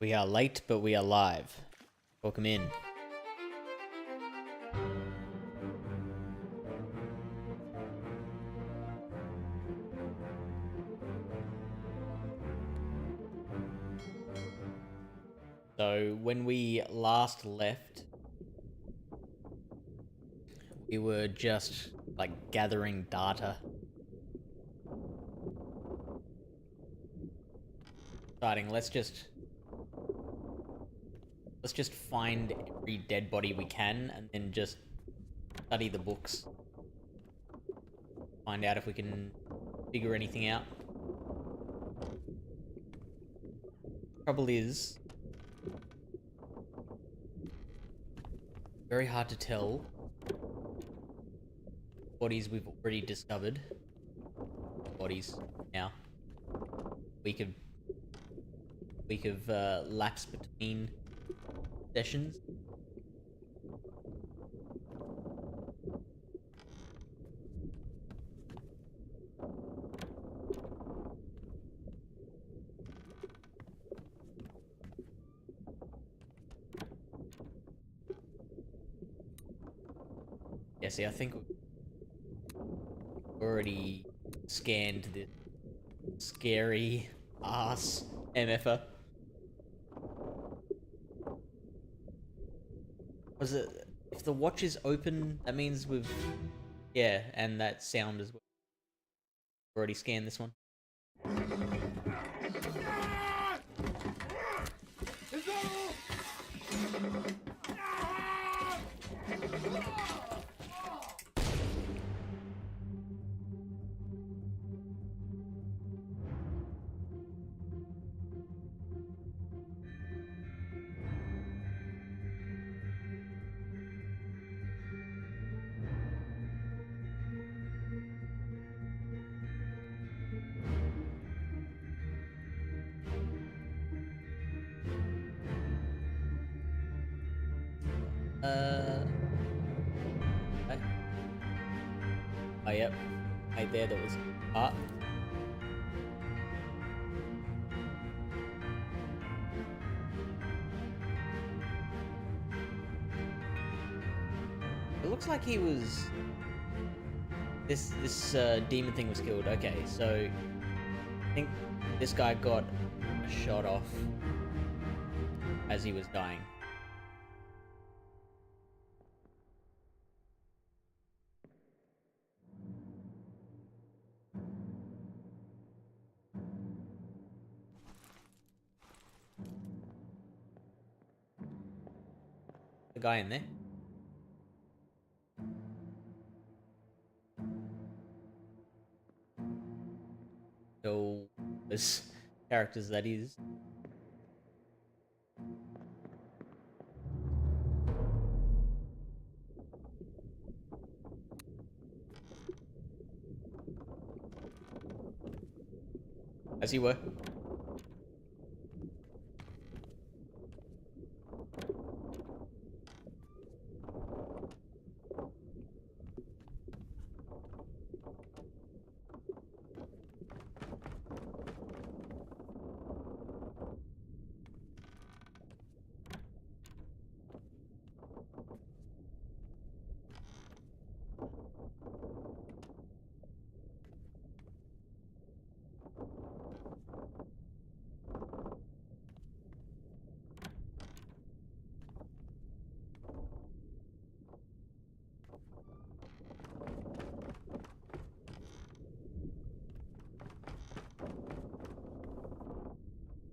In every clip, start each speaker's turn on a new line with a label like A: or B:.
A: We are late, but we are live. Welcome in. So, when we last left, we were just, like, gathering data. Starting, let's just find every dead body we can, and then just study the books. Find out if we can figure anything out. Trouble is, very hard to tell bodies we've already discovered. Bodies now. Week of lapse between sessions. Yeah, see, I think we've already scanned this scary ass MFer. Was it? If the watch is open, that means we've... Yeah, and that sound as well. We've already scanned this one. Okay. Oh, yep. Right there, that was art. It looks like he was... This demon thing was killed. Okay, so... I think this guy got a shot off as he was dying. The guy in there. So, this characters that is. As you were.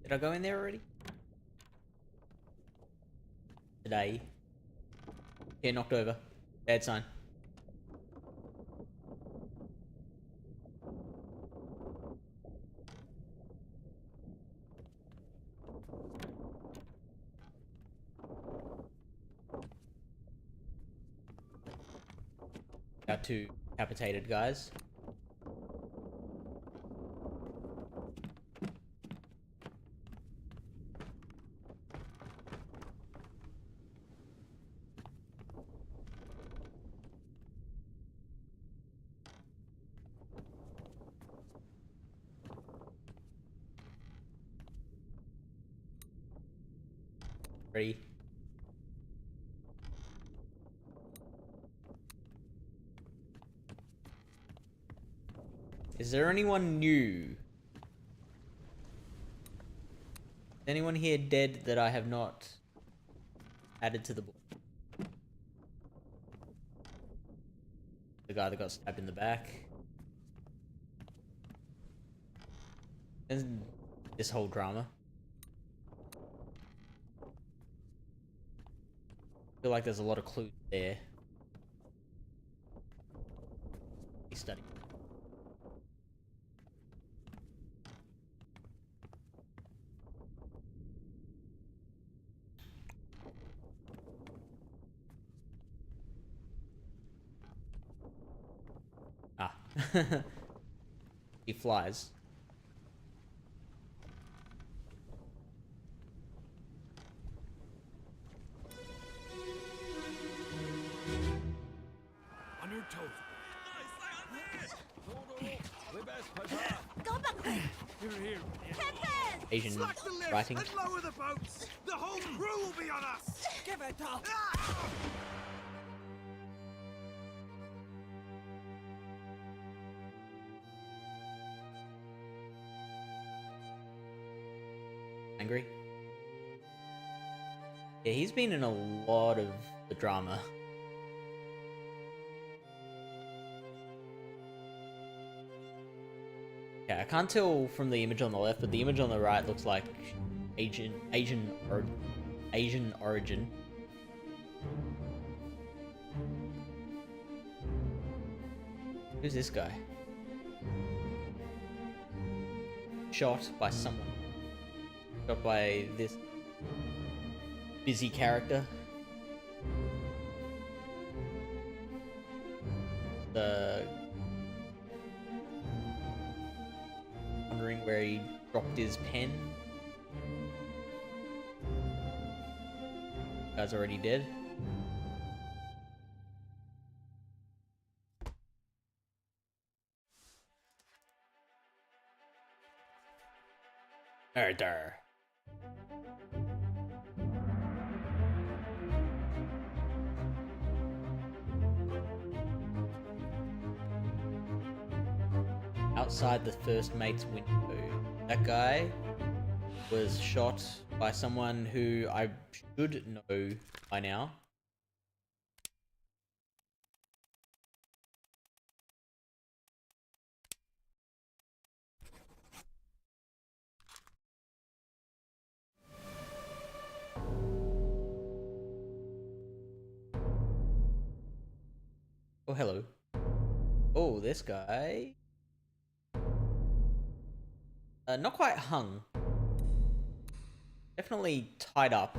A: Did I go in there already? Today. Yeah, knocked over. Bad sign. Got two decapitated guys. Ready? Is there anyone new? Is anyone here dead that I have not added to the book? The guy that got stabbed in the back. And this whole drama. I feel like there's a lot of clues there. He's studying. Ah. He flies.
B: On your toes.
C: Go back there!
B: Here.
C: Captain!
A: Asian
D: Slack the lifts
A: writing.
D: and lower the boats! The whole crew will be on us!
B: Give it up.
A: Angry? Yeah, he's been in a lot of the drama. Yeah, I can't tell from the image on the left, but the image on the right looks like Asian origin. Who's this guy? Shot by someone. Shot by this busy character. Wondering where he dropped his pen. Guy's already dead. Murder. Outside the first mate's window. That guy was shot by someone who I should know by now. Oh, hello. Oh, this guy. Not quite hung. Definitely tied up.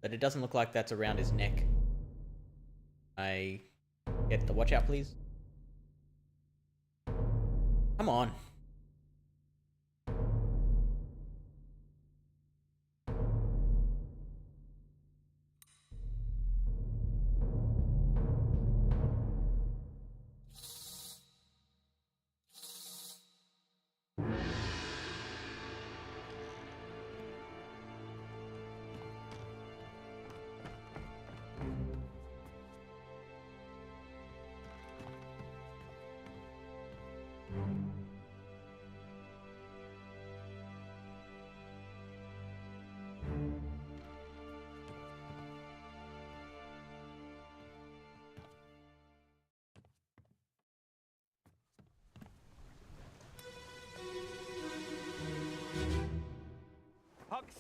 A: But it doesn't look like that's around his neck. I get the watch out, please. Come on.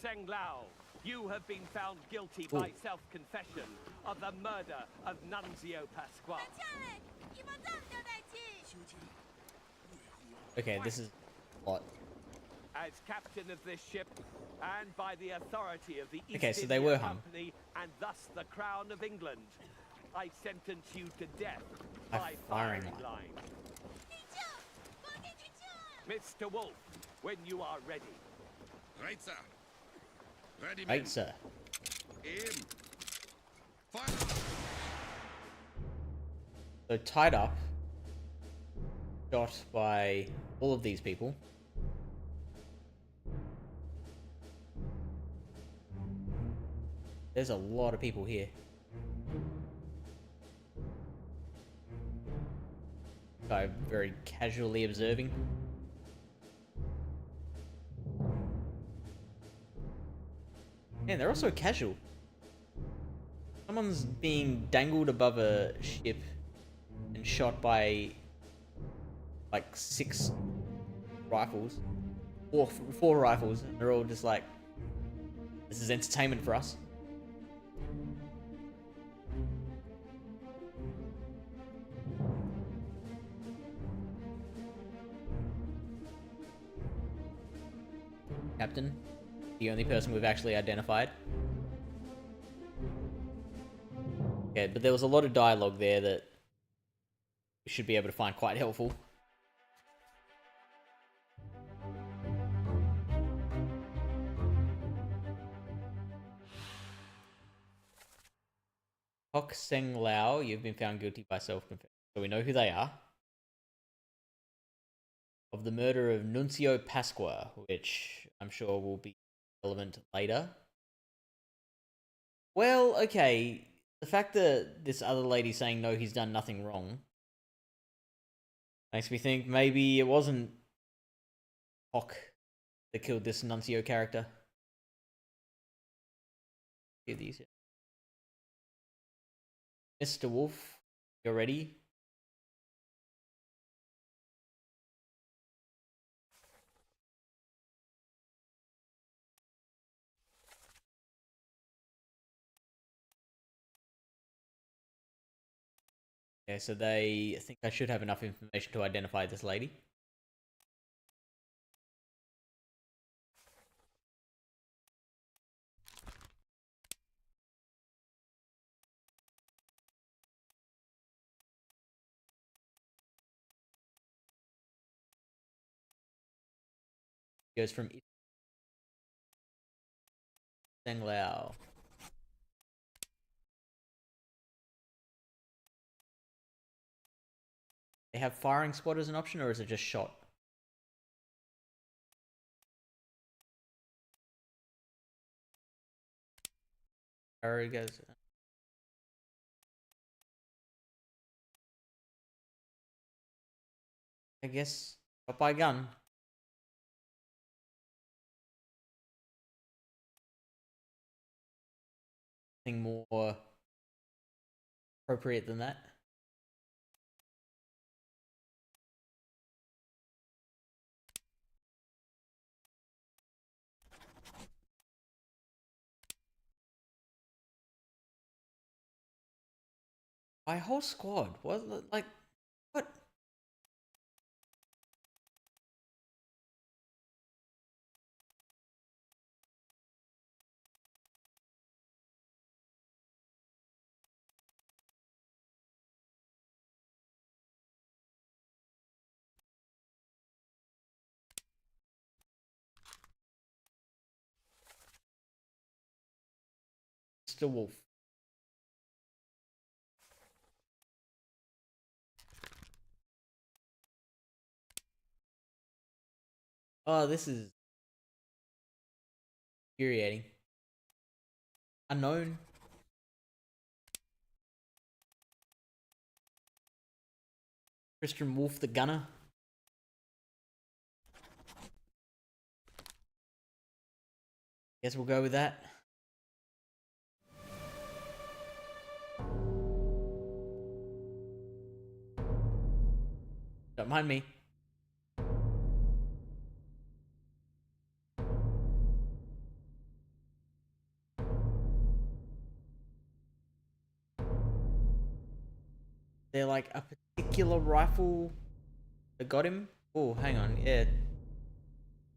E: Seng Lao, you have been found guilty by self-confession of the murder of Nunzio Pasquale.
A: Okay, this is what?
E: As captain of this ship, and by the authority of the East
A: Okay, so
E: India
A: they were hung.
E: Company, and thus the Crown of England, I sentence you to death
A: By
E: by
A: firing
E: firing
A: line.
E: line. Mr. Wolf, when you are ready.
D: Right, sir. Ready, men.
A: Right, sir.
D: Aim. Fire.
A: So tied up. Shot by all of these people. There's a lot of people here. Guy very casually observing. Man, they're also casual. Someone's being dangled above a ship and shot by like 6 rifles. Four rifles, and they're all just like, this is entertainment for us. Captain, the only person we've actually identified. Okay, but there was a lot of dialogue there that we should be able to find quite helpful. Hock Seng Lao, you've been found guilty by self-confession. So we know who they are. Of the murder of Nuncio Pasqua, which I'm sure will be relevant later. Well, okay. The fact that this other lady's saying no, he's done nothing wrong makes me think maybe it wasn't Hock that killed this Nuncio character. Here these. Mr. Wolf, you're ready? Okay, so I think I should have enough information to identify this lady. Goes from Seng Lao. They have firing squad as an option, or is it just shot? There he goes. I guess shot by gun. Nothing more appropriate than that. My whole squad was like, what? Mr. Wolf. Oh, this is infuriating. Unknown. Christian Wolf, the gunner. Guess we'll go with that. Don't mind me. They're like a particular rifle that got him. Oh, hang on. Yeah. I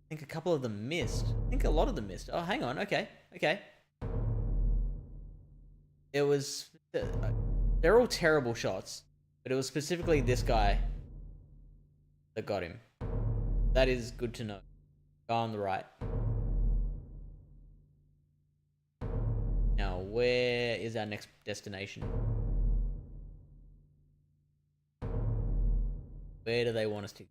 A: think a couple of them missed. I think a lot of them missed. Oh, hang on. Okay. Okay. It was... They're all terrible shots. But it was specifically this guy that got him. That is good to know. Go on the right. Now, where is our next destination? Where do they want us to?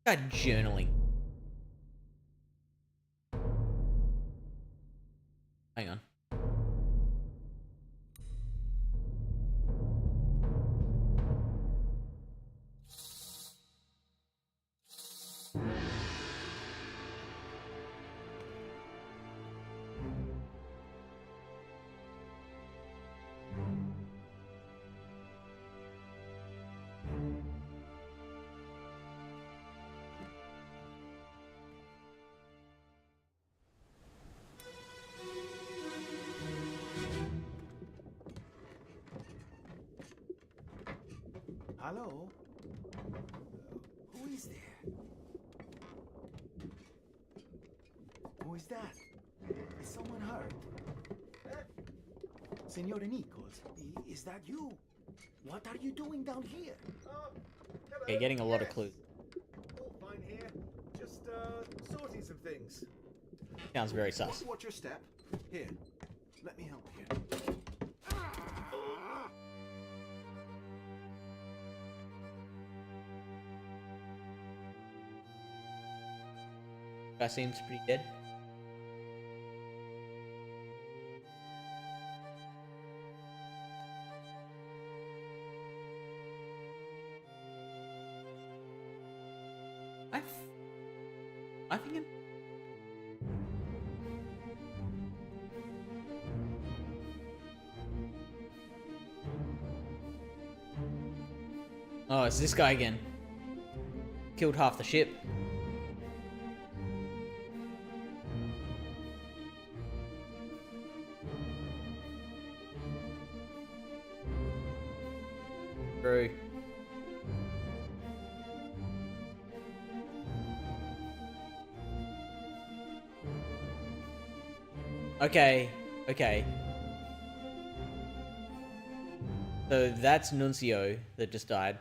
A: Guy journaling. Hang on.
B: Hello? Who is there? Who is that? Is someone hurt? Senora Nichols, is that you? What are you doing down here?
A: Okay, getting a lot of clues.
C: All fine here. Just sorting some things.
A: Sounds very sus.
B: Watch your step. Here, let me help you.
A: Guy seems pretty dead. I think him. Oh, it's this guy again. Killed half the ship. True. Okay, okay. So that's Nuncio that just died.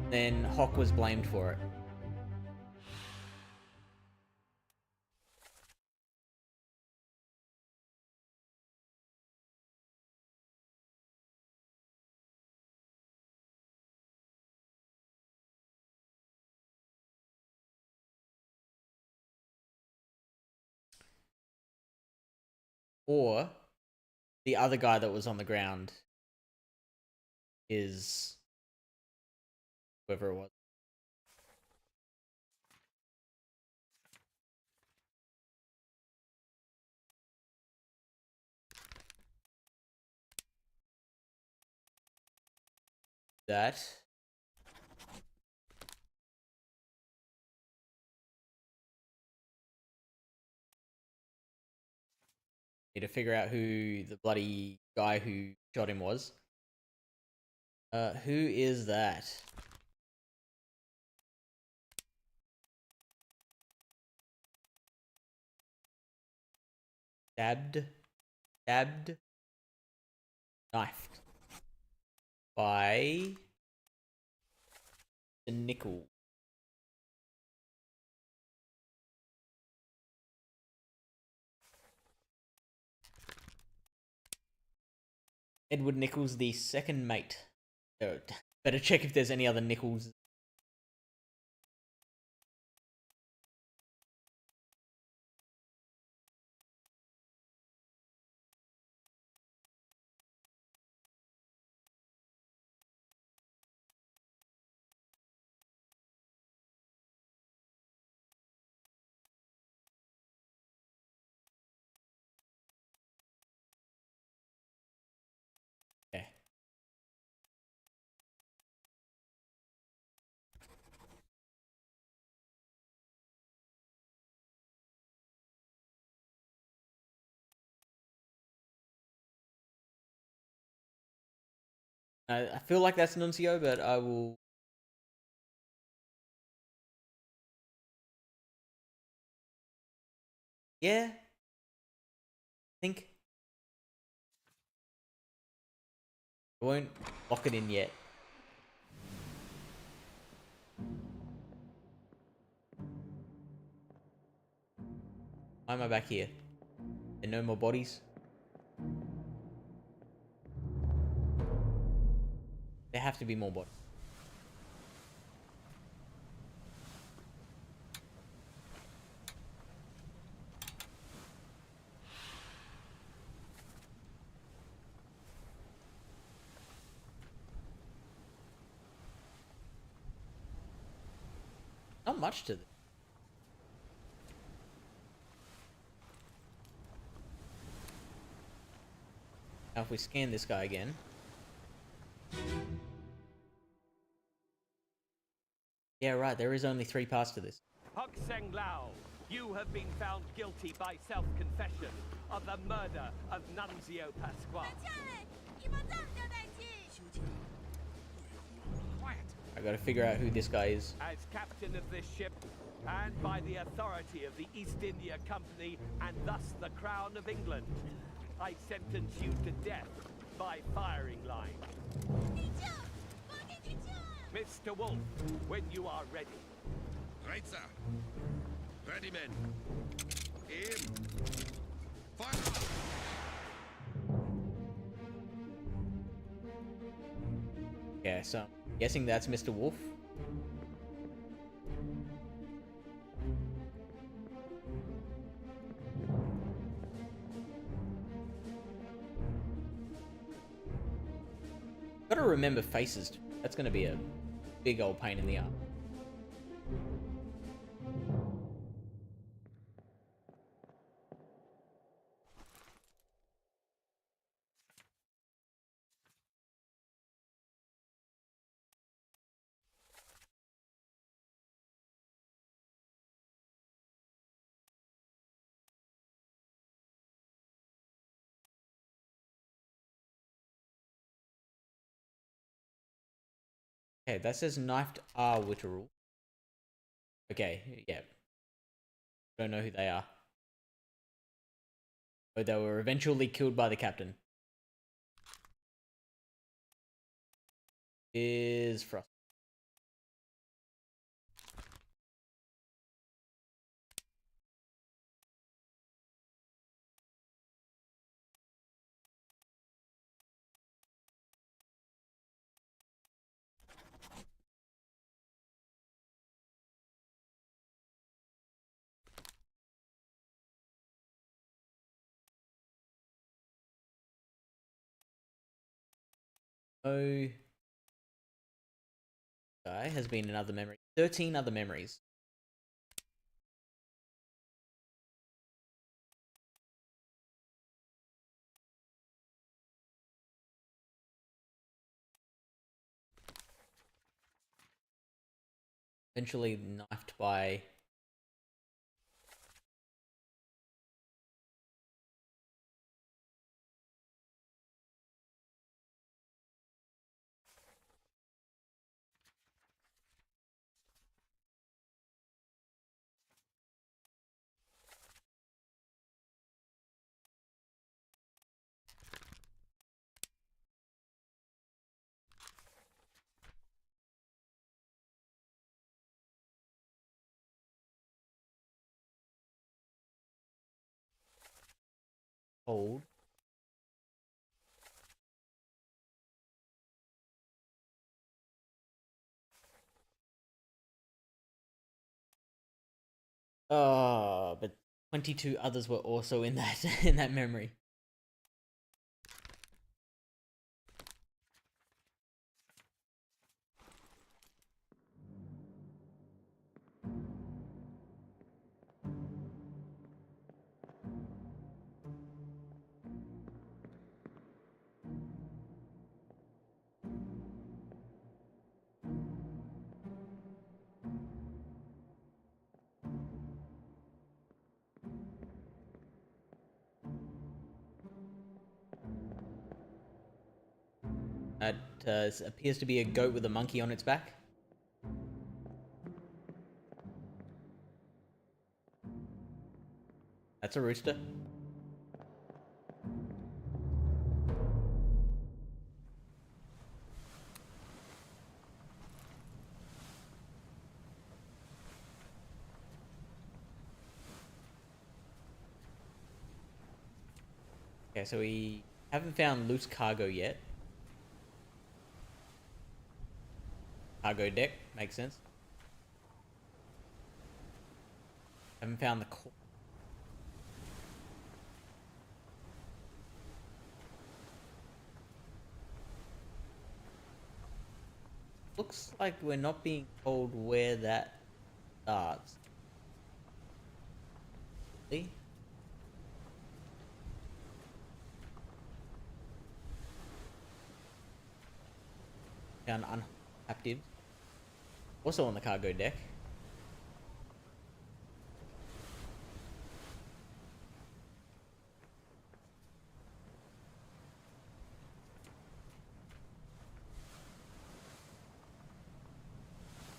A: Then Hawk was blamed for it. Or the other guy that was on the ground is whoever it was. That. Need to figure out who the bloody guy who shot him was. Who is that? Stabbed, knifed by the nickel. Edward Nichols, the second mate. Better check if there's any other Nichols. Okay. I feel like that's Nuncio, but I will. Yeah. I think. I won't lock it in yet. Why am I back here? There are no more bodies? have to be more bodies. Not much to this. Now if we scan this guy again. Yeah, right, there is only 3 parts to this.
E: Hok Seng Lao, you have been found guilty by self-confession of the murder of Nunzio Pasquale.
D: Quiet.
A: I gotta figure out who this guy is.
E: As captain of this ship, and by the authority of the East India Company, and thus the Crown of England, I sentence you to death by firing line. Mr. Wolf, when you are ready.
D: Right, sir. Ready, men. Aim. Fire.
A: Yeah, so I'm guessing that's Mr. Wolf. Gotta remember faces. That's gonna be a big old pain in the ass. Okay, that says knifed are literal. Okay, yeah. Don't know who they are. But they were eventually killed by the captain. Is Frost. Oh, guy has been in other memories. 13 other memories. Eventually knifed by Hold. Oh, but 22 others were also in that in that memory. That appears to be a goat with a monkey on its back. That's a rooster. Okay, so we haven't found loose cargo yet. Cargo deck. Makes sense. Haven't found the core. Looks like we're not being told where that starts. See? Found unactive. Also on the cargo deck.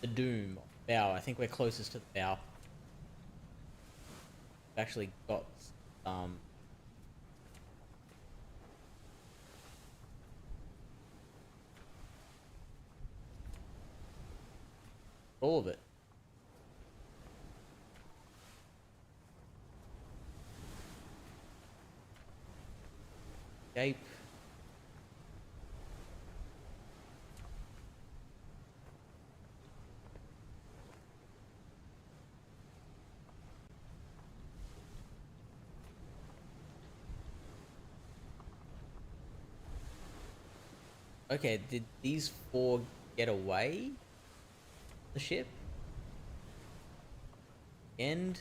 A: The Doom bow. I think we're closest to the bow. We've actually got all of it. Escape. Okay, did these four get away? The ship? End?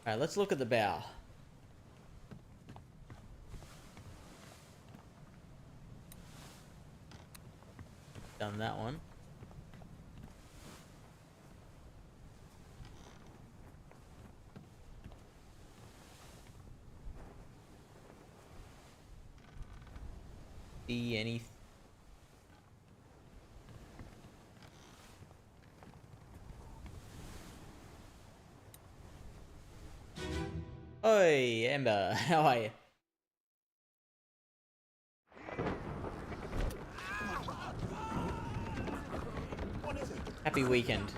A: Alright, let's look at the bow. Done that one. See anything? Oi, Amber, how are you? Happy weekend.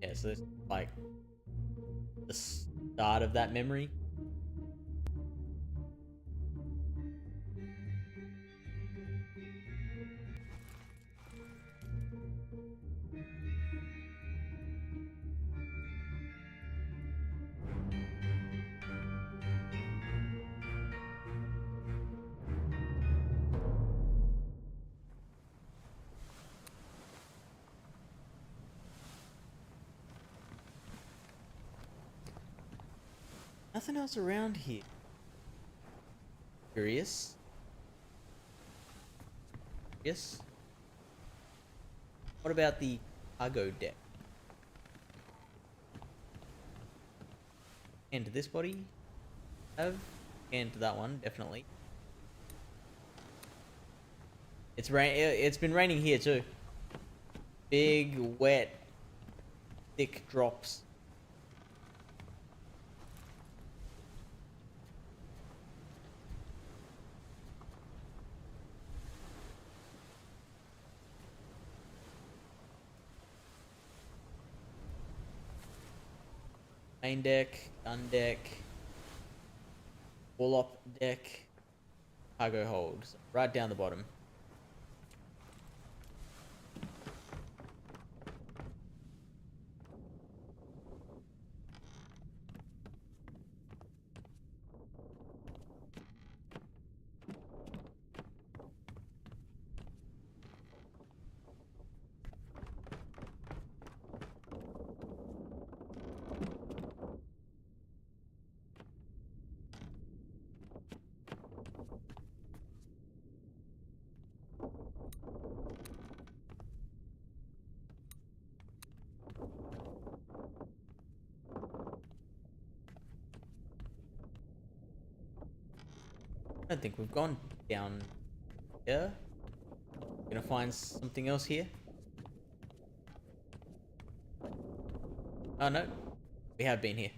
A: Yeah, so it's like the start of that memory. Nothing else around here. Curious. Yes. What about the cargo deck? And this body? Have? And that one, definitely. It's been raining here too. Big, wet, thick drops. Main deck, gun deck, wall-up deck, cargo hold, so right down the bottom. I don't think we've gone down here. Gonna find something else here. Oh no, we have been here.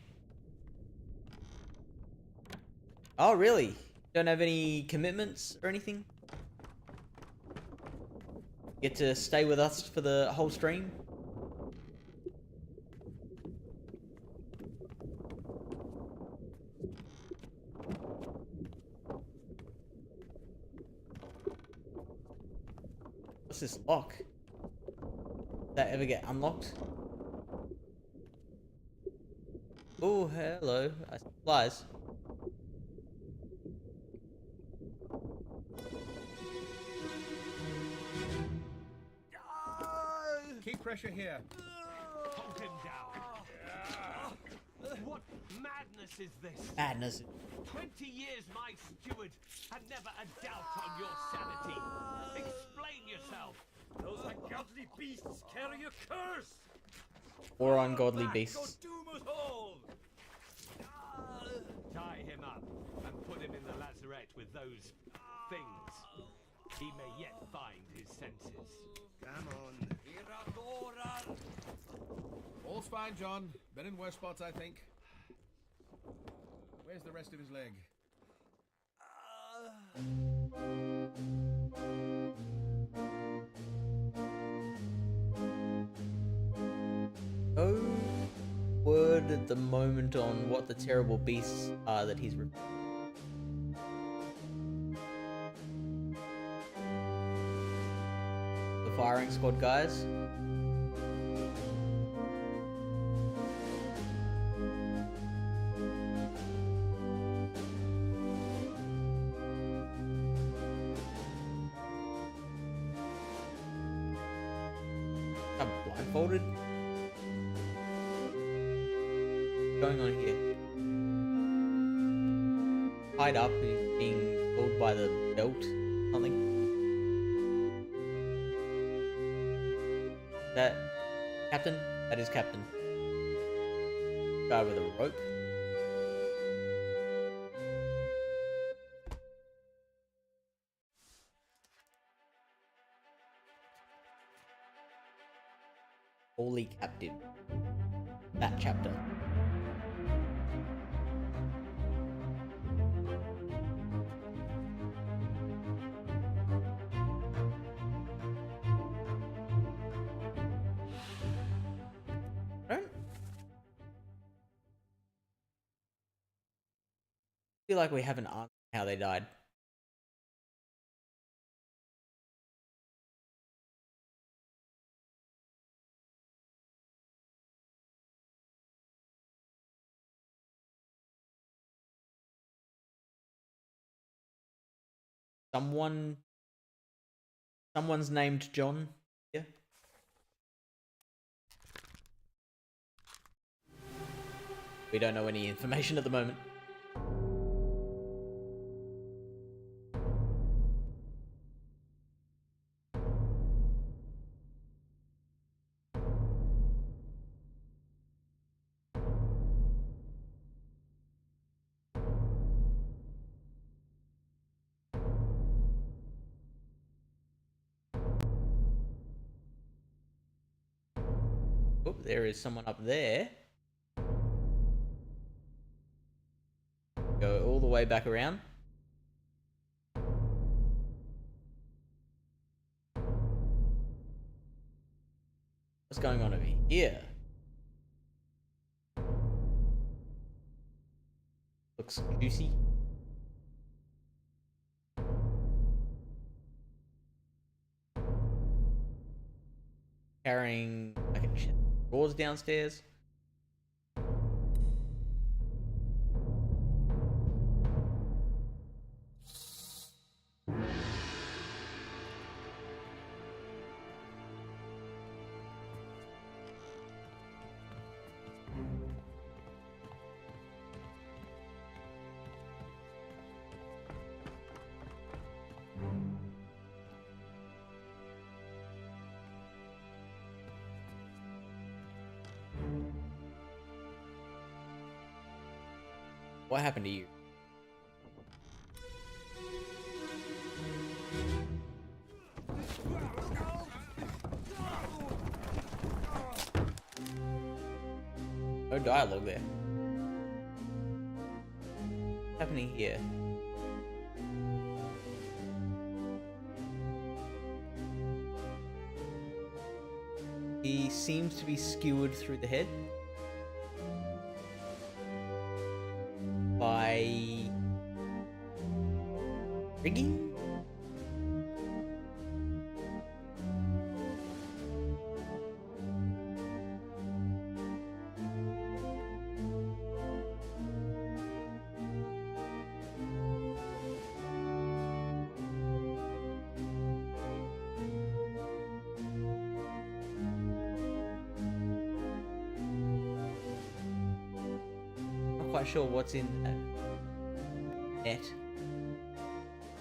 A: Oh really? Don't have any commitments or anything? Get to stay with us for the whole stream? What's this lock? Did that ever get unlocked? Oh, hello. I see flies.
C: Keep pressure here.
E: Hold him down. What madness is this?
A: Madness.
E: 20 years my steward, and never a doubt on your sanity. Explain yourself.
F: Those ungodly beasts carry a curse!
A: Or ungodly
F: Back,
A: beasts.
F: or doom us all!
E: Tie him up and put him in the lazarette with those things. He may yet find his senses.
D: Come on.
C: All's fine, John. Been in worse spots, I think. Where's the rest of his leg?
A: No word at the moment on what the terrible beasts are that he's the firing squad guys. I'm blindfolded. What's going on here? Tied up and he's being pulled by the belt. Something. That Captain? That is Captain. Guy with a rope. Holy captive. That chapter. I don't feel like we haven't answered how they died. Someone's named John. Yeah. We don't know any information at the moment. Oh, there is someone up there. Go all the way back around. What's going on over here? Looks juicy. Carrying like a chest of drawers downstairs. What happened to you? No dialogue there. What's happening here? He seems to be skewered through the head by rigging. quite sure what's in that net.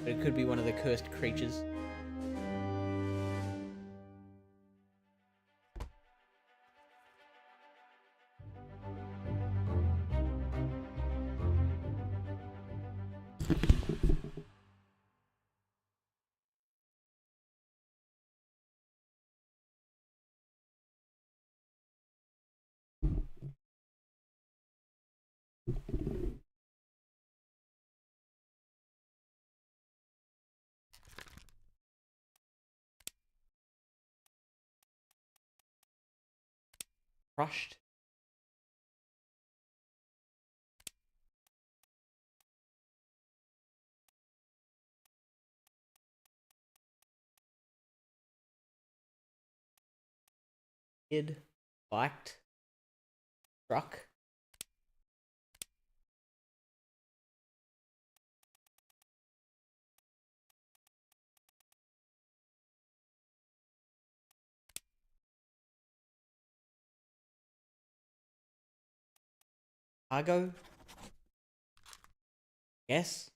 A: But it could be one of the cursed creatures. Crushed. Hid. Biked. Struck. Cargo? Yes.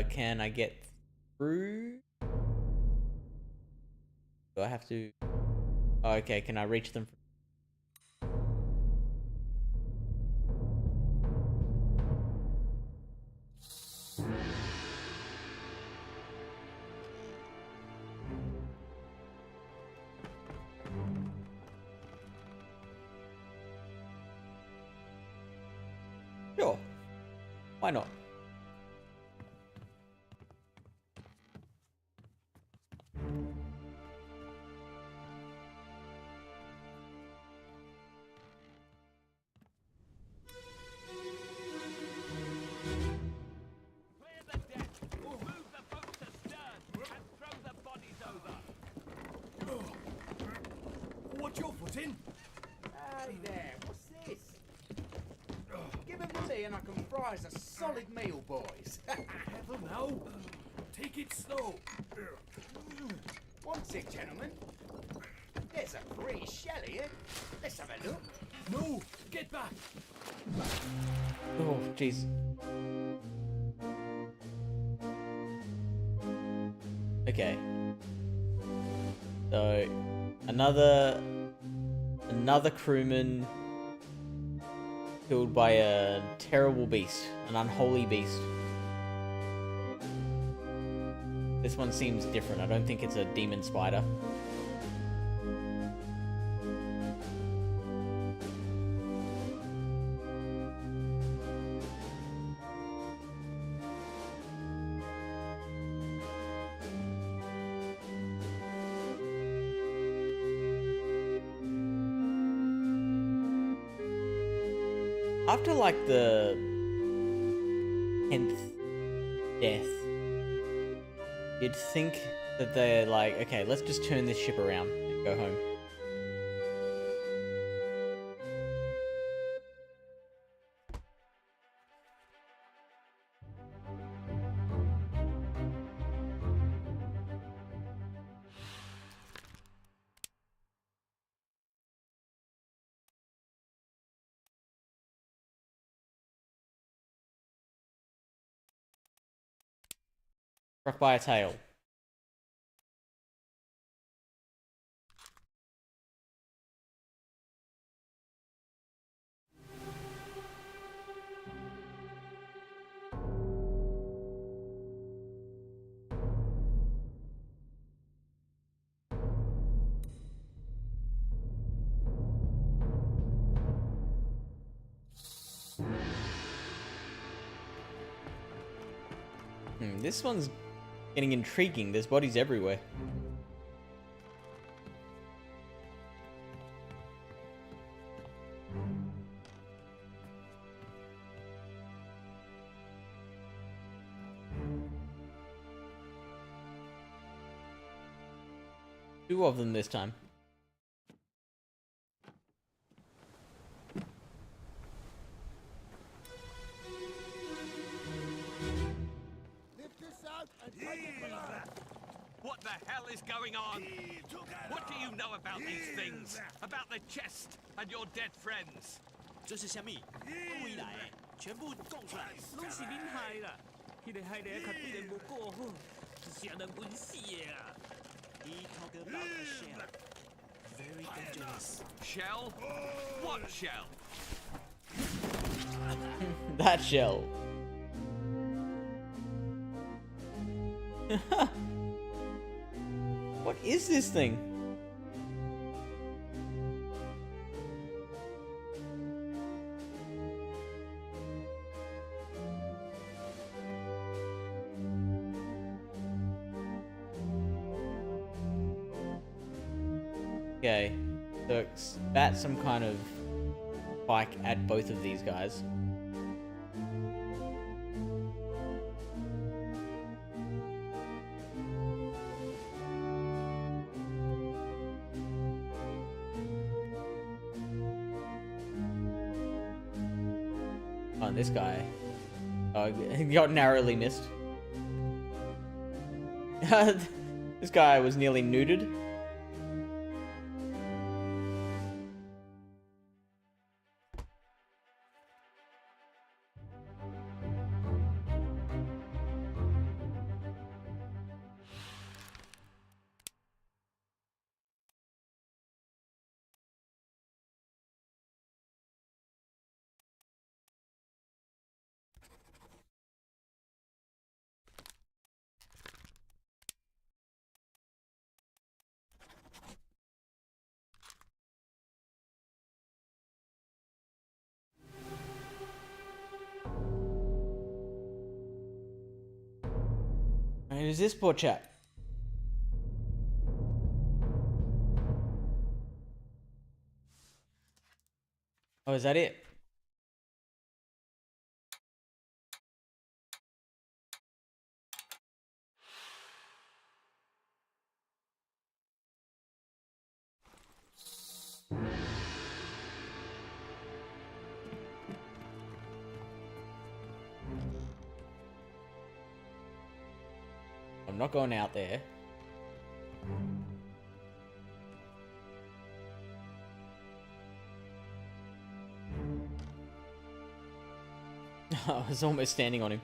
A: Can I get through? Do I have to? Oh, okay, can I reach them? Sure. Why not?
E: Clear the deck. Move the boat to stern and throw the bodies over.
F: What's your foot in?
B: Hey there, what's this? Give him to me and I can fry us a solid meal, boys.
F: Heaven now. Take it slow.
B: What's it, gentlemen? There's a pretty shell here. Let's have a look.
F: No, get back.
A: Oh, jeez. Okay. So, another crewman killed by a terrible beast, an unholy beast. This one seems different. I don't think it's a demon spider. After like the 10th death, you'd think that they're like, okay, let's just turn this ship around and go home. Struck by a tail. This one's getting intriguing. There's bodies everywhere. Two of them this time.
C: Lift this out and take it for that.
E: What the hell is going on? What do you know about these things? About the chest and your dead friends?
F: 这是虾米？我回来的，全部讲出来，拢是恁害啦！迄个害的较对人无过好，是啥人温死的啊？He talk about a shell, very dangerous.
E: Shell? What shell?
A: That shell. What is this thing? Okay, so spat some kind of spike at both of these guys. Oh, this guy. Oh, he got narrowly missed. This guy was nearly neutered. Who's this poor chap? Oh, is that it? I'm not going out there. I was almost standing on him.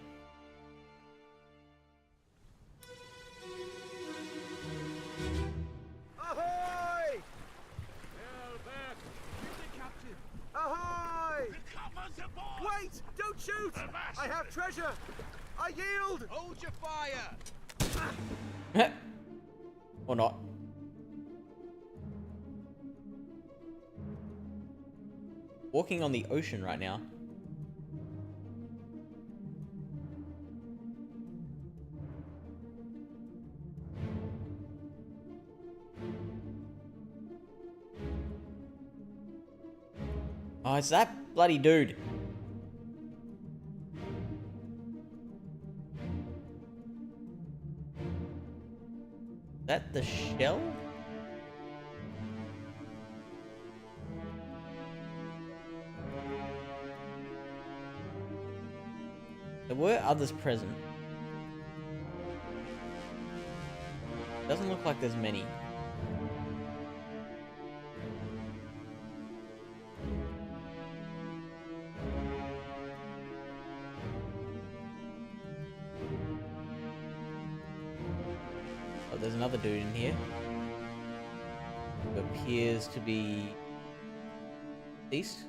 C: Ahoy! Ahoy! Wait! Don't shoot! I have treasure! I yield!
B: Hold your fire!
A: Or not. Walking on the ocean right now. Oh, it's that bloody dude. Is that the shell? There were others present. Doesn't look like there's many. Oh, there's another dude in here who appears to be deceased.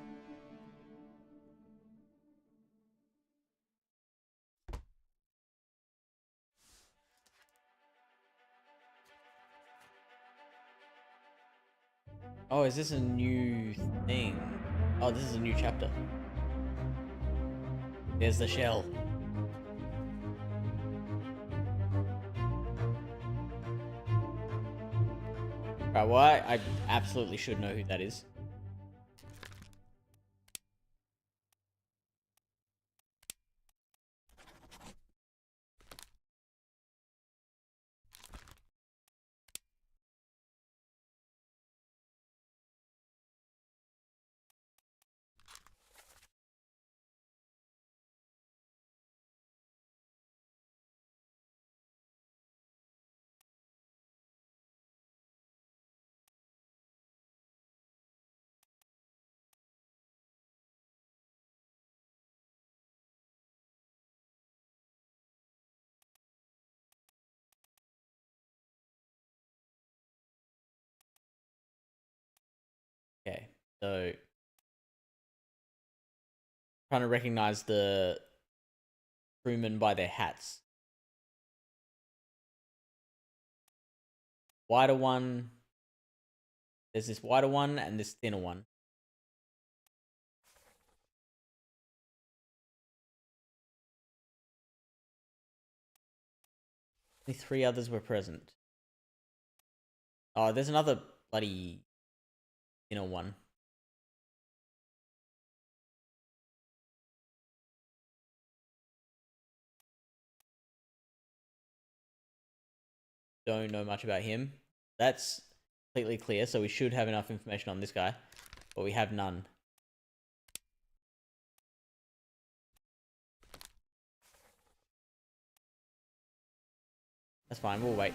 A: Oh, is this a new thing? Oh, this is a new chapter. There's the shell. Right, well, I absolutely should know who that is. So, trying to recognize the crewmen by their hats. Wider one. There's this wider one and this thinner one. Only 3 others were present. Oh, there's another bloody thinner one. Don't know much about him. That's completely clear, so we should have enough information on this guy, but we have none. That's fine, we'll wait.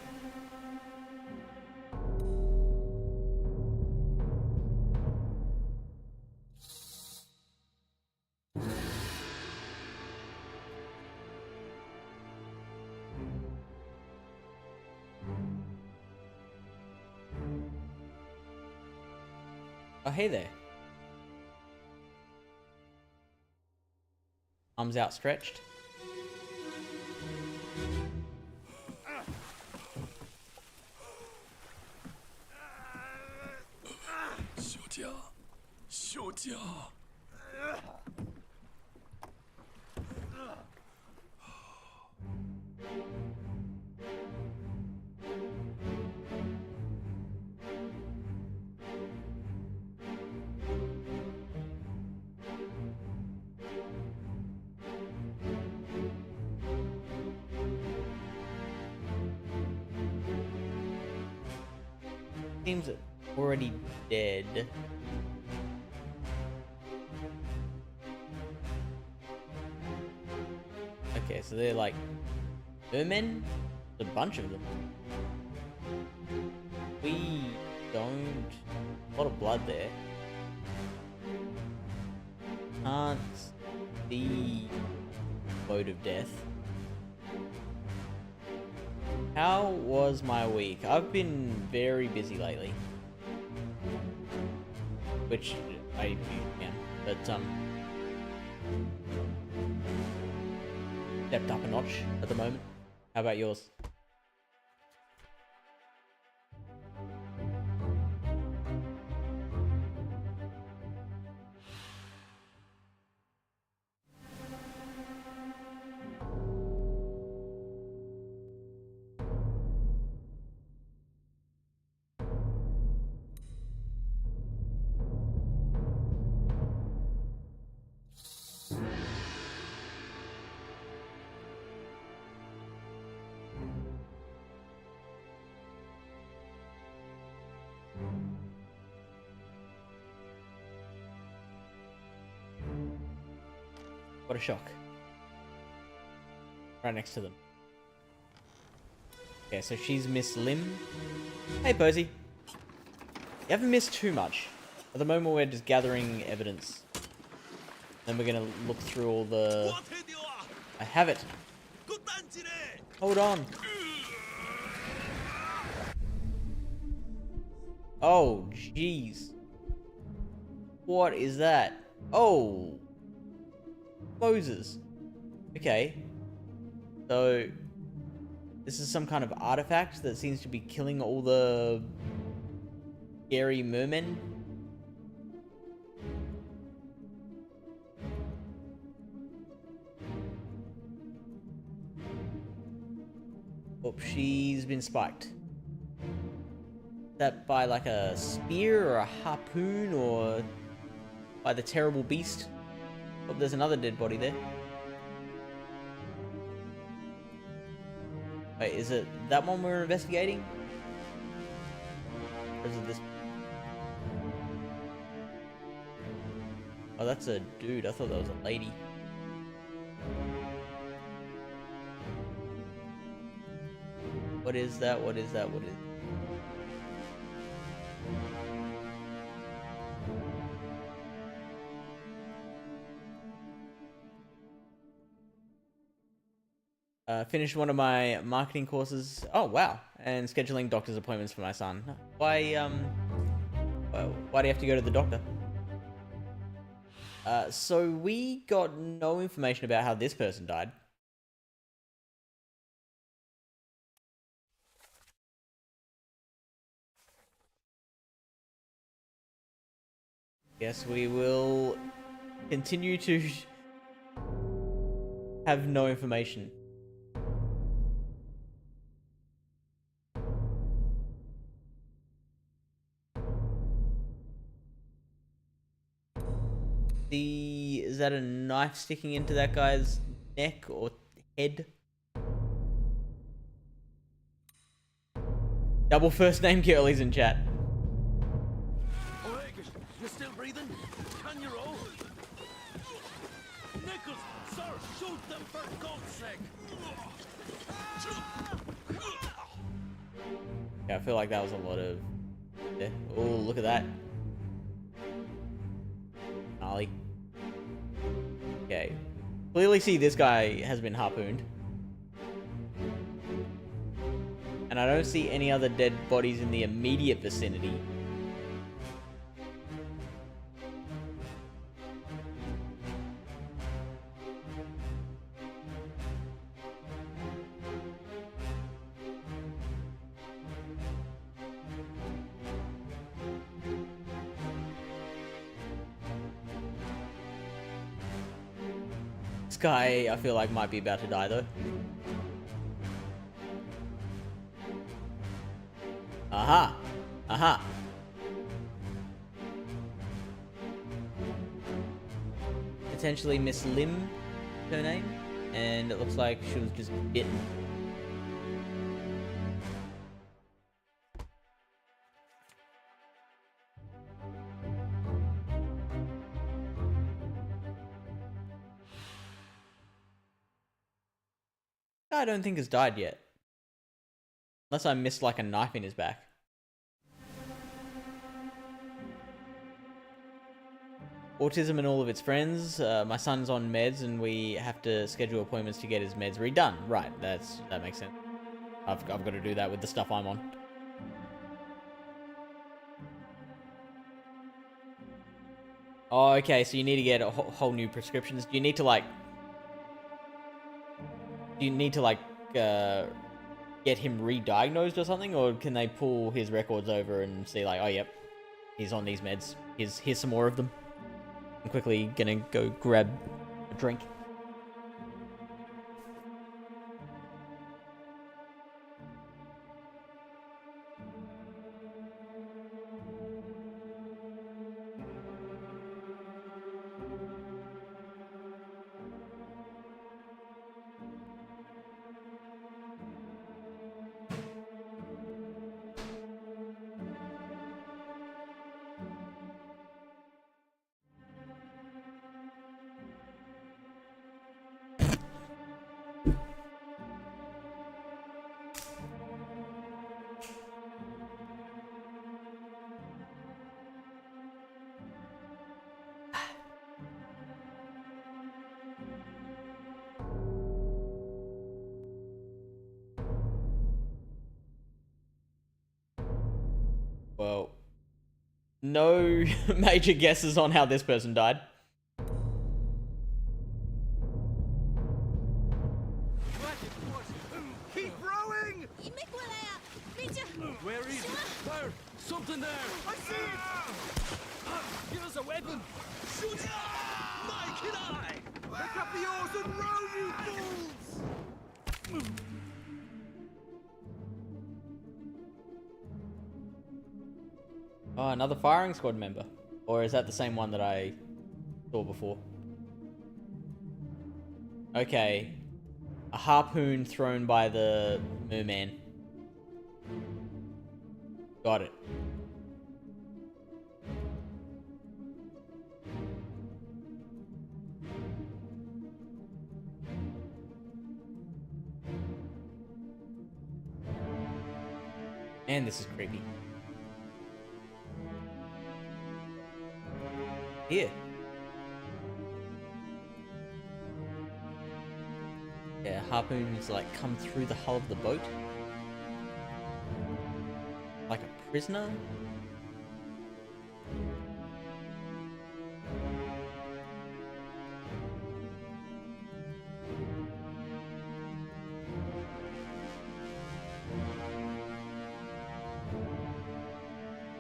A: Oh, hey there. Arms outstretched. Seems already dead. Okay, so they're like mermen? There's a bunch of them. We don't... A lot of blood there. Can't see mode of death. How was my week? I've been very busy lately. Which I can, but stepped up a notch at the moment. How about yours? What a shock. Right next to them. Okay, so she's Miss Lim. Hey, Posey. You haven't missed too much. At the moment, we're just gathering evidence. Then we're gonna look through all the... I have it. Hold on. Oh, jeez. What is that? Oh. Moses. Okay. So, this is some kind of artifact that seems to be killing all the scary mermen. Oh, she's been spiked. Is that by like a spear or a harpoon or by the terrible beast? Oh, there's another dead body there. Wait, is it that one we're investigating? Or is it this? Oh, that's a dude. I thought that was a lady. What is that? What is that? What is... Finished one of my marketing courses. Oh, wow. And scheduling doctor's appointments for my son. Why do you have to go to the doctor? So we got no information about how this person died. Guess we will continue to have no information. Is that a knife sticking into that guy's neck or head? Double first name girlies in chat.
F: Oleg, you still breathing? Can you roll? Nichols, sir, shoot them for God's sake!
A: Yeah, I feel like that was a lot of... Yeah. Oh, look at that. Gnarly. Okay. Clearly see this guy has been harpooned. And I don't see any other dead bodies in the immediate vicinity. This guy, I feel like, might be about to die, though. Aha! Aha! Potentially Miss Lim, her name, and it looks like she was just bitten. I don't think has died yet. Unless I missed like a knife in his back. Autism and all of its friends. My son's on meds and we have to schedule appointments to get his meds redone. Right, that makes sense. I've got to do that with the stuff I'm on. Oh, okay, so you need to get a whole new prescriptions. Do you need to like... get him re-diagnosed or something, or can they pull his records over and see like, oh yep, he's on these meds, here's some more of them. I'm quickly gonna go grab a drink. Well, no major guesses on how this person died.
C: Keep rowing!
F: Where is it? Where? Something there!
C: I see it!
F: Give us a weapon! Shoot it! Mike and I!
C: Pick up the oars and row, you fools!
A: Oh, another firing squad member. Or is that the same one that I saw before? Okay. A harpoon thrown by the merman. Got it. Man, this is creepy. Here. Yeah, harpoons like come through the hull of the boat. Like a prisoner?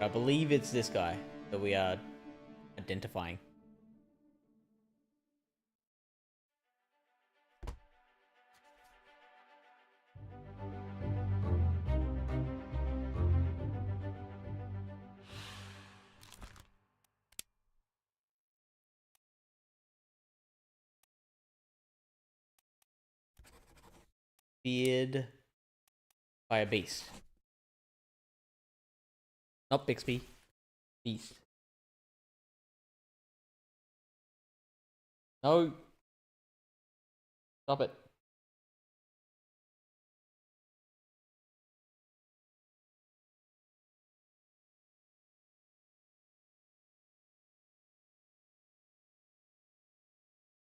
A: I believe it's this guy that we are identifying. Feared by a beast. Not Bixby. Beast. No. Stop it.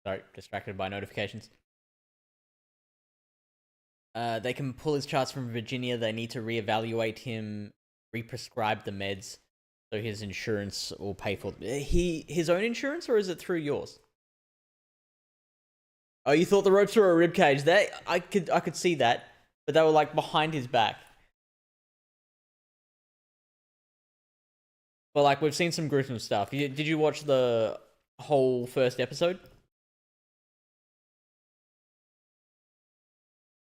A: Sorry, distracted by notifications. They can pull his charts from Virginia. They need to reevaluate him, re-prescribe the meds, so his insurance will pay for his own insurance, or is it through yours? Oh, you thought the ropes were a ribcage? I could see that, but they were like behind his back. But like we've seen some gruesome stuff. Did you watch the whole first episode?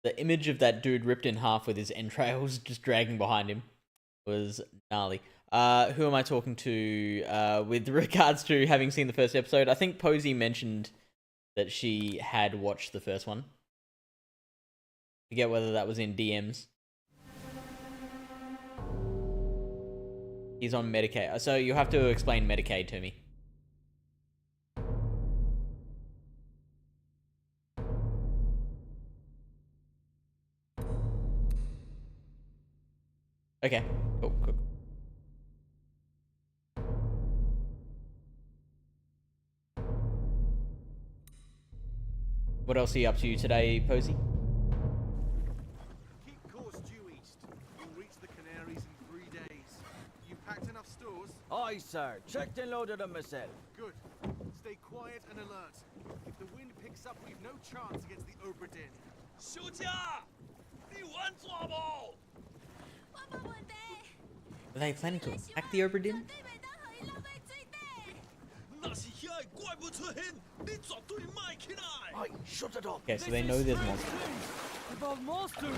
A: The image of that dude ripped in half with his entrails just dragging behind him was gnarly. Who am I talking to with regards to having seen the first episode? I think Posey mentioned that she had watched the first one. Forget whether that was in DMs. He's on Medicaid. So you have to explain Medicaid to me. Okay, cool. What else are you up to today, Posey?
C: Keep course due east. We'll reach the Canaries in 3 days. You packed enough stores?
B: Aye, sir. Checked and loaded them myself.
C: Good. Stay quiet and alert. If the wind picks up, we've no chance against the Obra Dinn.
F: 休假，你玩抓不？
A: Are they planning to attack the Obra Dinn?
F: 那是遐个怪物出现，你绝对卖起来！
B: Aye, shut it up.
A: Okay, so they know there's monsters.
B: About monsters.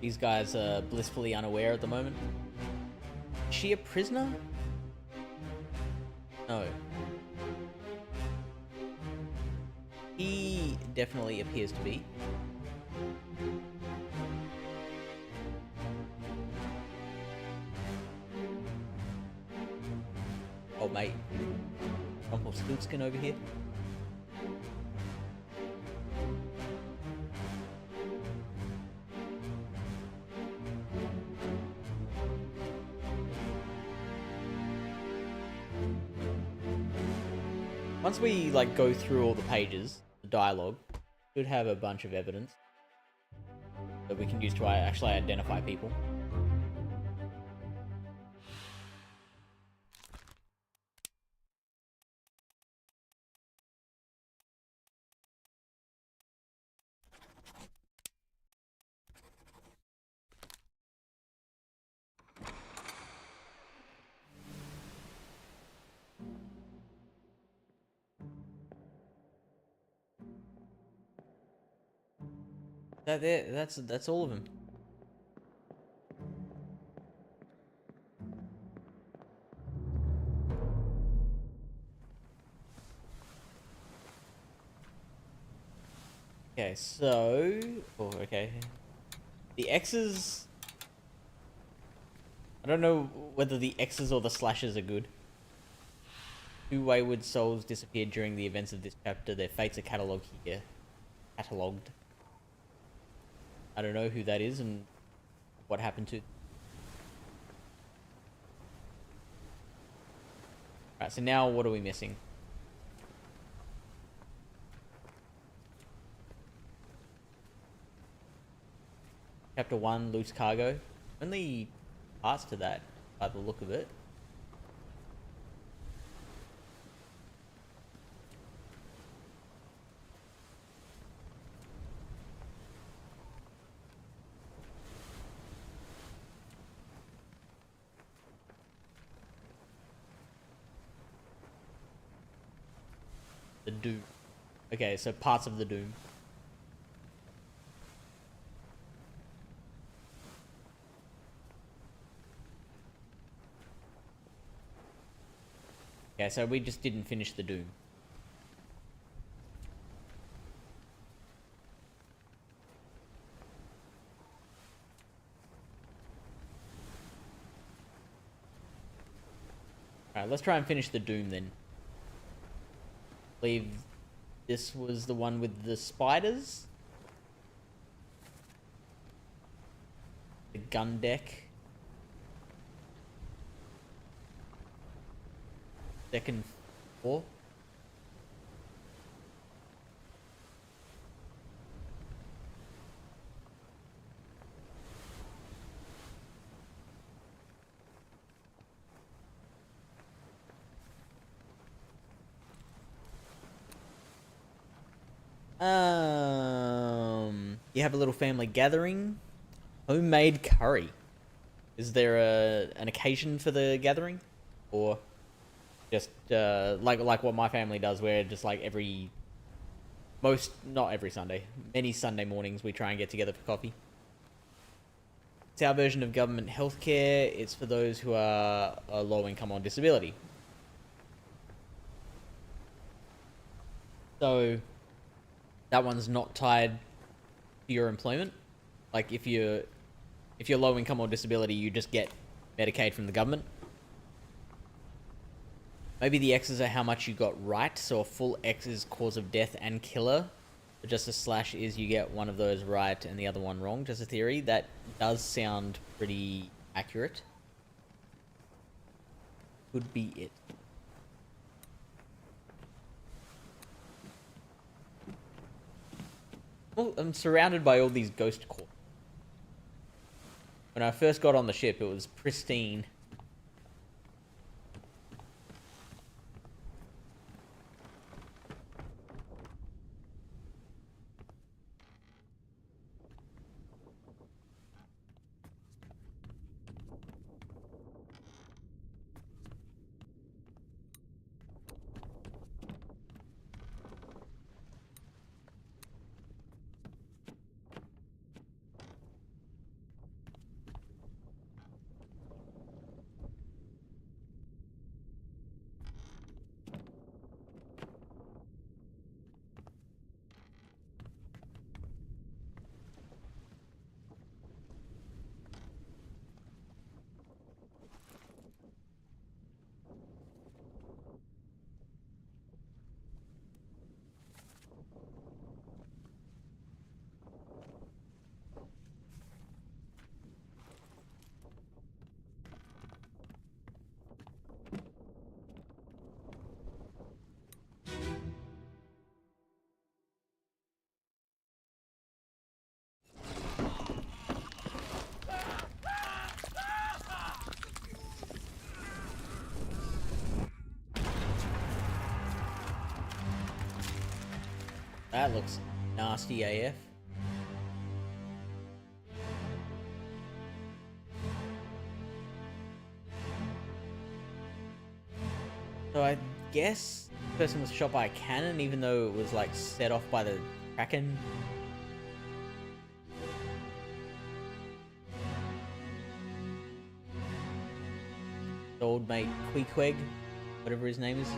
A: These guys are blissfully unaware at the moment. Is she a prisoner? No. He definitely appears to be. Oh mate. Rumpelstiltskin over here. Once we like go through all the pages, the dialogue should have a bunch of evidence that we can use to actually identify people. That's all of them. Okay, so okay. The X's, I don't know whether the X's or the slashes are good. 2 wayward souls disappeared during the events of this chapter. Their fates are catalogued here. Catalogued. I don't know who that is and what happened to. Right, so now what are we missing? Chapter 1, loose cargo. Only parts to that, by the look of it. The Doom. Okay, so parts of the Doom. Okay, so we just didn't finish the Doom. Alright, let's try and finish the Doom then. I believe this was the one with the spiders. The gun deck. Second floor. You have a little family gathering. Homemade curry. Is there an occasion for the gathering? Or just like what my family does, where just like not every Sunday, many Sunday mornings we try and get together for coffee. It's our version of government healthcare. It's for those who are low income on disability. So that one's not tied to your employment. Like if you're low income or disability, you just get Medicaid from the government. Maybe the X's are how much you got right, so a full X is cause of death and killer. But just a slash is you get one of those right and the other one wrong. Just a theory. That does sound pretty accurate. Could be it. Well, I'm surrounded by all these ghost corps. When I first got on the ship, it was pristine. That looks nasty AF. So I guess the person was shot by a cannon, even though it was like set off by the Kraken. The old mate Queequeg, whatever his name is.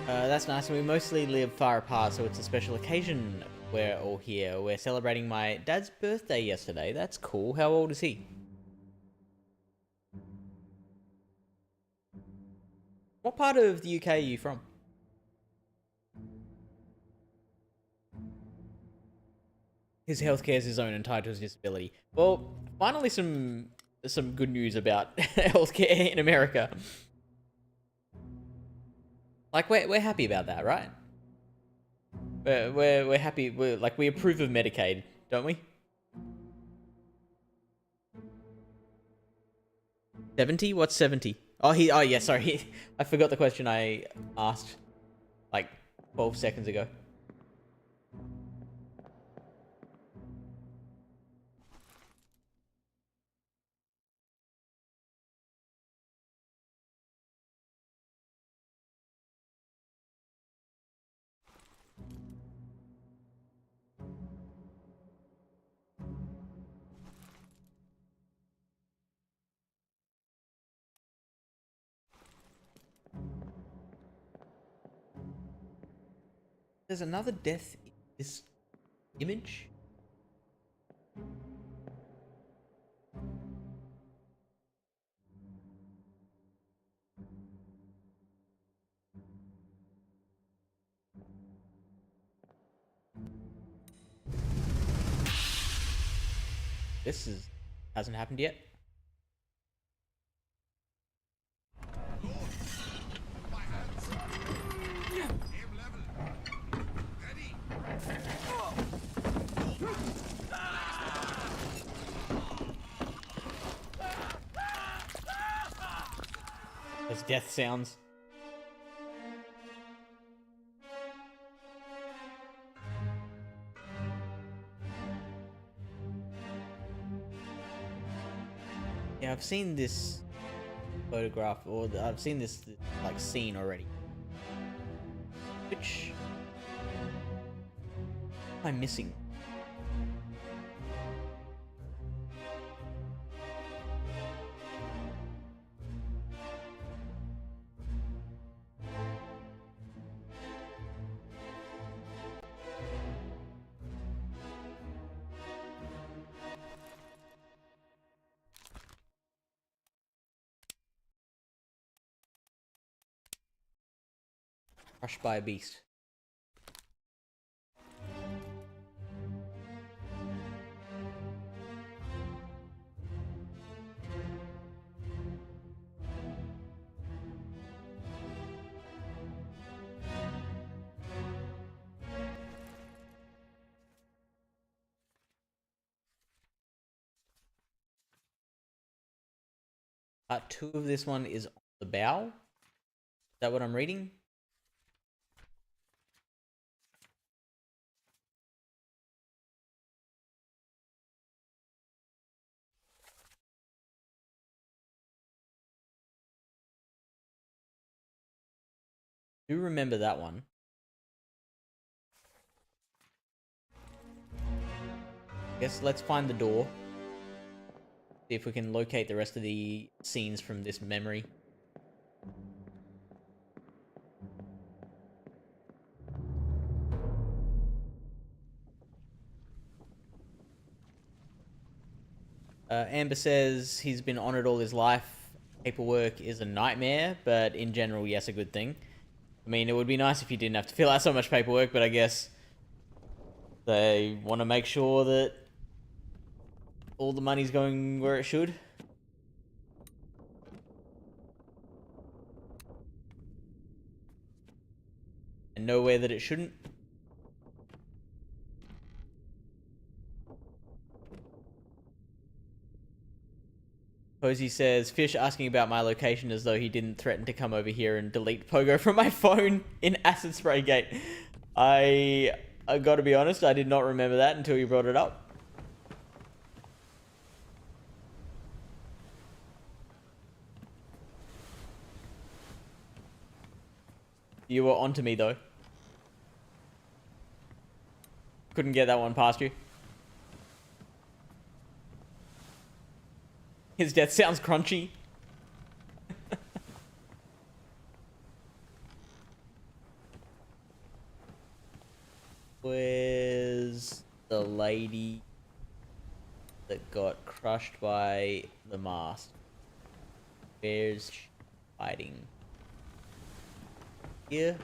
A: That's nice, and we mostly live far apart, so it's a special occasion we're all here. We're celebrating my dad's birthday yesterday. That's cool. How old is he? What part of the UK are you from? His healthcare is his own and tied to his disability. Well, finally some good news about healthcare in America. Like we're happy about that, right? We're happy. We approve of Medicaid, don't we? 70? What's 70? Oh yeah, sorry. I forgot the question I asked like 12 seconds ago. There's another death in this image. Hasn't happened yet.
D: My hands. Aim level. Ready.
A: Those death sounds. Yeah, I've seen this photograph, or I've seen this like scene already. Which am I missing? Crushed by a beast. Part 2 of this one is on the bow. Is that what I'm reading? Do remember that one. Guess let's find the door. See if we can locate the rest of the scenes from this memory. Amber says he's been honoured all his life. Paperwork is a nightmare, but in general, yes, a good thing. I mean, it would be nice if you didn't have to fill out so much paperwork, but I guess they want to make sure that all the money's going where it should. And nowhere that it shouldn't. Posey says, Fish asking about my location as though he didn't threaten to come over here and delete Pogo from my phone in Acid Spray Gate. I gotta be honest, I did not remember that until you brought it up. You were onto me though. Couldn't get that one past you. His death sounds crunchy. Where's that got crushed by the mast. Where's hiding? Here?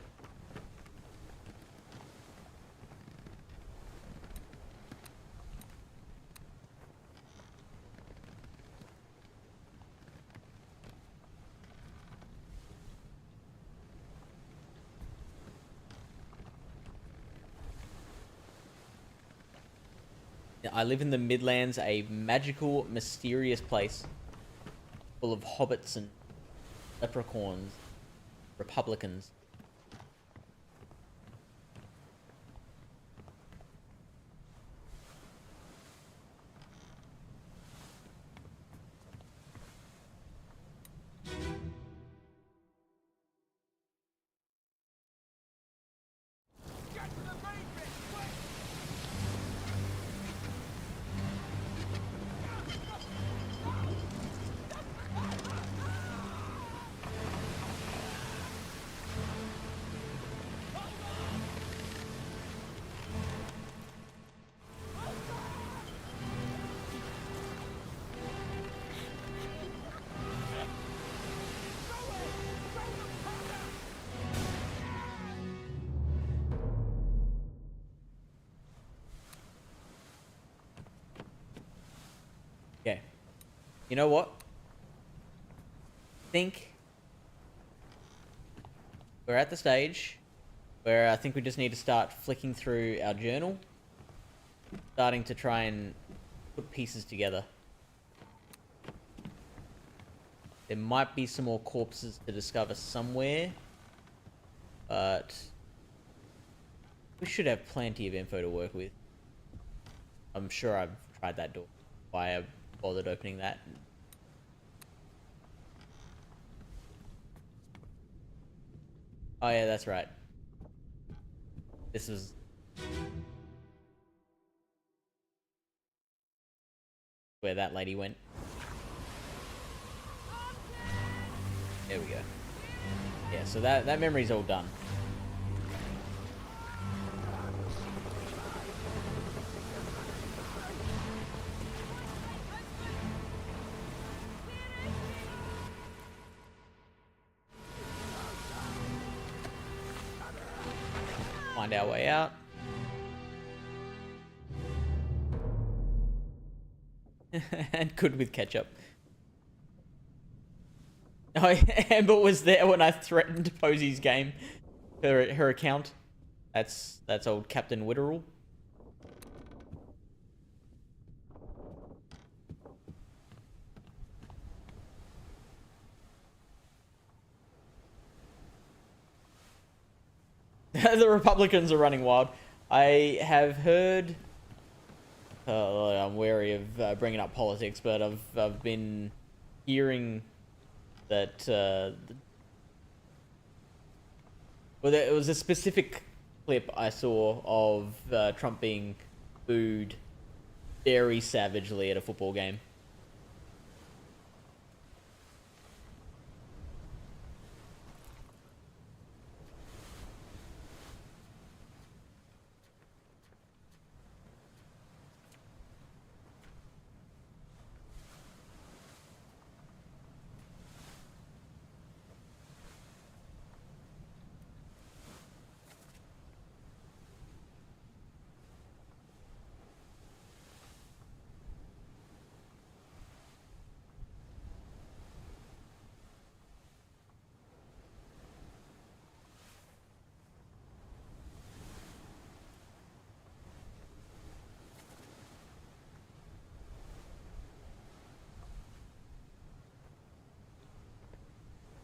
A: I live in the Midlands, a magical, mysterious place full of hobbits and leprechauns, republicans. Okay. You know what? I think we're at the stage where I think we just need to start flicking through our journal, starting to try and put pieces together. There might be some more corpses to discover somewhere, but we should have plenty of info to work with. I'm sure I've tried that door. Why I bothered opening that. Oh yeah, that's right. This was... where that lady went. There we go. Yeah, so that memory's all done. Find our way out. And good with ketchup. Oh, Amber was there when I threatened Posey's game. Her account. That's old Captain Witterall. The Republicans are running wild. I have heard... I'm wary of bringing up politics, but I've been hearing that... well, there was a specific clip I saw of Trump being booed very savagely at a football game.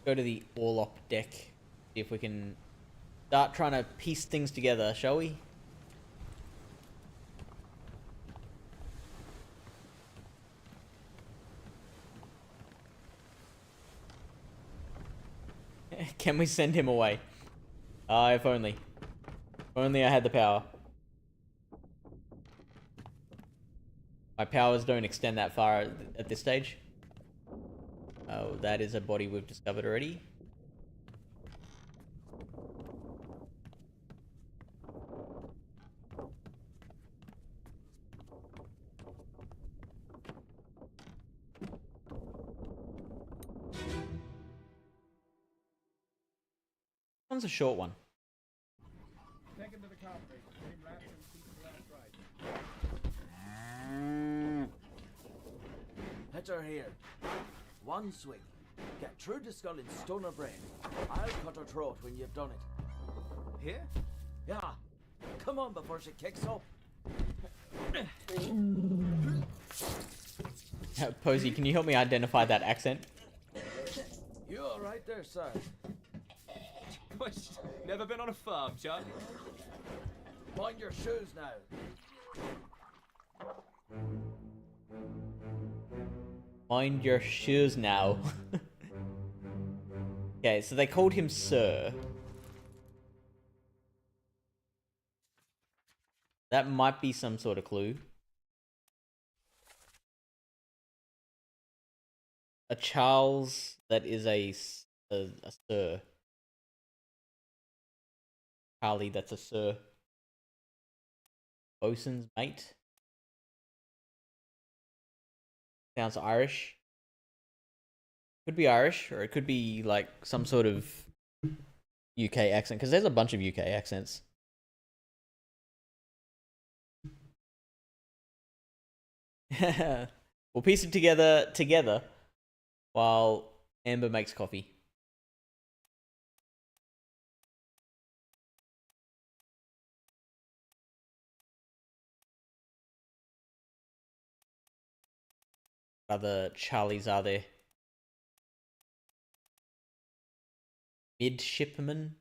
A: Go to the Orlop deck, see if we can start trying to piece things together, shall we? Can we send him away? If only. If only I had the power. My powers don't extend that far at this stage. Oh, that is a body we've discovered already. one's a short one?
C: Take him to the carpet. Get him wrapped and keep him outside.
B: Let her here. One swing. Get through the skull and stun her brain. I'll cut her throat when you've done it.
C: Here?
B: Yeah. Come on before she kicks up.
A: Posey, can you help me identify that accent?
B: You all right there, sir?
F: Never been on a farm, Chuck.
B: Mind your shoes now.
A: Mind your shoes now. Okay, so they called him Sir. That might be some sort of clue. A Charles that is a Sir. Charlie that's a Sir. Bosun's mate. Sounds Irish. Could be Irish, or it could be like some sort of UK accent, because there's a bunch of UK accents. We'll piece it together while Amber makes coffee. What other Charlies are there? Midshipman?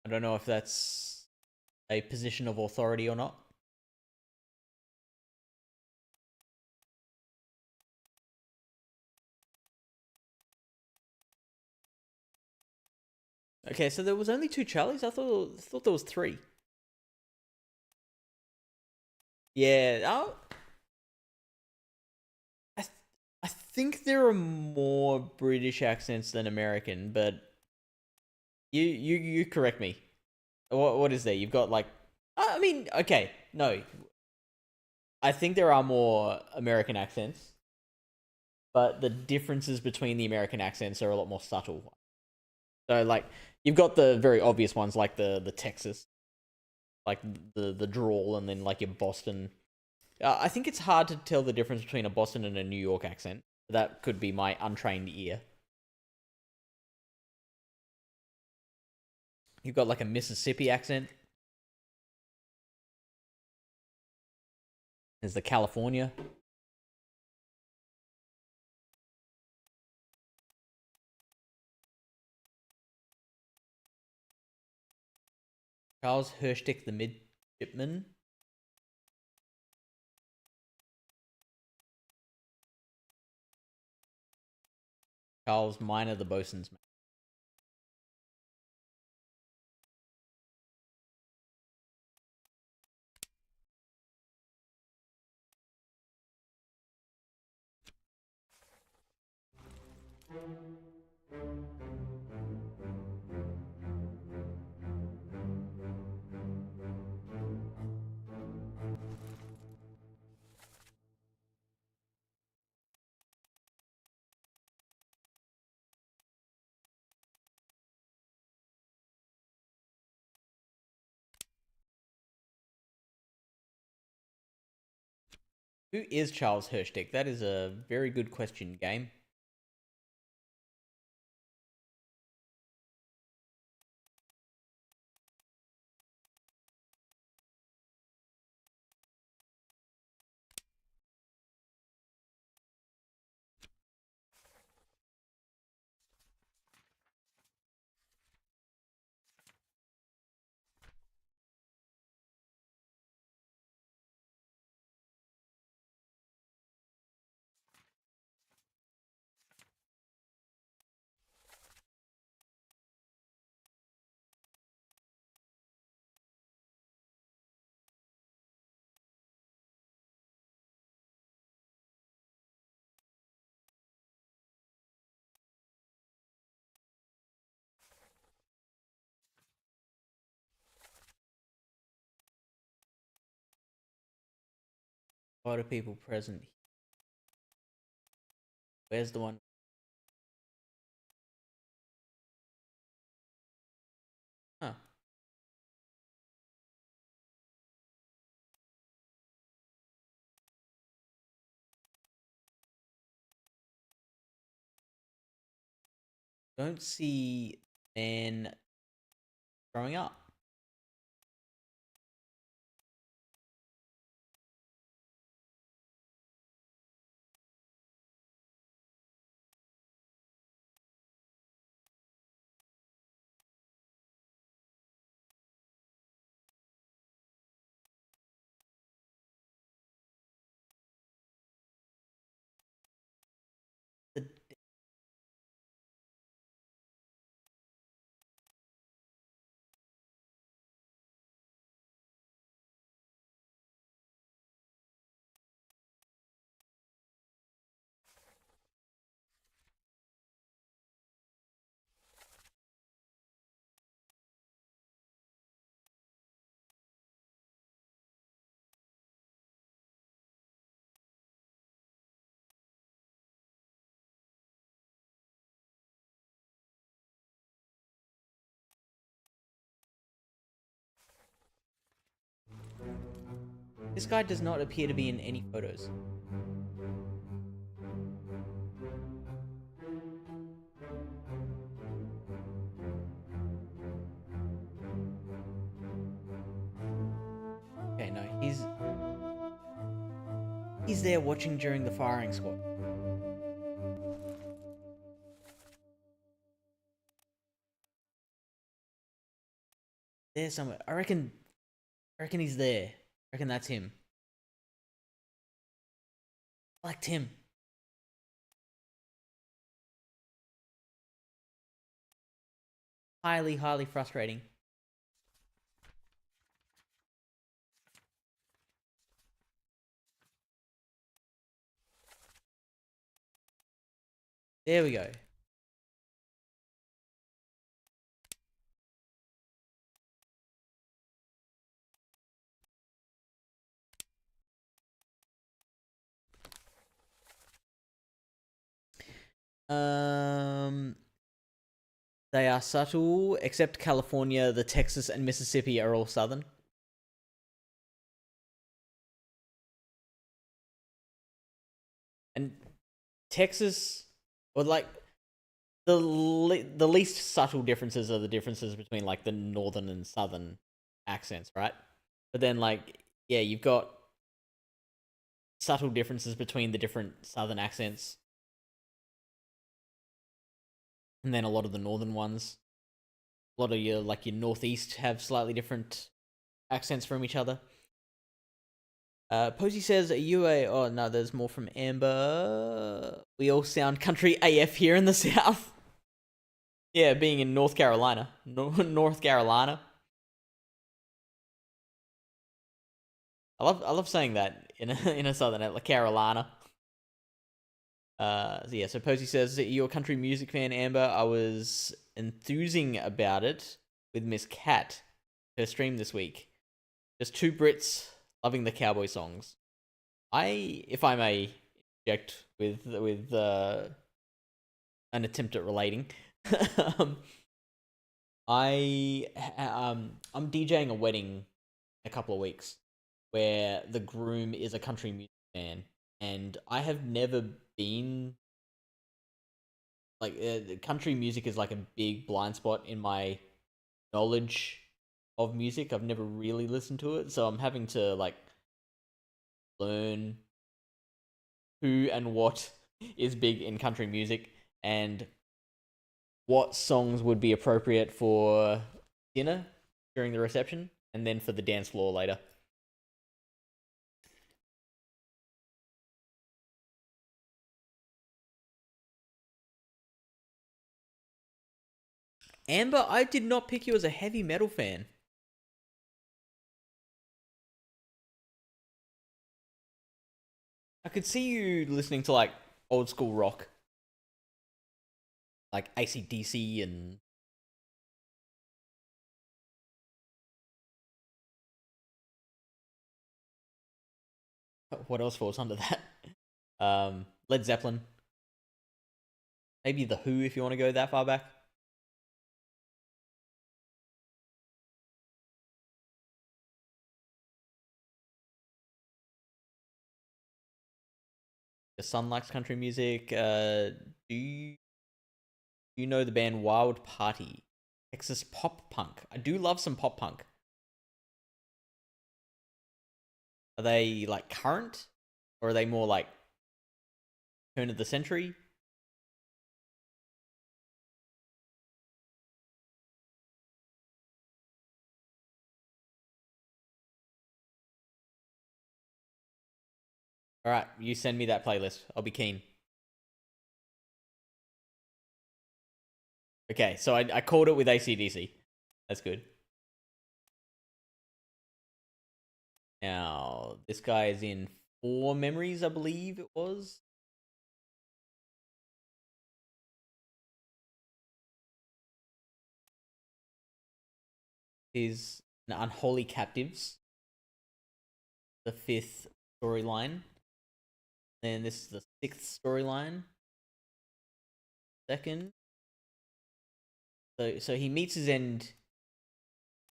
A: I don't know if that's a position of authority or not. Okay, so there was only 2 Charlies? I thought there was 3. Yeah, I think there are more British accents than American, but you correct me. What is there? You've got like, I mean, okay, no. I think there are more American accents, but the differences between the American accents are a lot more subtle. So like, you've got the very obvious ones like the Texas, like the drawl, and then like your Boston. I think it's hard to tell the difference between a Boston and a New York accent. That could be my untrained ear. You've got like a Mississippi accent. There's the California. Charles Hirschtick, the midshipman. Charles Minor, the bosun's mate. Who is Charles Hirschtick? That is a very good question, game. A lot of people present. Where's the one? don't see man growing up. The This guy does not appear to be in any photos. Okay, no, he's there watching during the firing squad. There somewhere. I reckon he's there. I reckon that's him. Like Tim. Highly, highly frustrating. There we go. They are subtle, except California, the Texas and Mississippi are all southern. And Texas, or like the least subtle differences are the differences between like the northern and southern accents, right? But then like, yeah, you've got subtle differences between the different southern accents. And then a lot of the northern ones. A lot of your northeast have slightly different accents from each other. Posey says, are you a... Oh, no, there's more from Amber. We all sound country AF here in the south. Yeah, being in North Carolina. North Carolina. I love saying that in a southern, like Carolina. Yeah, so Posey says, you're a country music fan, Amber. I was enthusing about it with Miss Cat, her stream this week. Just two Brits loving the cowboy songs. If I may interject with an attempt at relating, I'm DJing a wedding in a couple of weeks where the groom is a country music fan, and I have never been country music is like a big blind spot in my knowledge of music. I've never really listened to it, so I'm having to like learn who and what is big in country music and what songs would be appropriate for dinner during the reception and then for the dance floor later. Amber, I did not pick you as a heavy metal fan. I could see you listening to like old school rock, like AC/DC and what else falls under that? Led Zeppelin, maybe The Who if you want to go that far back. The son likes country music. Do you You know the band Wild Party, Texas pop punk. I do love some pop punk. Are they like current, or are they more like turn of the century? All right, you send me that playlist. I'll be keen. Okay, so I called it with AC/DC. That's good. Now, this guy is in 4 Memories, I believe it was. Is an Unholy Captives, the 5th storyline. Then this is the 6th storyline. Second. So he meets his end,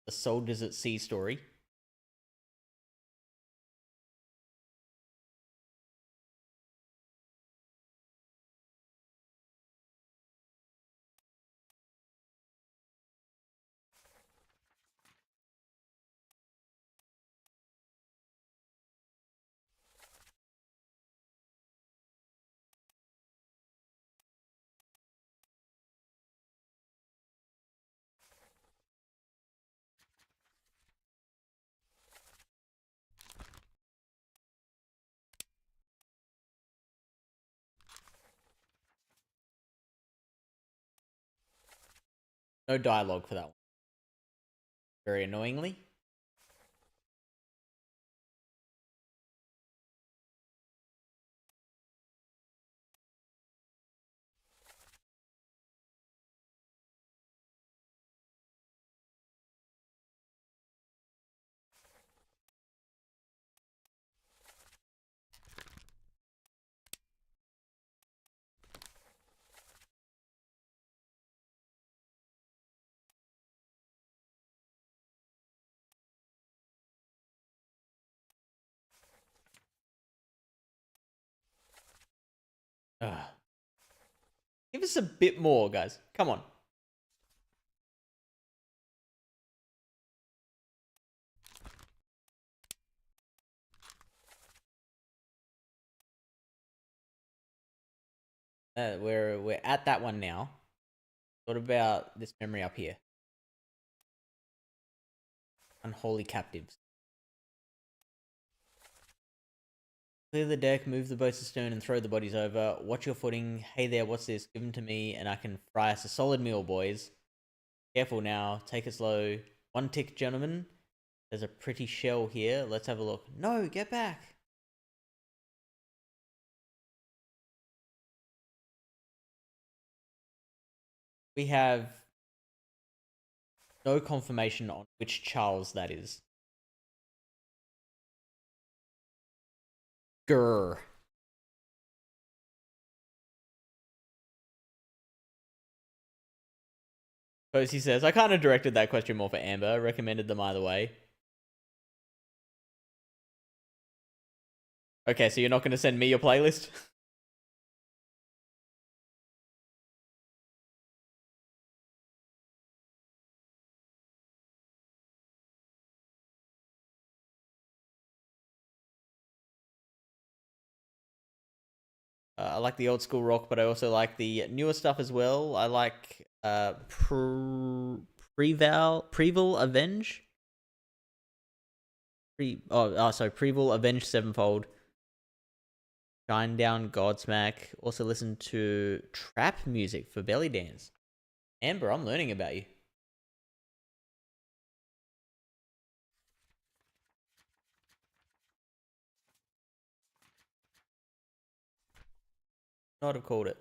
A: the Soldiers at Sea story. No dialogue for that one. Very annoyingly. Ugh. Give us a bit more, guys. Come on. We're at that one now. What about this memory up here? Unholy Captives. Clear the deck, move the boats to stern, and throw the bodies over. Watch your footing. Hey there, what's this? Give them to me, and I can fry us a solid meal, boys. Careful now. Take it slow. 1 tick, gentlemen. There's a pretty shell here. Let's have a look. No, get back. We have no confirmation on which Charles that is. Grr. Posey says, I kind of directed that question more for Amber. Recommended them either way. Okay, so you're not going to send me your playlist? I like the old school rock, but I also like the newer stuff as well. I like Preval Avenge. Preval Avenge Sevenfold. Shine Down Godsmack. Also listen to trap music for belly dance. Amber, I'm learning about you. Not have called it.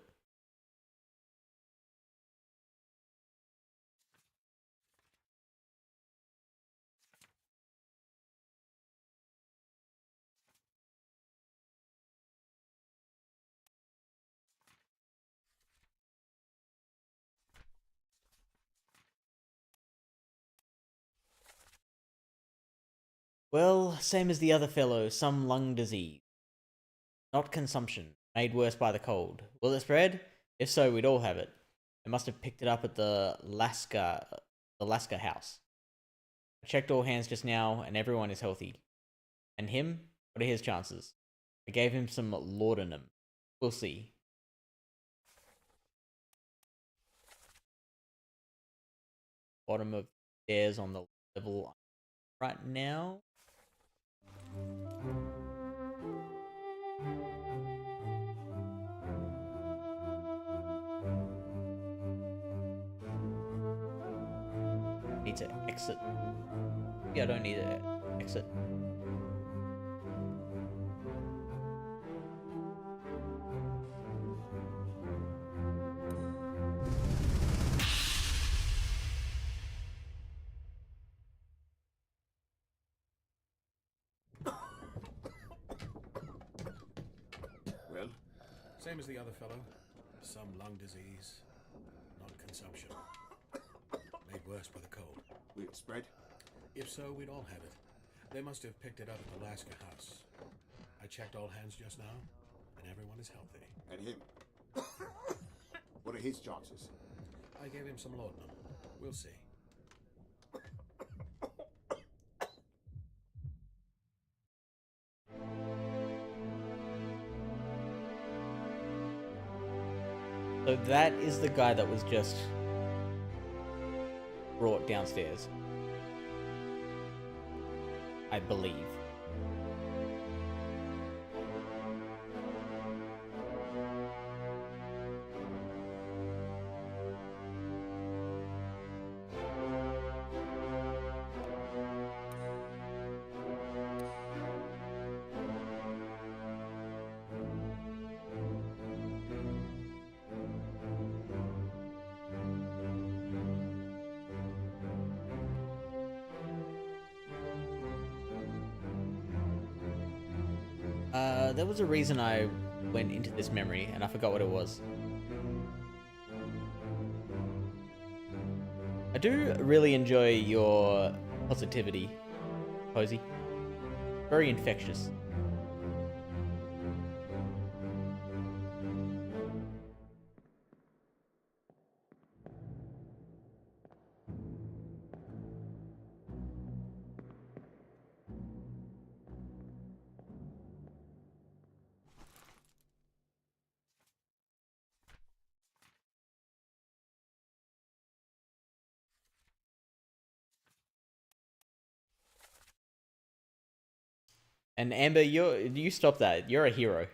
A: Well, same as the other fellow, some lung disease. Not consumption, made worse by the cold. Will it spread? If so, we'd all have it. They must have picked it up at the Lasker house. I checked all hands just now, and everyone is healthy. And him? What are his chances? I gave him some laudanum. We'll see. Bottom of stairs on the level right now. Need to exit. Yeah, I don't need to exit.
D: Well,
G: Same as the other fellow. Some lung disease, non-consumption. Made worse by the cold.
D: will it spread?
G: If so, we'd all have it. They must have picked it up at the Lasker house. I checked all hands just now, and everyone is healthy.
D: And him? What are his chances?
G: I gave him some laudanum. We'll see.
A: So that is the guy that was just brought downstairs. I believe. There was a reason I went into this memory, and I forgot what it was. I do really enjoy your positivity, Posey. Very infectious. And Amber, you stop that. You're a hero.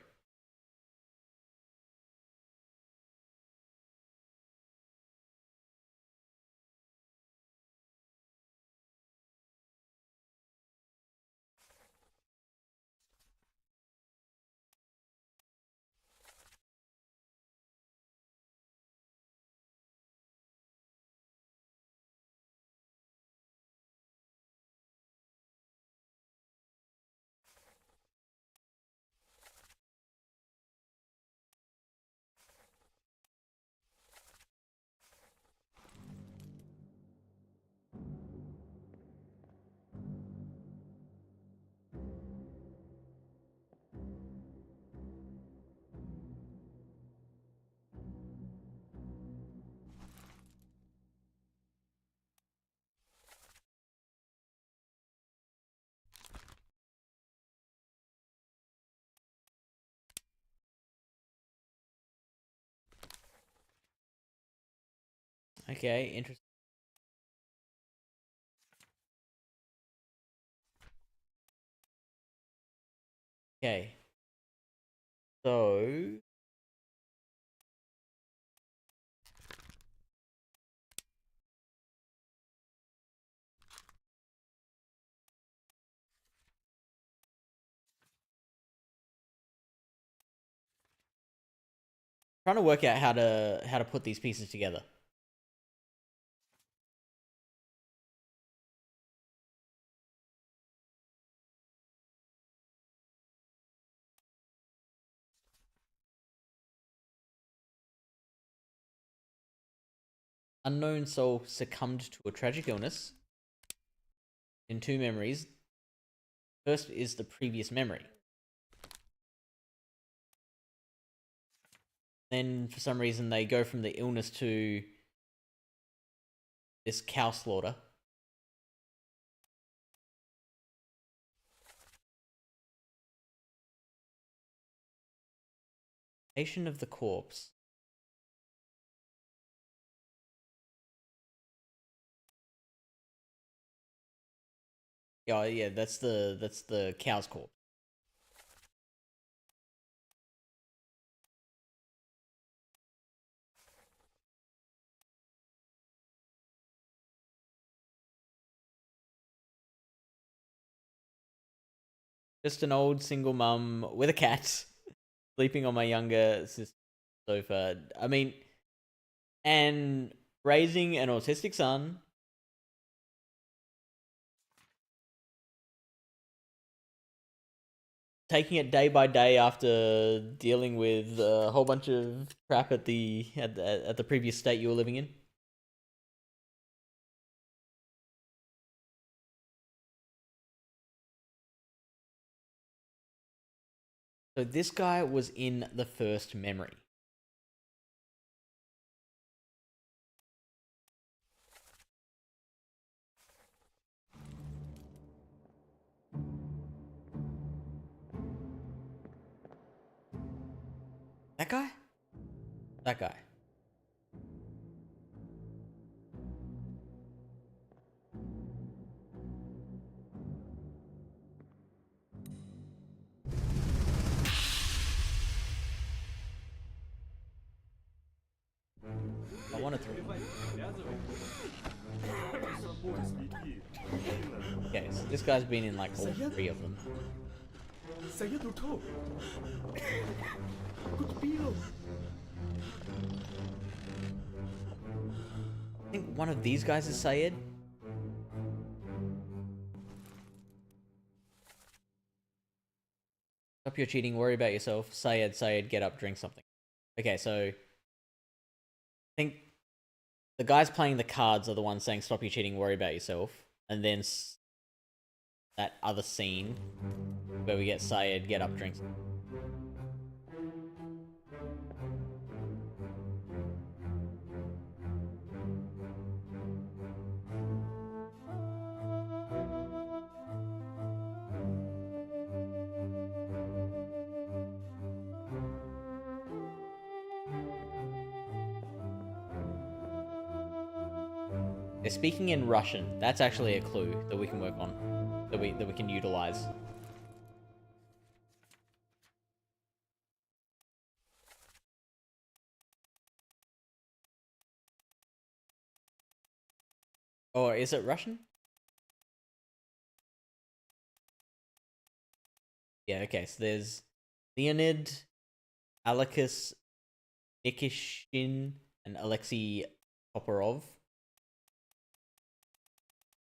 A: Okay, interesting. Okay. So trying to work out how to put these pieces together. Unknown soul succumbed to a tragic illness in two memories. First is the previous memory. Then for some reason they go from the illness to this cow slaughter. Patient of the corpse. Yeah, yeah, that's the cow's corpse. Just an old single mum with a cat sleeping on my younger sister's sofa. I mean, and raising an autistic son. Taking it day by day after dealing with a whole bunch of crap at the previous state you were living in. So this guy was in the first memory. That guy? That guy. I wanted to. Okay, so this guy's been in like all three of them.
C: Saya tutup. Aku terpilih.
A: I think one of these guys is Sayed. Stop your cheating, worry about yourself. Sayed, get up, drink something. Okay, so I think the guys playing the cards are the ones saying stop your cheating, worry about yourself. And then that other scene where we get Sayed, get up, drink something. They're speaking in Russian. That's actually a clue that we can work on, that we can utilize. Or is it Russian? Yeah, okay, so there's Leonid, Alekus, Nikishin, and Alexei Toporov.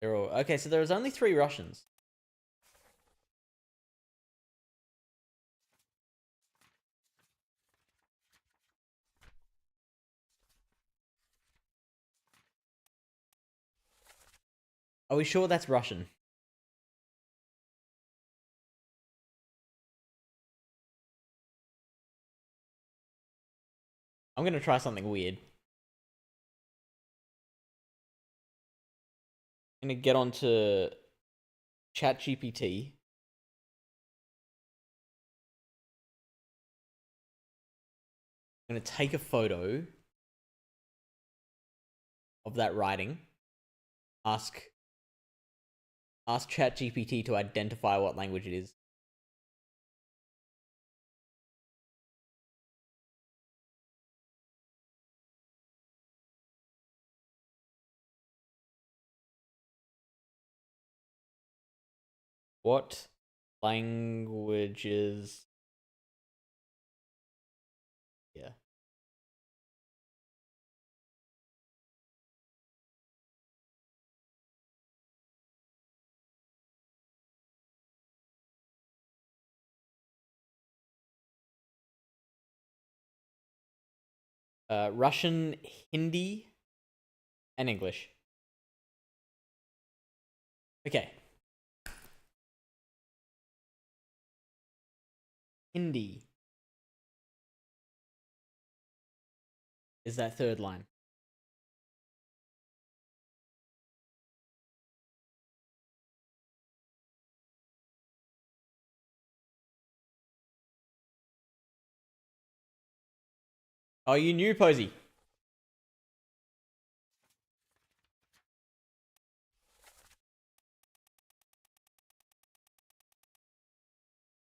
A: They're all... Okay, so there's only 3 Russians. Are we sure that's Russian? I'm gonna try something weird. I'm gonna get onto ChatGPT. I'm gonna take a photo of that writing. Ask ChatGPT to identify what language it is. What languages? Yeah. Russian, Hindi, and English. Okay. Hindi. is that third line. Oh, you knew, Posey.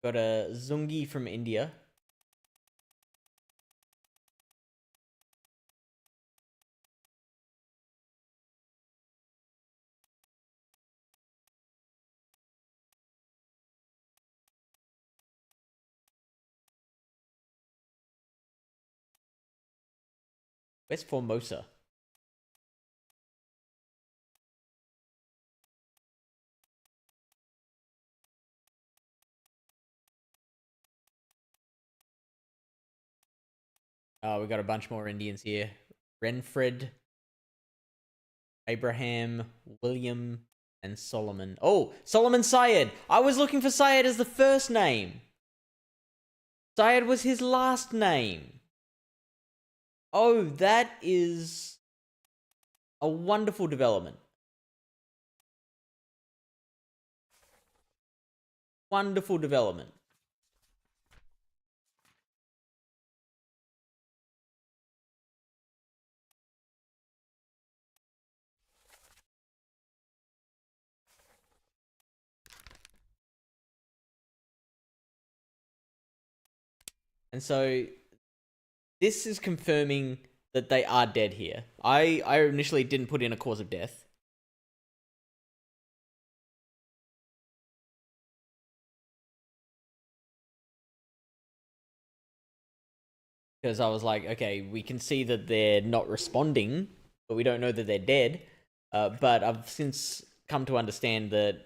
A: Got a Zungi from India. Where's Formosa? Oh, we got a bunch more Indians here. Renfred, Abraham, William, and Solomon. Oh, Solomon Syed. I was looking for Syed as the first name. Syed was his last name. Oh, that is a wonderful development. Wonderful development. And so this is confirming that they are dead here. I initially didn't put in a cause of death. Because I was like, okay, we can see that they're not responding, but we don't know that they're dead. But I've since come to understand that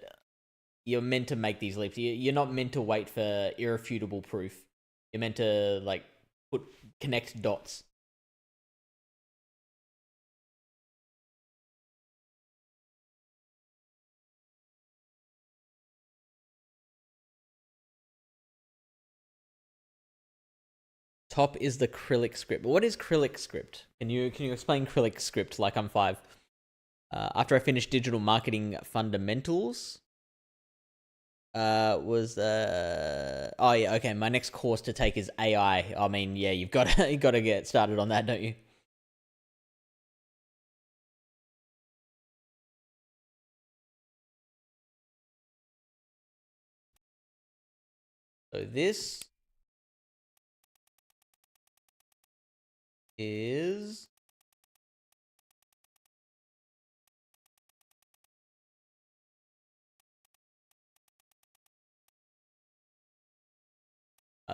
A: you're meant to make these leaps. You're not meant to wait for irrefutable proof. You're meant to, like, connect dots. Top is the Krillic script. What is Krillic script? Can you explain Krillic script like I'm 5? After I finished digital marketing fundamentals, oh yeah, okay. My next course to take is AI. I mean, yeah, you got to get started on that, don't you? So this is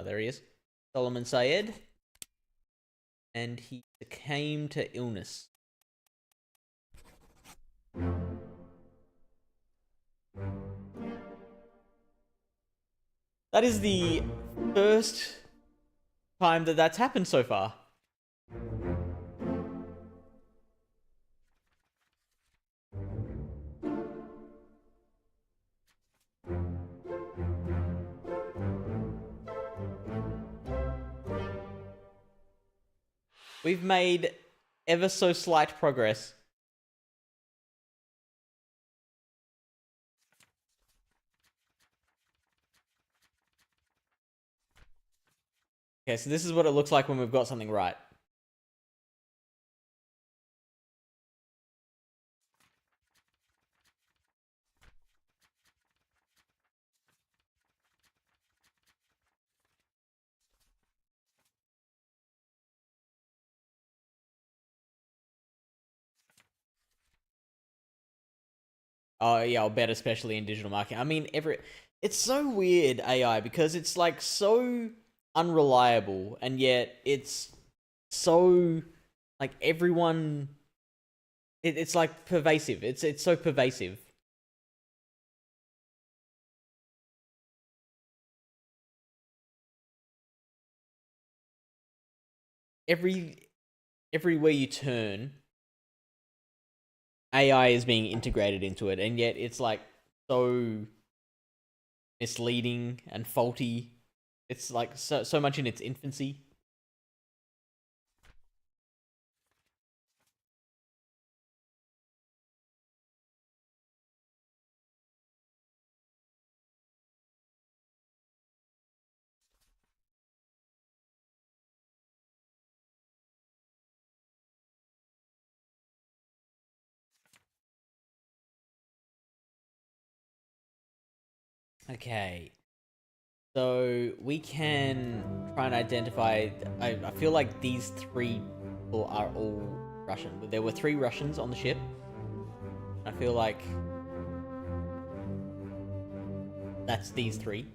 A: there he is, Solomon Syed, and he succumbed to illness. That is the first time that that's happened so far. We've made ever so slight progress. Okay, so this is what it looks like when we've got something right. Oh yeah, I'll bet especially in digital marketing. I mean, it's so weird, AI, because it's like so unreliable, and yet it's so like everyone. It's like pervasive. It's so pervasive. Everywhere you turn, AI is being integrated into it, and yet it's like so misleading and faulty. It's like so much in its infancy. Okay. So we can try and identify. I feel like these three people are all Russian. There were 3 Russians on the ship. I feel like that's these 3.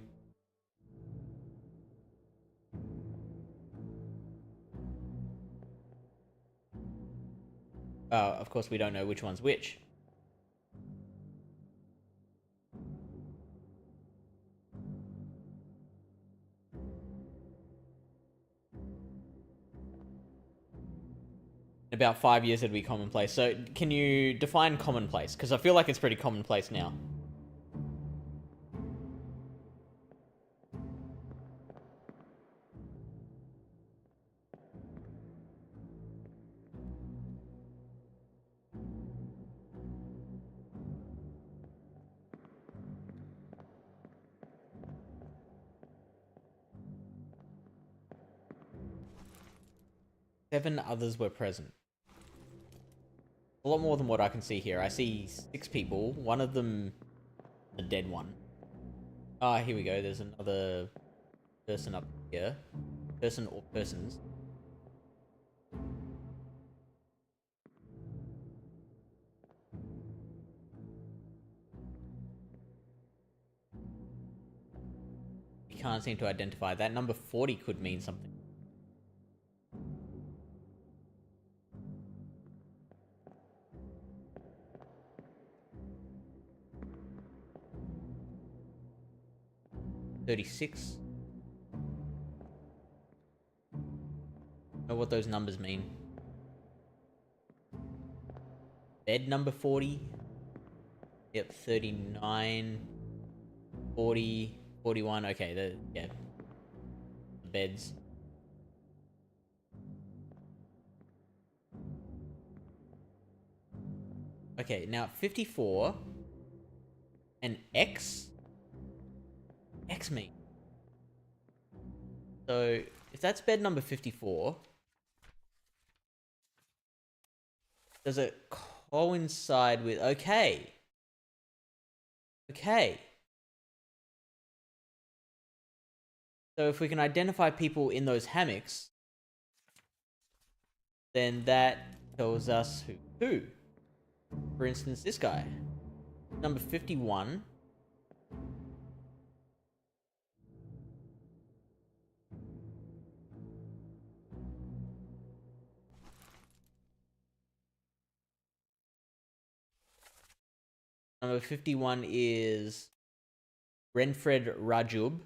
A: Of course, we don't know which one's which. In about 5 years, it'd be commonplace. So, can you define commonplace? Because I feel like it's pretty commonplace now. Seven others were present. A lot more than what I can see here. I see 6 people. One of them, a dead one. Ah, here we go. There's another person up here. Person or persons. You can't seem to identify. That number 40 could mean something. $36. Know what those numbers mean. Bed number 40. Yep, 39, 40, 41. Okay, yeah. The beds. Okay, now 54 and X me. So if that's bed number 54, does it coincide with... Okay. So if we can identify people in those hammocks, then that tells us who. For instance, this guy. Number 51. Number 51 is Renfred Rajub.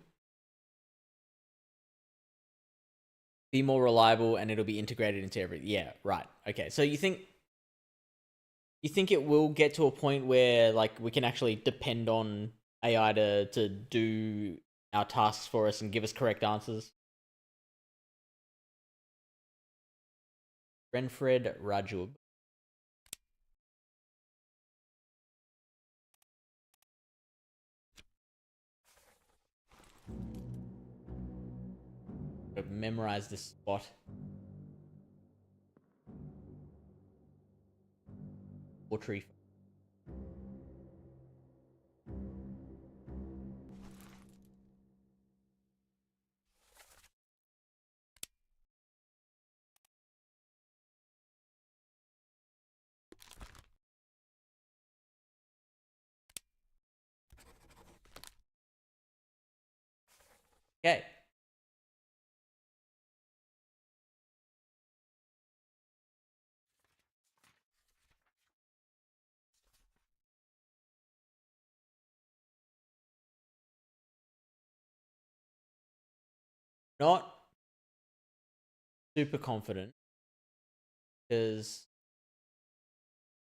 A: Be more reliable and it'll be integrated into everything. Yeah, right. Okay, so you think it will get to a point where like we can actually depend on AI to do our tasks for us and give us correct answers? Renfred Rajub. I've memorized this spot. Tree. Okay. Not super confident because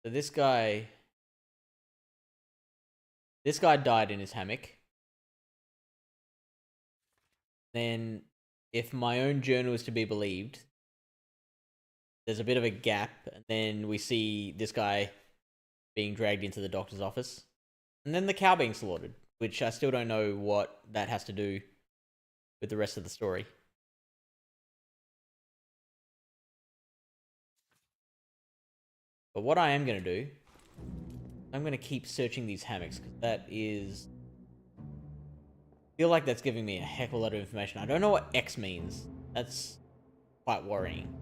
A: this guy died in his hammock. Then if my own journal is to be believed, there's a bit of a gap, and then we see this guy being dragged into the doctor's office, and then the cow being slaughtered, which I still don't know what that has to do with the rest of the story. But what I am going to do, I'm going to keep searching these hammocks, because that is feel like that's giving me a heck of a lot of information. I don't know what X means. That's quite worrying.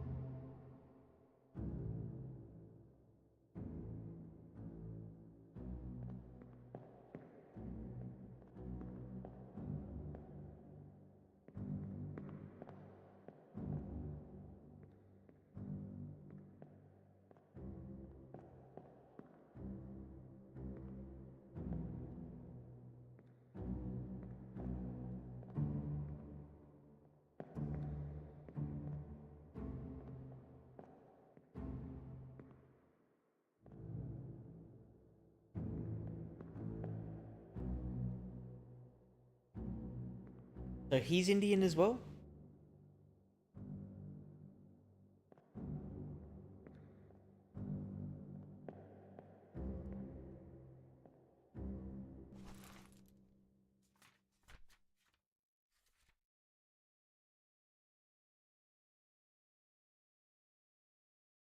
A: So he's Indian as well?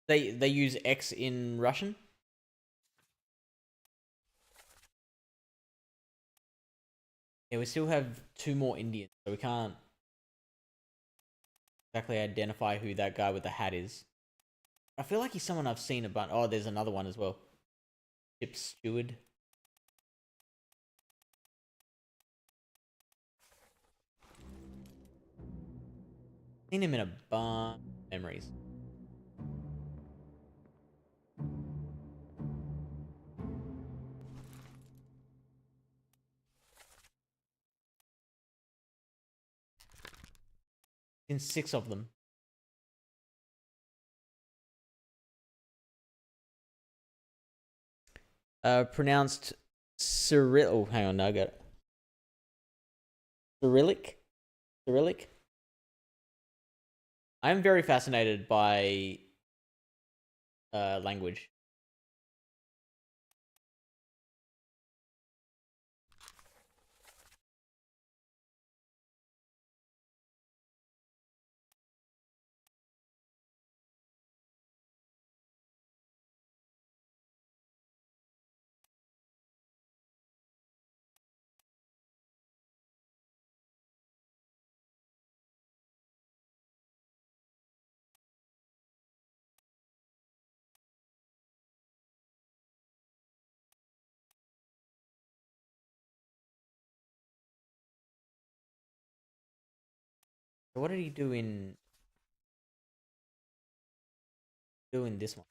A: They use X in Russian? Yeah, we still have 2 more Indians, so we can't exactly identify who that guy with the hat is. I feel like he's someone I've seen a bunch. Oh, there's another one as well. Ship steward. Seen him in a bunch of memories. In 6 of them. Pronounced Cyrillic. Oh, hang on, no, I got it. Cyrillic? Cyrillic? I'm very fascinated by language. So what did he do in this one?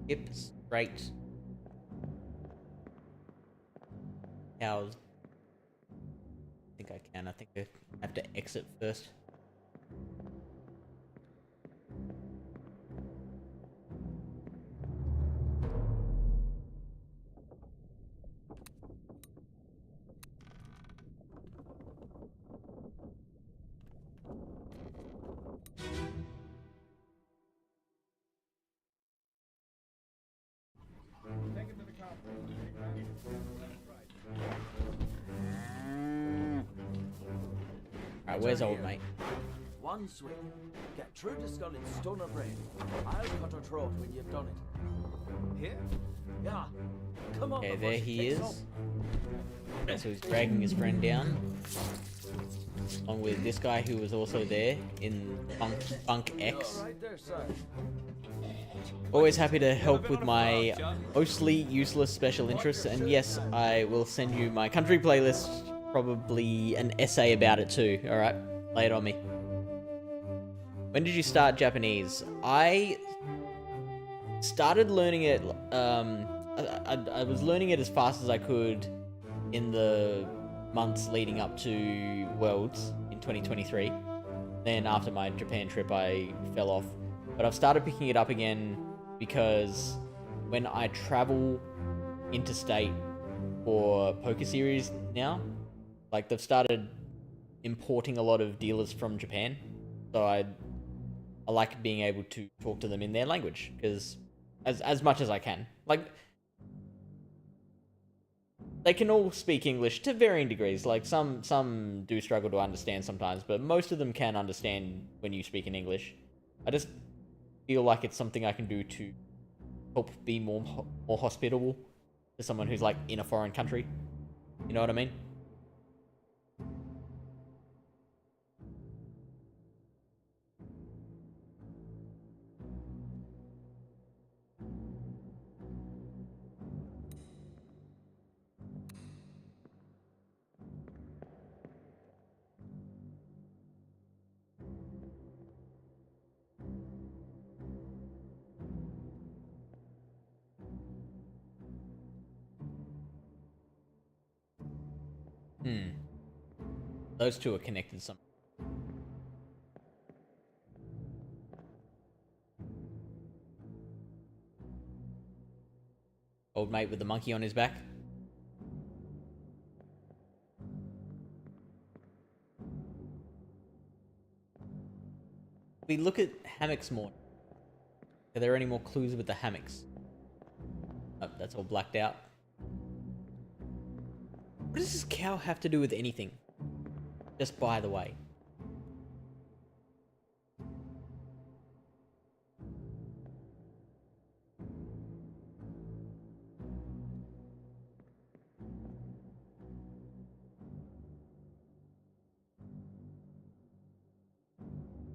A: Hip straight. Cows. I think I can. I think I have to exit first. Alright, where's old mate?
B: One swing. Get through the skull in stone or brain. I'll cut her throat when you've done it. Here? Yeah. Come on.
A: Okay,
B: before
A: there
B: she
A: he
B: takes
A: is.
B: off.
A: Okay, so he's dragging his friend down. Along with this guy who was also there in Bunk X.
B: Right there, sir.
A: Always happy to help with my mostly useless special interests, and yes, I will send you my country playlist, probably an essay about it too. Alright, lay it on me. When did you start Japanese? I started learning it, I was learning it as fast as I could in the months leading up to Worlds in 2023. Then after my Japan trip, I fell off. But I've started picking it up again because when I travel interstate for poker series now, like they've started importing a lot of dealers from Japan. So I like being able to talk to them in their language because as much as I can. Like, they can all speak English to varying degrees. Like some do struggle to understand sometimes, but most of them can understand when you speak in English. I just feel like it's something I can do to help be more hospitable to someone who's like in a foreign country. You know what I mean? Those two are connected somehow. Old mate with the monkey on his back. We look at hammocks more. Are there any more clues with the hammocks? Oh, that's all blacked out. What does this cow have to do with anything? Just by the way.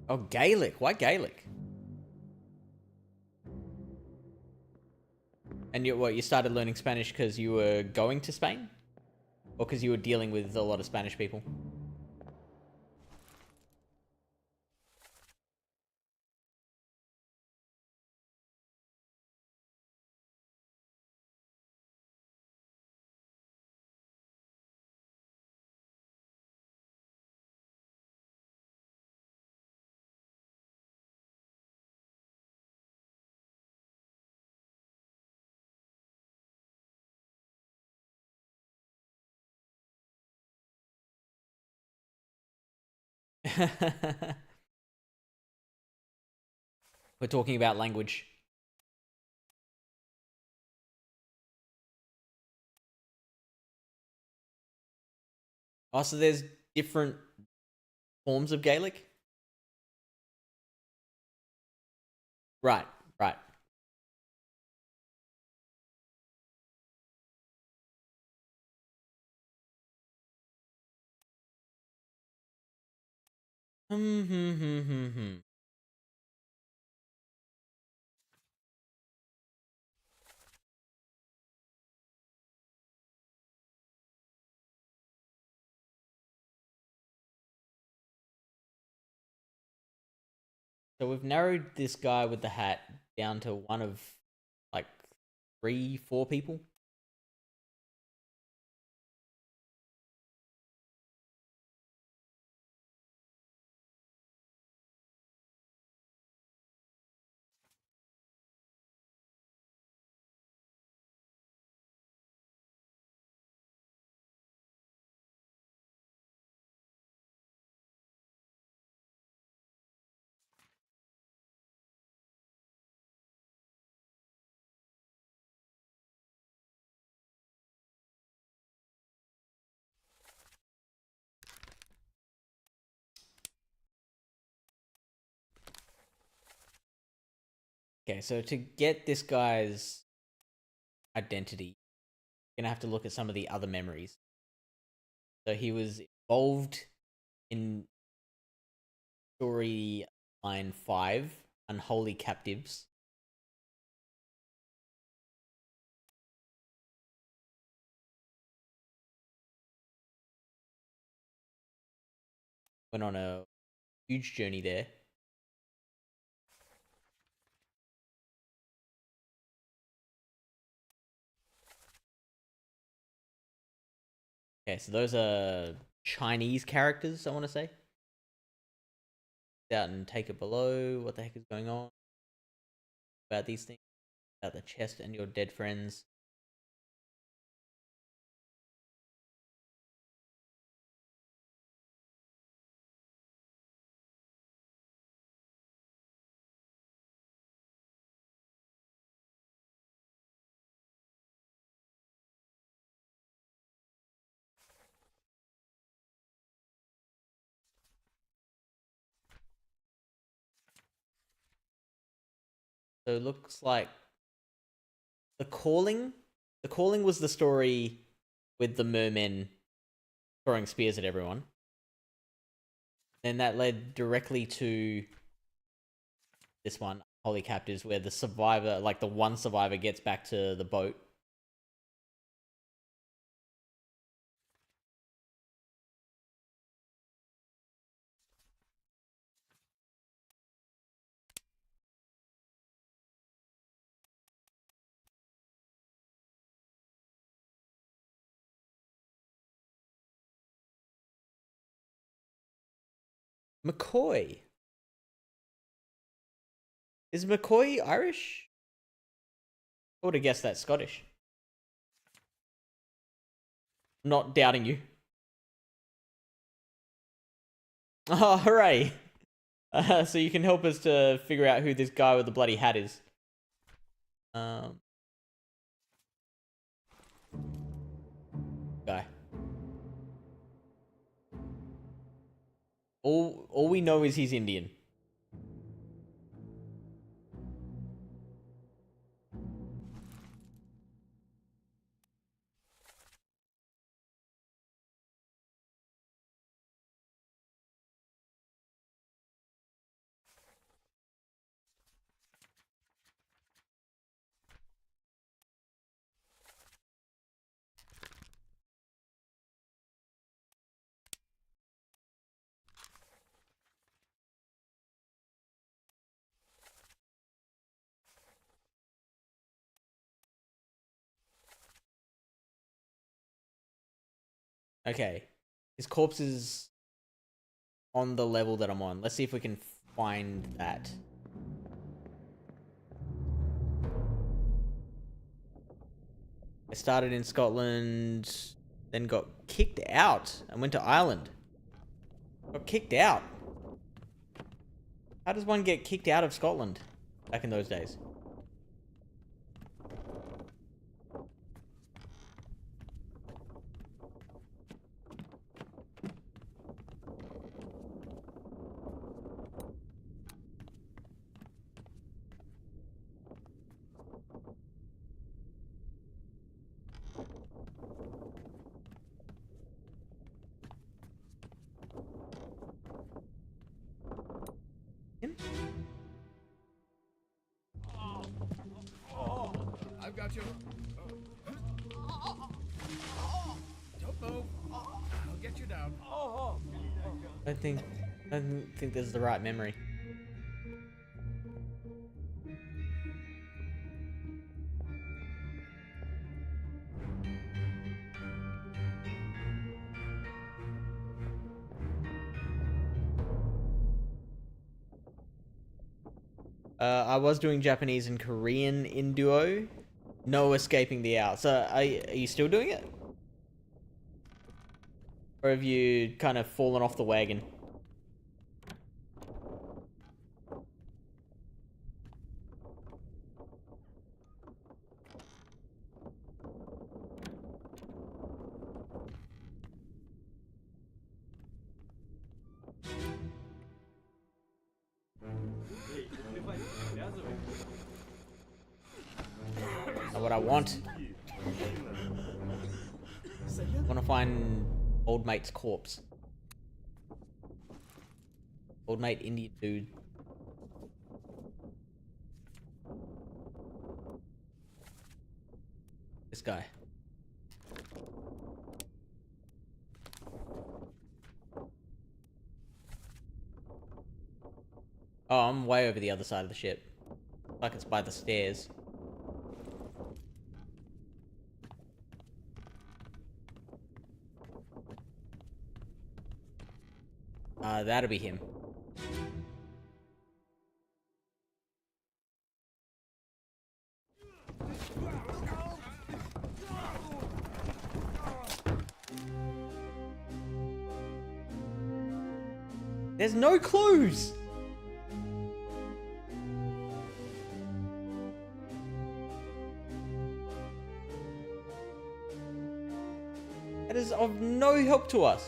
A: Oh, Gaelic. Why Gaelic? And you started learning Spanish because you were going to Spain? Or because you were dealing with a lot of Spanish people? We're talking about language. Oh, so there's different forms of Gaelic? Right, right. Hmm. So we've narrowed this guy with the hat down to one of like 3, 4 people. Okay, so to get this guy's identity, you're gonna have to look at some of the other memories. So he was involved in storyline 5, Unholy Captives. Went on a huge journey there. Okay, so those are Chinese characters, I want to say. Out and take it below. What the heck is going on? About these things. About the chest and your dead friends. So it looks like the calling was the story with the mermen throwing spears at everyone. Then that led directly to this one, Holy Captives, where the survivor, like the one survivor, gets back to the boat. McCoy. Is McCoy Irish? I would have guessed that's Scottish. Not doubting you. Oh, hooray! So you can help us to figure out who this guy with the bloody hat is. Guy. All we know is he's Indian. Okay. His corpse is on the level that I'm on. Let's see if we can find that. I started in Scotland, then got kicked out and went to Ireland. Got kicked out. How does one get kicked out of Scotland back in those days?
G: I've got you. Don't move. I'll get you down.
A: I don't think this is the right memory. I was doing Japanese and Korean in Duo. No escaping the owl. So are you still doing it? Or have you kind of fallen off the wagon? Not what I want. I want to find old mate's corpse. Old mate Indian dude. This guy. Oh, I'm way over the other side of the ship. Like it's by the stairs. That'll be him. There's no clues! That is of no help to us.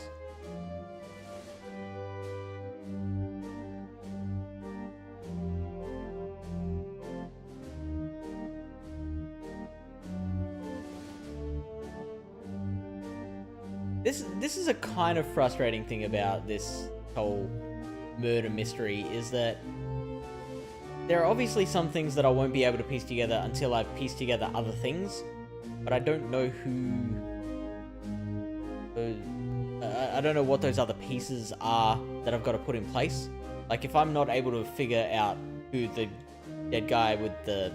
A: This is a kind of frustrating thing about this whole murder mystery, is that there are obviously some things that I won't be able to piece together until I piece together other things, but I don't know who... I don't know what those other pieces are that I've got to put in place. Like, if I'm not able to figure out who the dead guy with the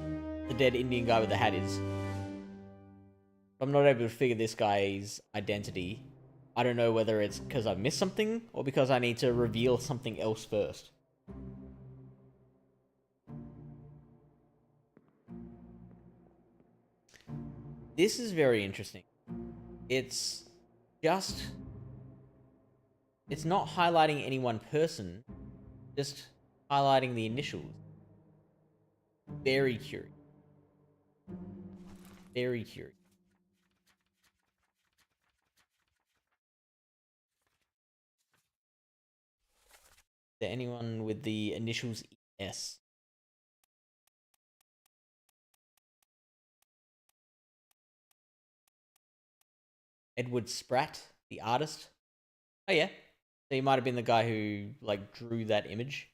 A: dead Indian guy with the hat is, if I'm not able to figure this guy's identity, I don't know whether it's because I've missed something or because I need to reveal something else first. This is very interesting. It's not highlighting any one person, just highlighting the initials. Very curious. Very curious. Is there anyone with the initials ES? Edward Spratt, the artist. Oh yeah. So he might have been the guy who, like, drew that image.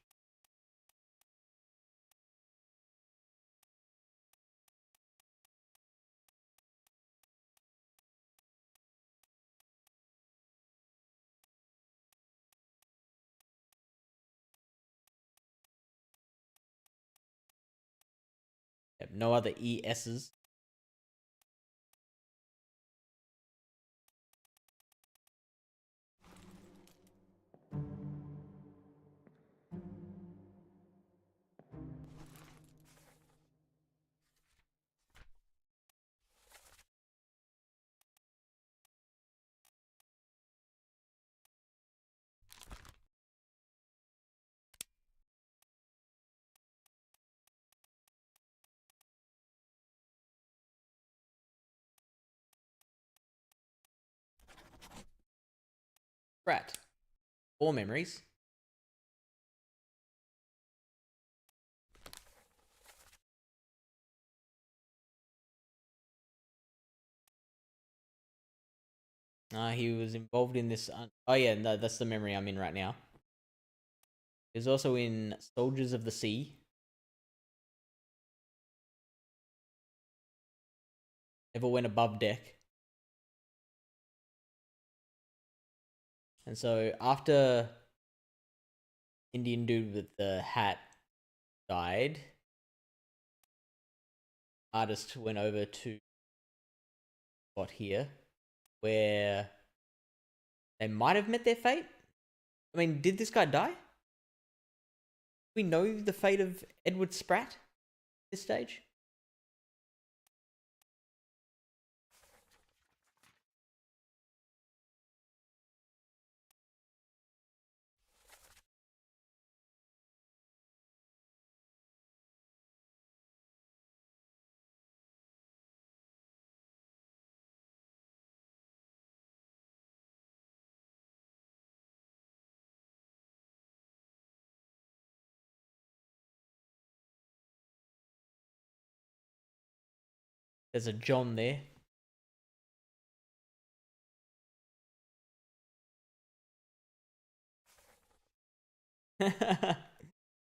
A: Yep, no other ESs. Spratt. 4 memories. He was involved in this... oh yeah, no, that's the memory I'm in right now. He was also in Soldiers of the Sea. Never went above deck. And so after Indian dude with the hat died, artist went over to spot here where they might have met their fate. I mean, did this guy die? Do we know the fate of Edward Spratt at this stage? There's a John there.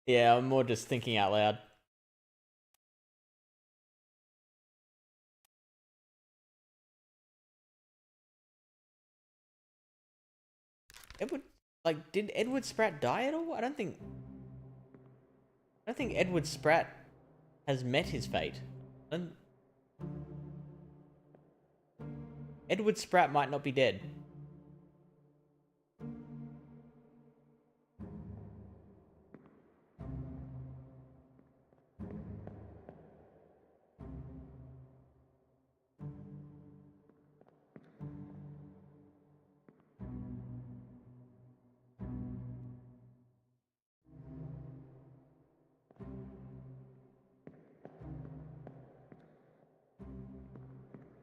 A: Yeah, I'm more just thinking out loud. Edward, like, did Edward Spratt die at all? I don't think Edward Spratt has met his fate. Edward Spratt might not be dead.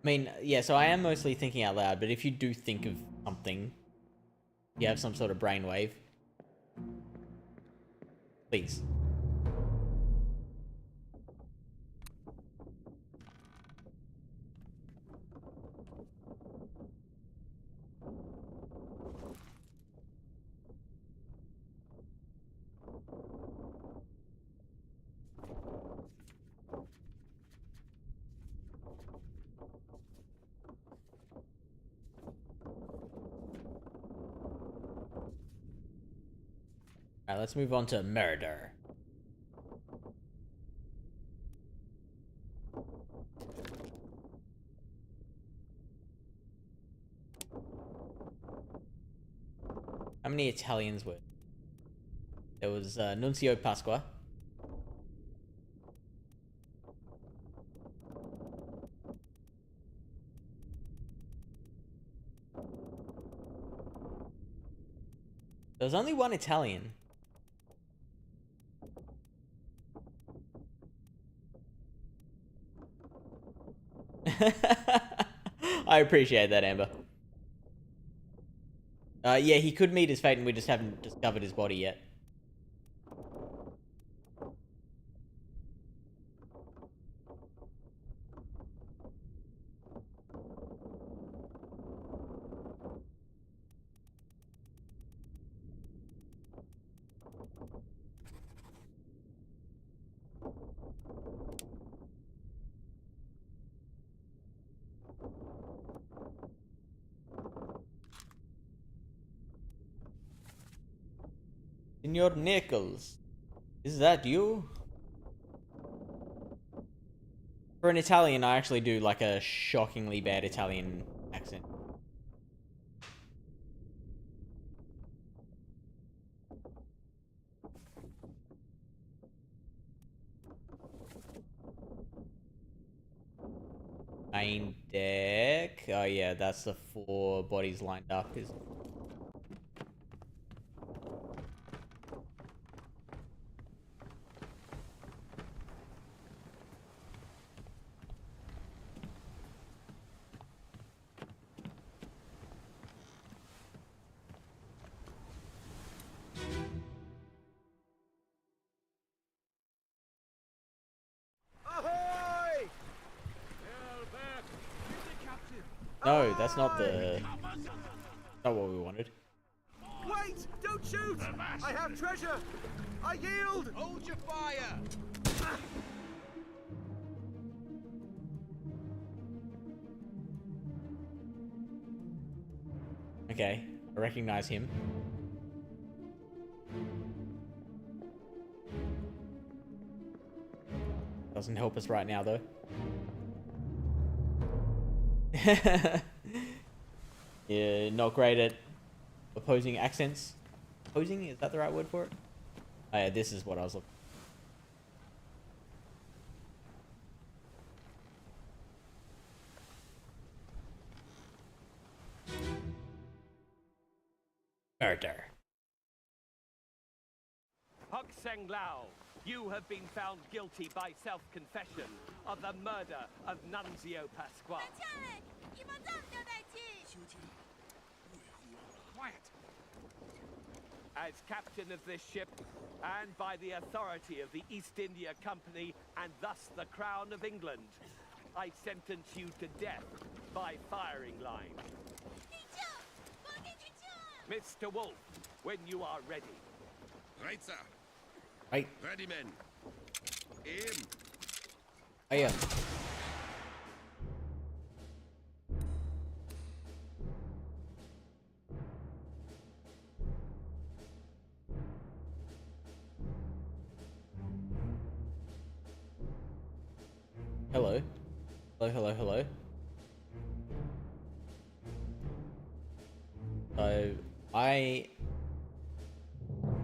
A: I mean, yeah, so I am mostly thinking out loud, but if you do think of something, you have some sort of brainwave, please. let's move on to murder. How many Italians were there? Was Nunzio Pasqua. There was only one Italian. I appreciate that, Amber. Yeah, he could meet his fate and we just haven't discovered his body yet. Signor Nichols, is that you? For an Italian, I actually do like a shockingly bad Italian accent. Main deck. Oh yeah, that's the 4 bodies lined up. Is
C: Ahoy!
A: no, that's not the. Not what we wanted.
C: Wait! Don't shoot! I have treasure! I yield!
F: Hold your fire!
A: Okay, I recognize him. Doesn't help us right now, though. Yeah, not great at opposing accents. Opposing? Is that the right word for it? Oh yeah, this is what I was looking for. Murder.
E: Hokseng Lao, you have been found guilty by self-confession of the murder of Nunzio Pasquale.
F: Quiet!
E: As captain of this ship, and by the authority of the East India Company, and thus the Crown of England, I sentence you to death by firing line. Mr. Wolf, when you are ready.
H: Right, sir.
A: Right.
H: Ready, men. Aim.
A: Oh yeah. Hello. Hello, hello, hello. So,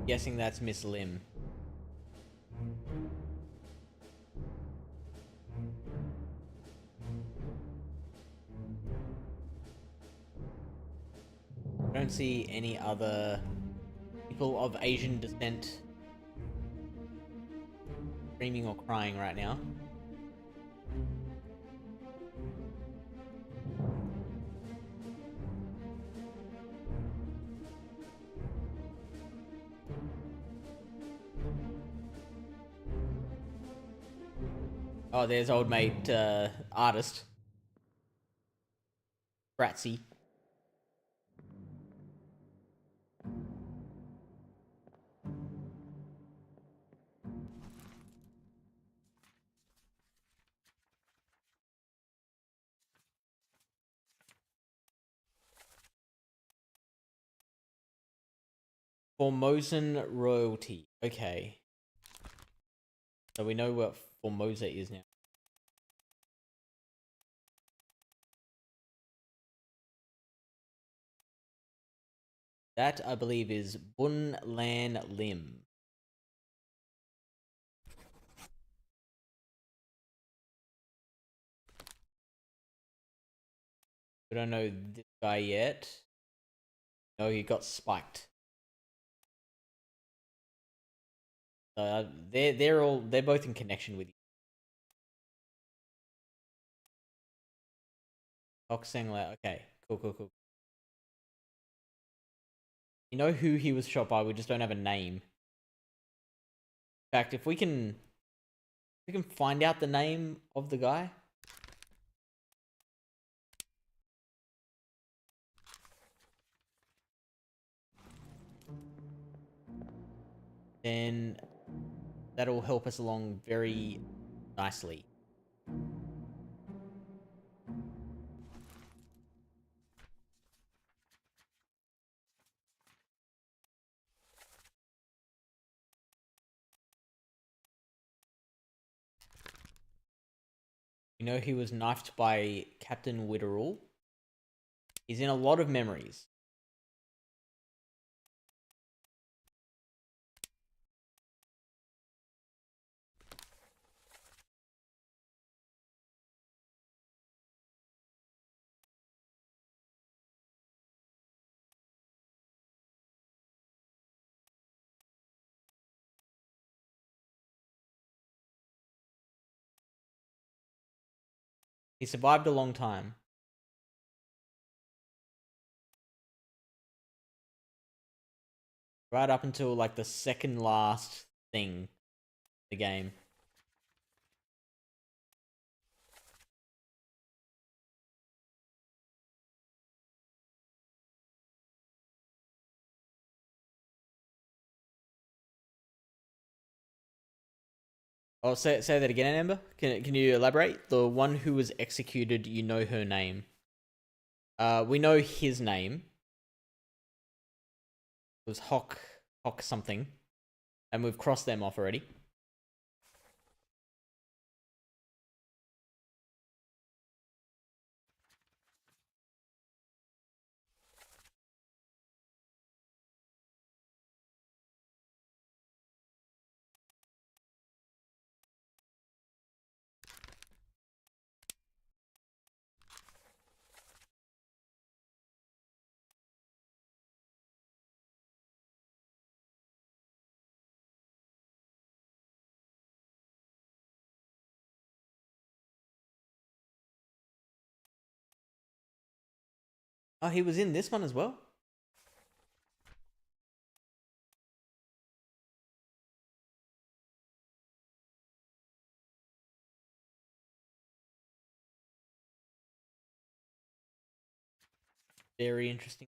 A: guessing that's Miss Lim. I don't see any other people of Asian descent screaming or crying right now. Oh, there's old mate, artist. Bratsy. Formosan royalty. Okay. So we know what Formosa is now. That, I believe, is Bun Lan Lim. We don't know this guy yet. No, he got spiked. They're both in connection with you. Oxengler. Okay, cool. You know who he was shot by, we just don't have a name. In fact, if we can find out the name of the guy. Then that'll help us along very nicely. You know he was knifed by Captain Witterall. He's in a lot of memories. He survived a long time. Right up until like the second last thing, the game. Oh, say that again, Amber. Can you elaborate? The one who was executed, you know her name. We know his name. It was Hawk something, and we've crossed them off already. Oh, he was in this one as well? Very interesting.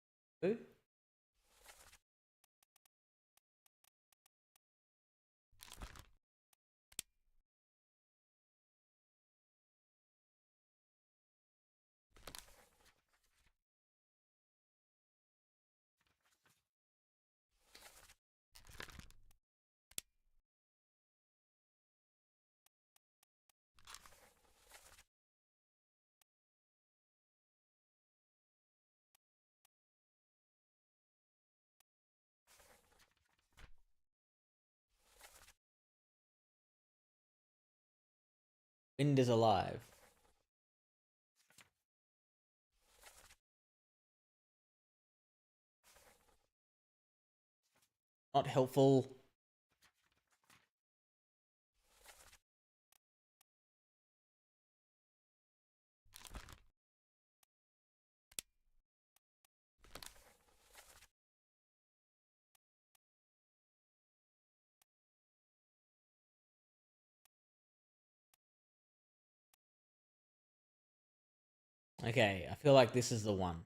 A: Wind is alive. Not helpful. Okay, I feel like this is the one.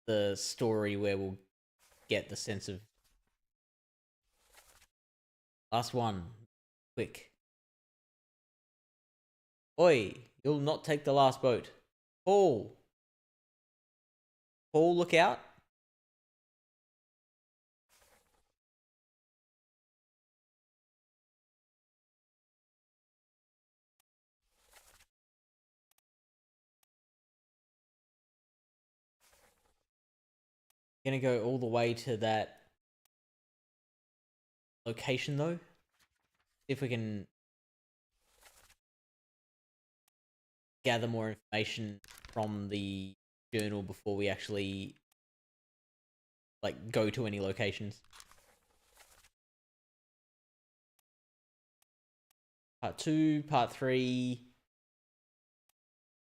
A: The story where we'll get the sense of... Last one. Quick. Oi, you'll not take the last boat. Paul. Paul, look out. Gonna go all the way to that location though. See if we can gather more information from the journal before we actually like go to any locations. Part 2, Part 3,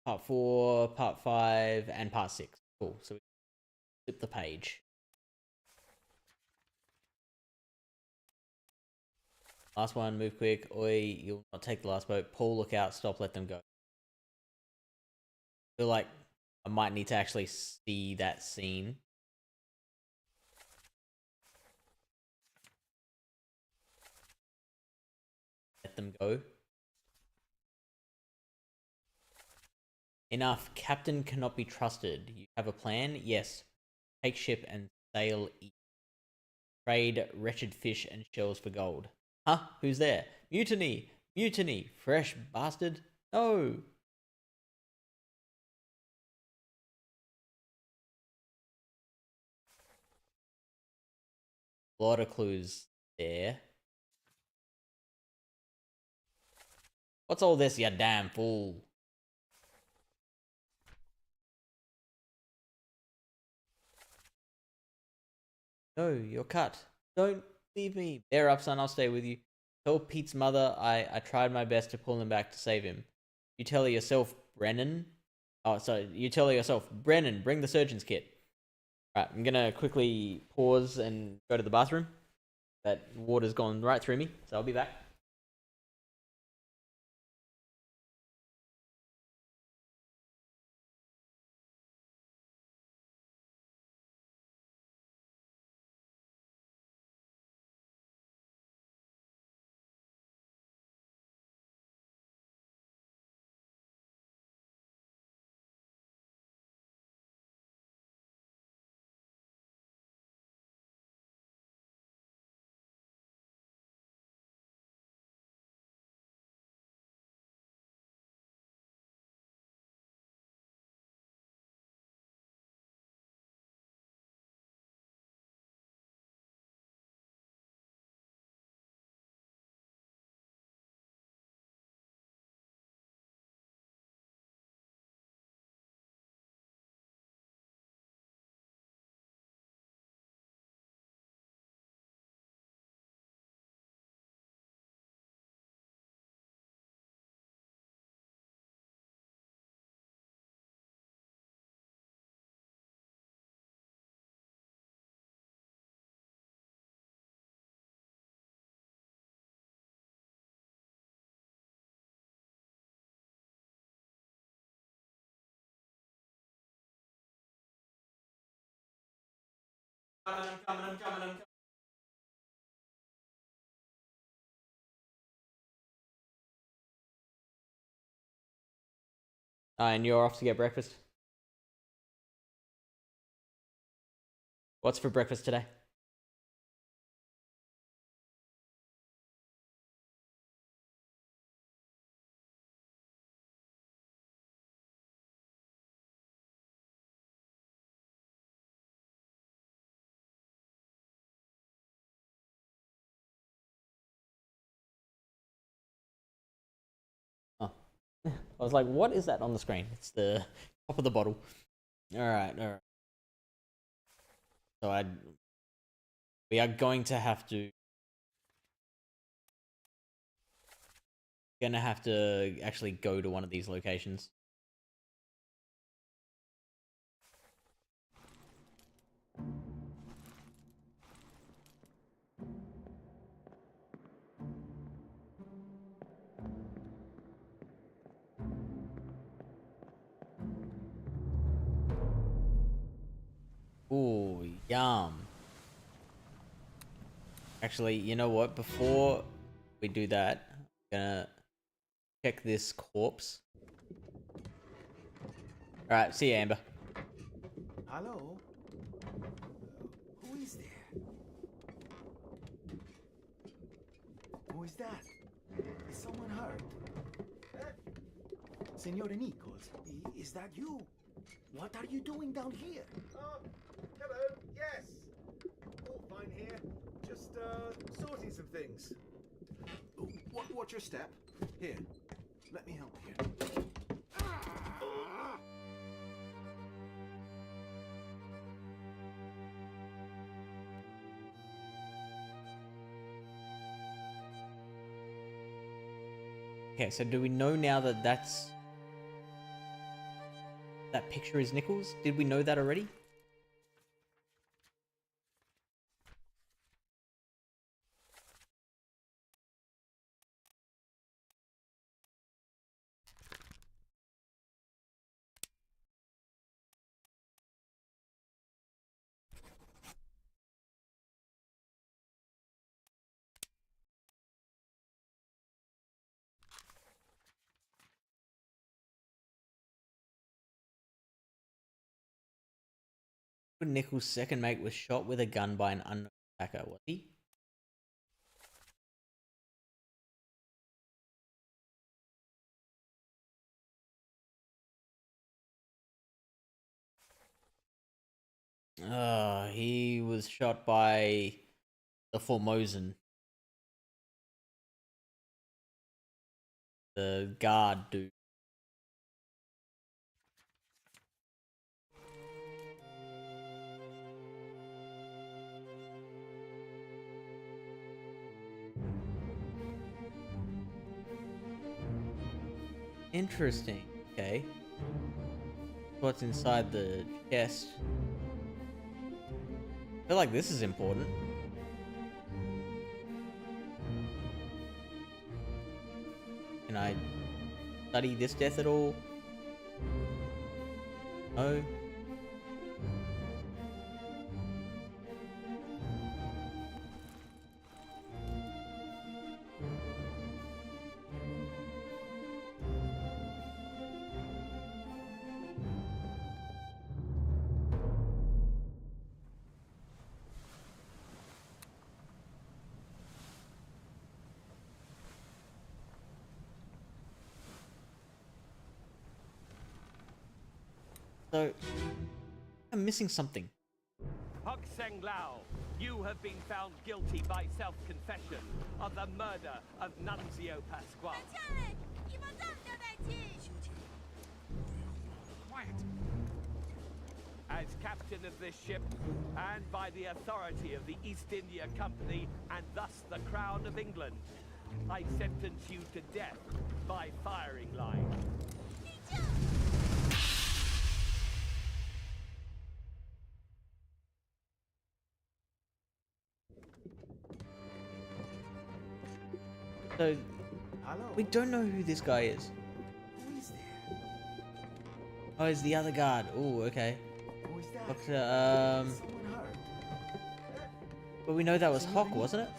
A: Part 4, Part 5, and Part 6. Cool. So we flip the page. Last one, move quick. Oi, you'll not take the last boat. Pull, look out, stop, let them go. I feel like I might need to actually see that scene. Let them go. Enough. Captain cannot be trusted. You have a plan? Yes. Take ship and sail east. Trade wretched fish and shells for gold. Huh? Who's there? Mutiny! Mutiny! Fresh bastard! No! A lot of clues there. What's all this, you damn fool? No, you're cut. Don't leave me. Bear up, son. I'll stay with you. Tell Pete's mother I tried my best to pull him back to save him. You tell her yourself, Brennan. Oh, sorry. You tell her yourself, Brennan, bring the surgeon's kit. Right, I'm gonna quickly pause and go to the bathroom. That water's gone right through me, so I'll be back. I'm coming. And you're off to get breakfast. What's for breakfast today? Oh. I was like, what is that on the screen? It's the top of the bottle. Alright. So we are going to have to actually go to one of these locations. Ooh, yum. Actually, you know what? Before we do that, I'm gonna check this corpse. Alright, see you, Amber.
B: Hello? Who is there? Who is that? Is someone hurt? Senora Nichols, is that you? What are you doing down here?
C: Oh, hello. Yes. All fine here. Just sorting some things.
D: Oh, watch your step. Here, let me help you.
A: Okay, so do we know now that that picture is Nichols? Did we know that already? Nichols' second mate was shot with a gun by an unknown attacker, was he? He was shot by the Formosan. The guard dude. Interesting. Okay. What's inside the chest? I feel like this is important. Can I study this death at all? No. So, I'm missing something.
E: Hok Seng Lao, you have been found guilty by self-confession of the murder of Nunzio Pasquale. As captain of this ship, and by the authority of the East India Company, and thus the Crown of England, I sentence you to death by firing line.
A: So,
B: Hello.
A: we don't know who this guy is.
B: Who is there?
A: Oh, he's the other guard. Oh, okay.
B: Who is that?
A: Doctor,
B: Someone hurt.
A: but we know that was Hawk, wasn't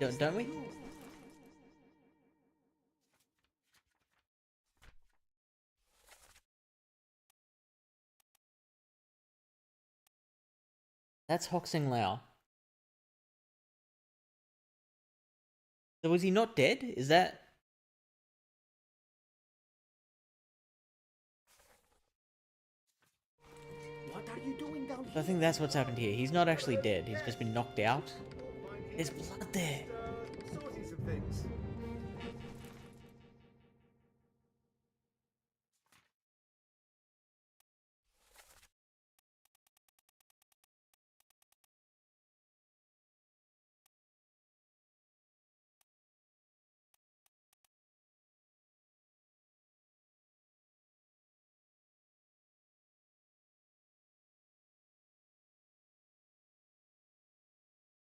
A: it? Don't we? That's Hok Seng Lao. So was he not dead? Is that...
B: What are you doing down
A: I
B: here?
A: think that's what's happened here. He's not actually dead. He's just been knocked out.
C: All fine here.
A: There's blood there.
C: Just sorting some things.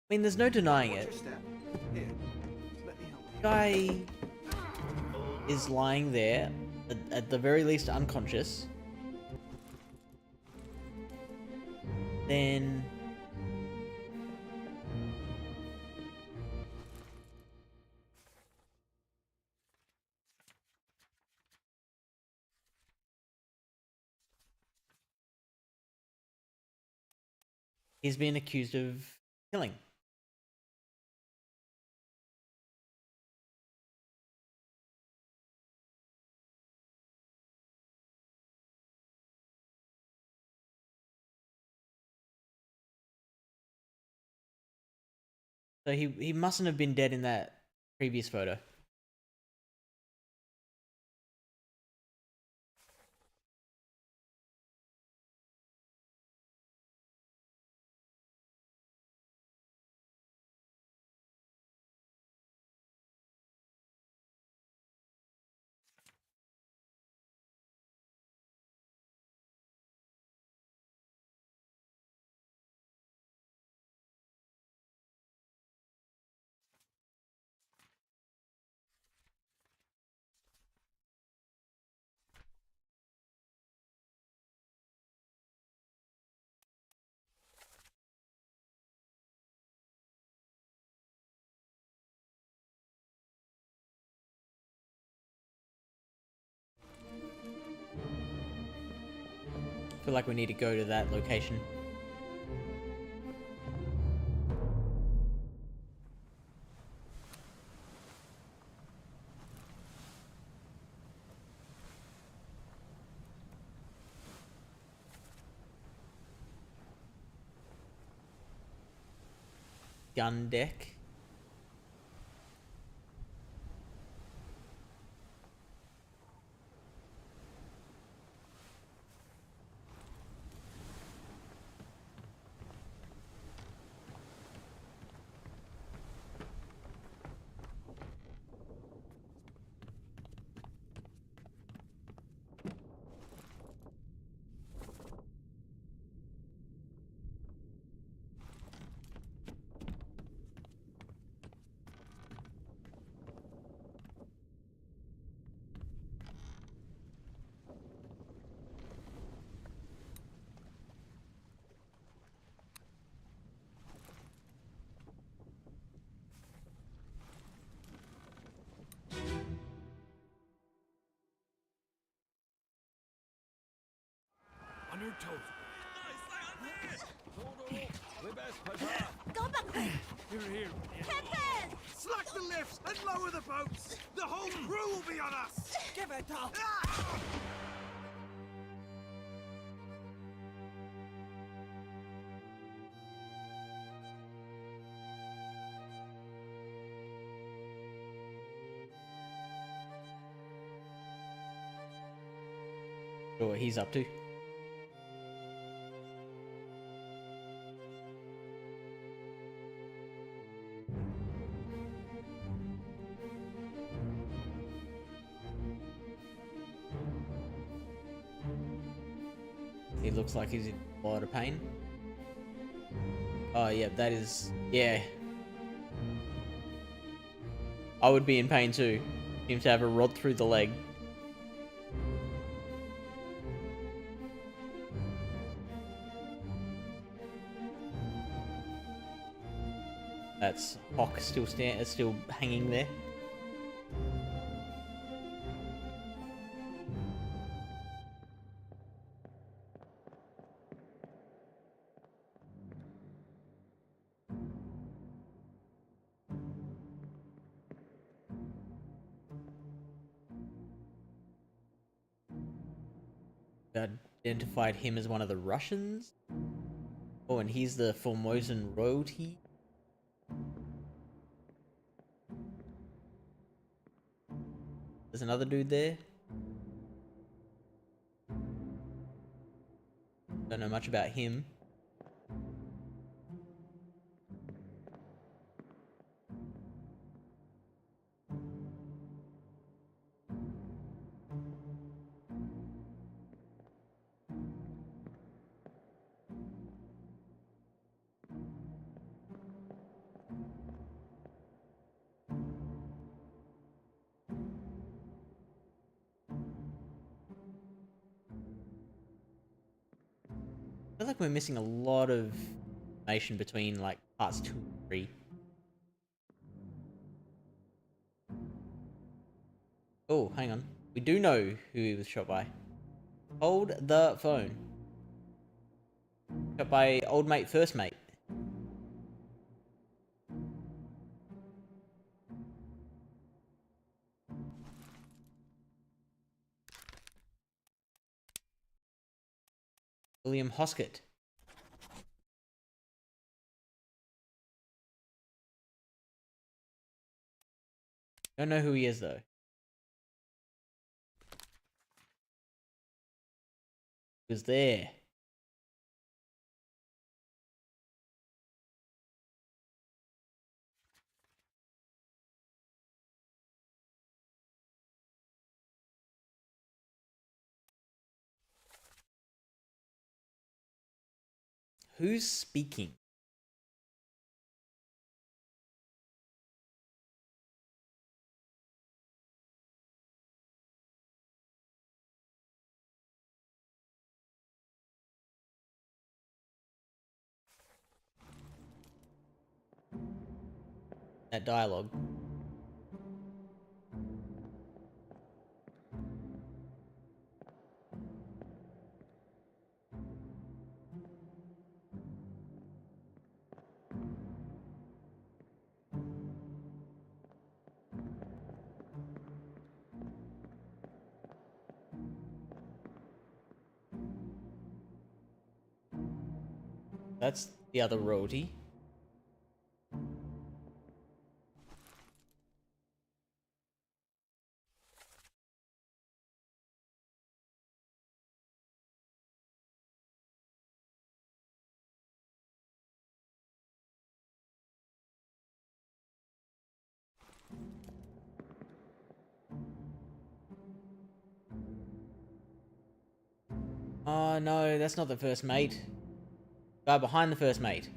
A: I mean, there's no denying
D: Watch
A: it.
D: your step. Here, let me help you.
A: Guy is lying there, at the very least unconscious. Then... he's been accused of killing. So he mustn't have been dead in that previous photo. I feel like we need to go to that location. Gun deck.
B: On your toes.
E: We best prepare.
B: Here.
C: Slack the lifts and lower the boats! The whole crew will be on us!
B: Give it up.
A: Or what he's up to. He looks like he's in a lot of pain. Oh yeah, that is... yeah. I would be in pain too. Seems to have a rod through the leg. That's Hawk still hanging there. Identified him as one of the Russians. Oh, and he's the Formosan royalty. There's another dude there. Don't know much about him. I feel like we're missing a lot of information between like parts 2 and 3. Oh, hang on. We do know who he was shot by. Hold the phone. Shot by old mate, first mate. William Hoskett. Don't know who he is though. He was there. Who's speaking? That dialogue. That's the other roadie. Oh no, that's not the first mate. Guy behind the first mate.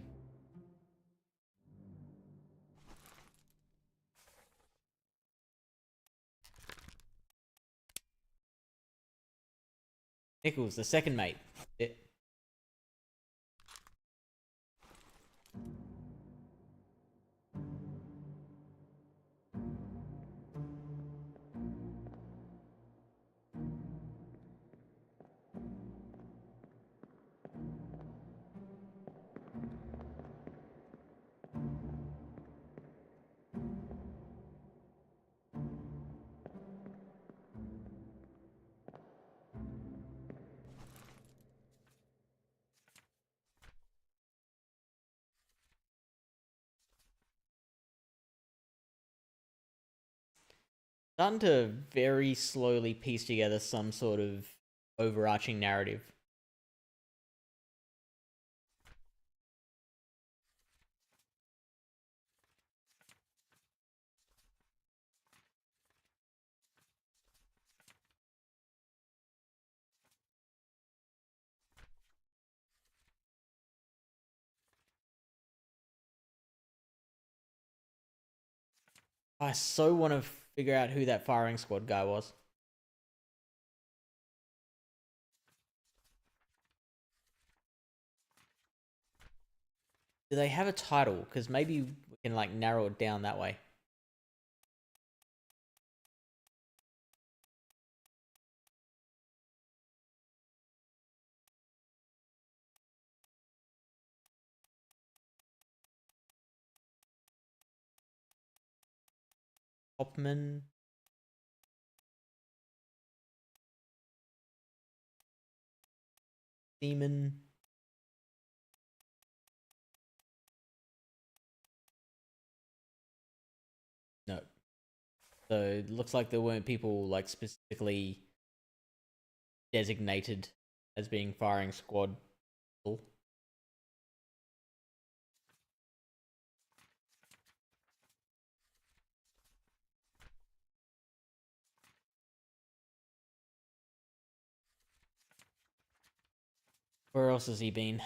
A: Nichols, the second mate. Starting to very slowly piece together some sort of overarching narrative. I so want to figure out who that firing squad guy was. Do they have a title? Because maybe we can like narrow it down that way. Hopman. Seaman. No. So it looks like there weren't people like specifically designated as being firing squad. Where else has he been?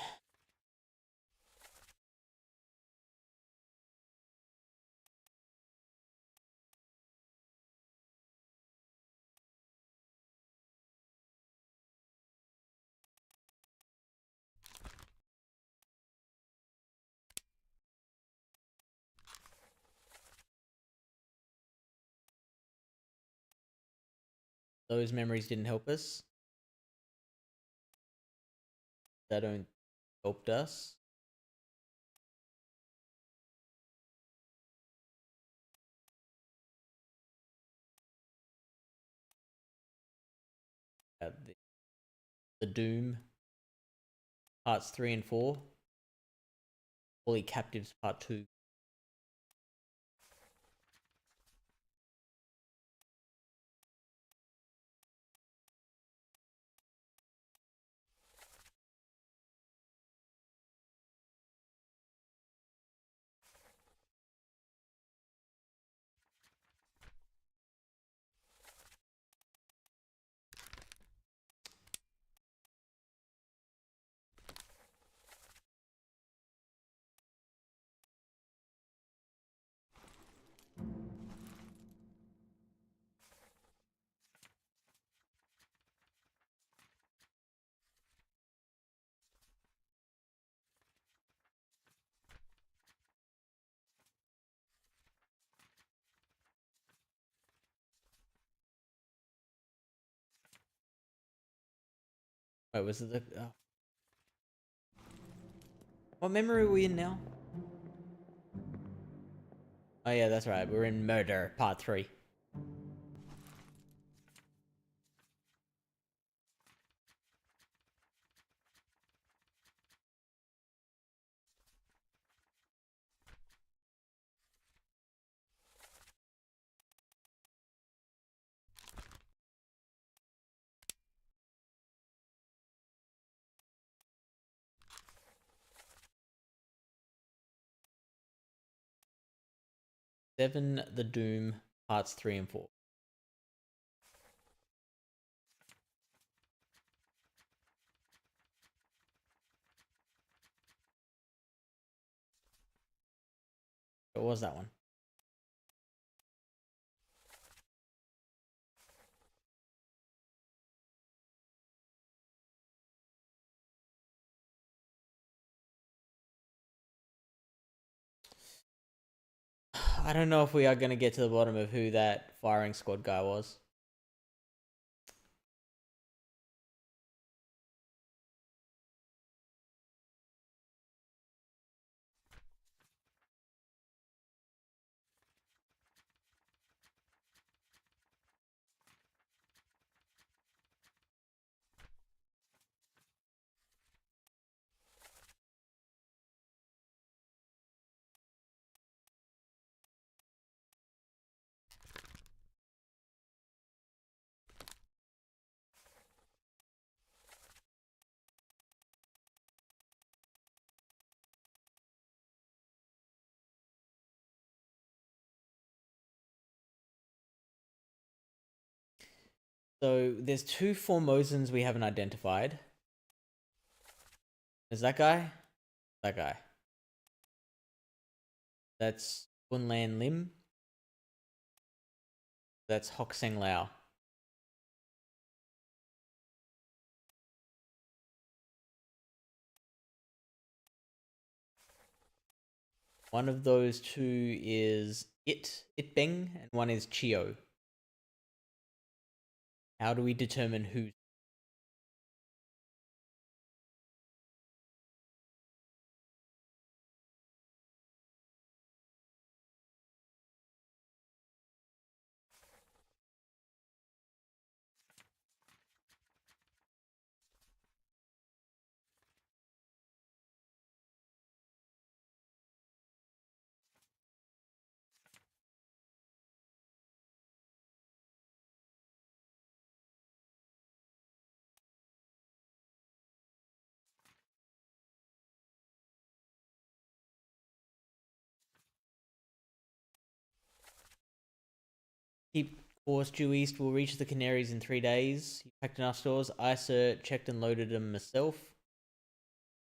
A: Those memories didn't help us. That don't helped us. The Doom parts 3 and 4. Holy Captives part 2. Wait, was it the... What memory are we in now? Oh yeah, that's right. We're in Murder, Part 3. Seven, The Doom, Parts 3 and 4. What was that one? I don't know if we are going to get to the bottom of who that firing squad guy was. So there's two Formosans we haven't identified. Is that guy? That guy. That's Bunlan Lim. That's Hokseng Lao. One of those two is Itbeng, and one is Chio. How do we determine who? Keep course due east. We'll reach the Canaries in 3 days. You packed enough stores. I, sir, checked and loaded them myself.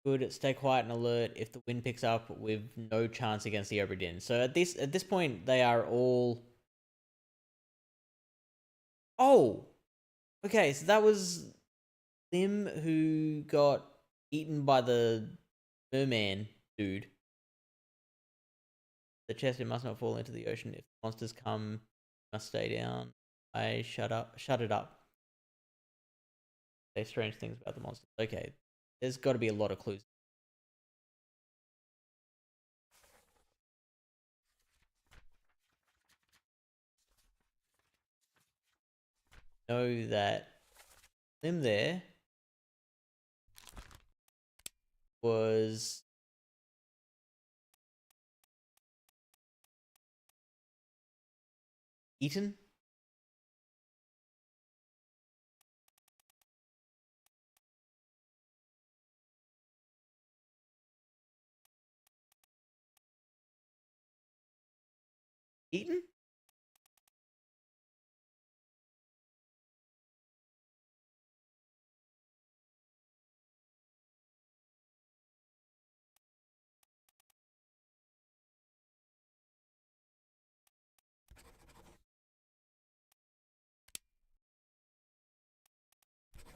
A: Good. Stay quiet and alert. If the wind picks up, we've no chance against the Obra Dinn. So at this point, they are all... Oh! Okay, so that was Lim who got eaten by the merman dude. The chest, it must not fall into the ocean. If monsters come, must stay down. I shut it up. Say strange things about the monsters. Okay, there's got to be a lot of clues. Know that Lim there was eaten. Eaten?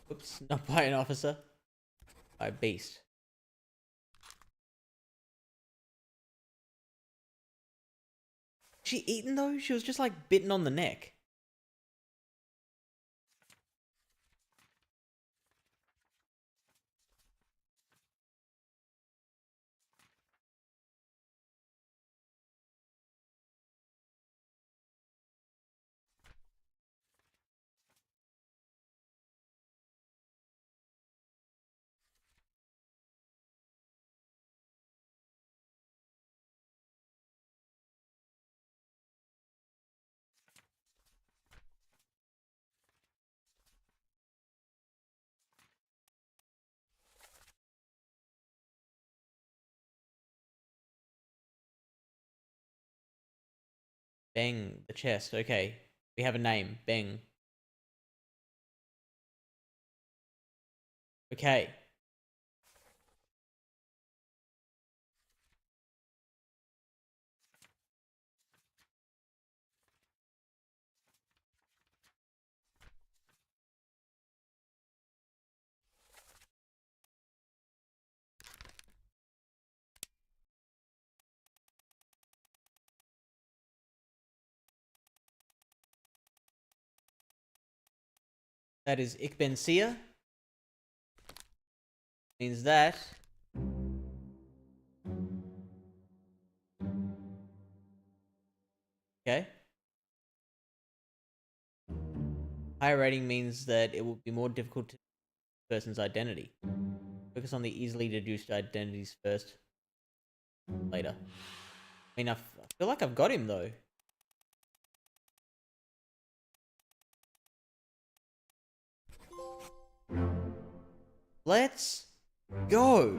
A: Oops, not by an officer. By a beast. She eaten though? She was just like bitten on the neck. Bang, the chest. Okay. We have a name. Bang. Okay. That is Ich bin Sia. Means that. Okay. Higher rating means that it will be more difficult to person's identity. Focus on the easily deduced identities first. Later. I mean, I feel like I've got him though. Let's go.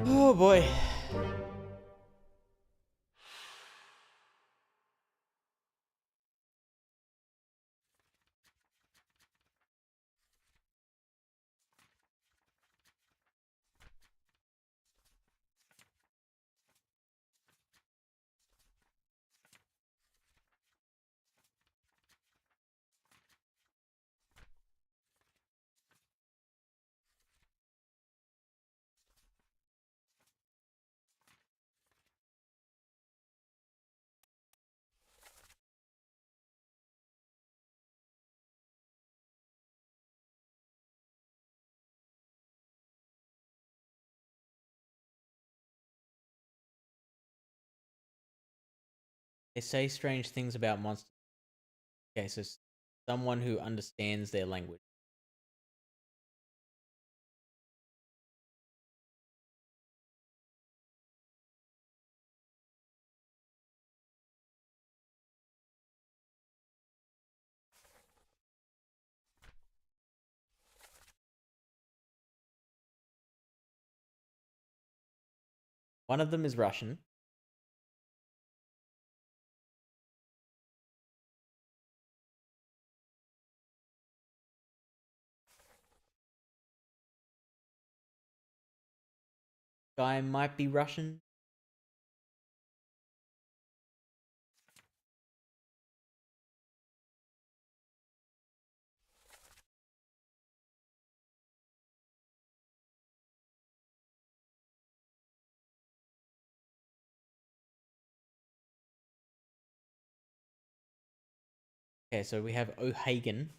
A: Oh boy. They say strange things about monsters. Okay, so someone who understands their language. One of them is Russian. Guy might be Russian. Okay, so we have O'Hagan.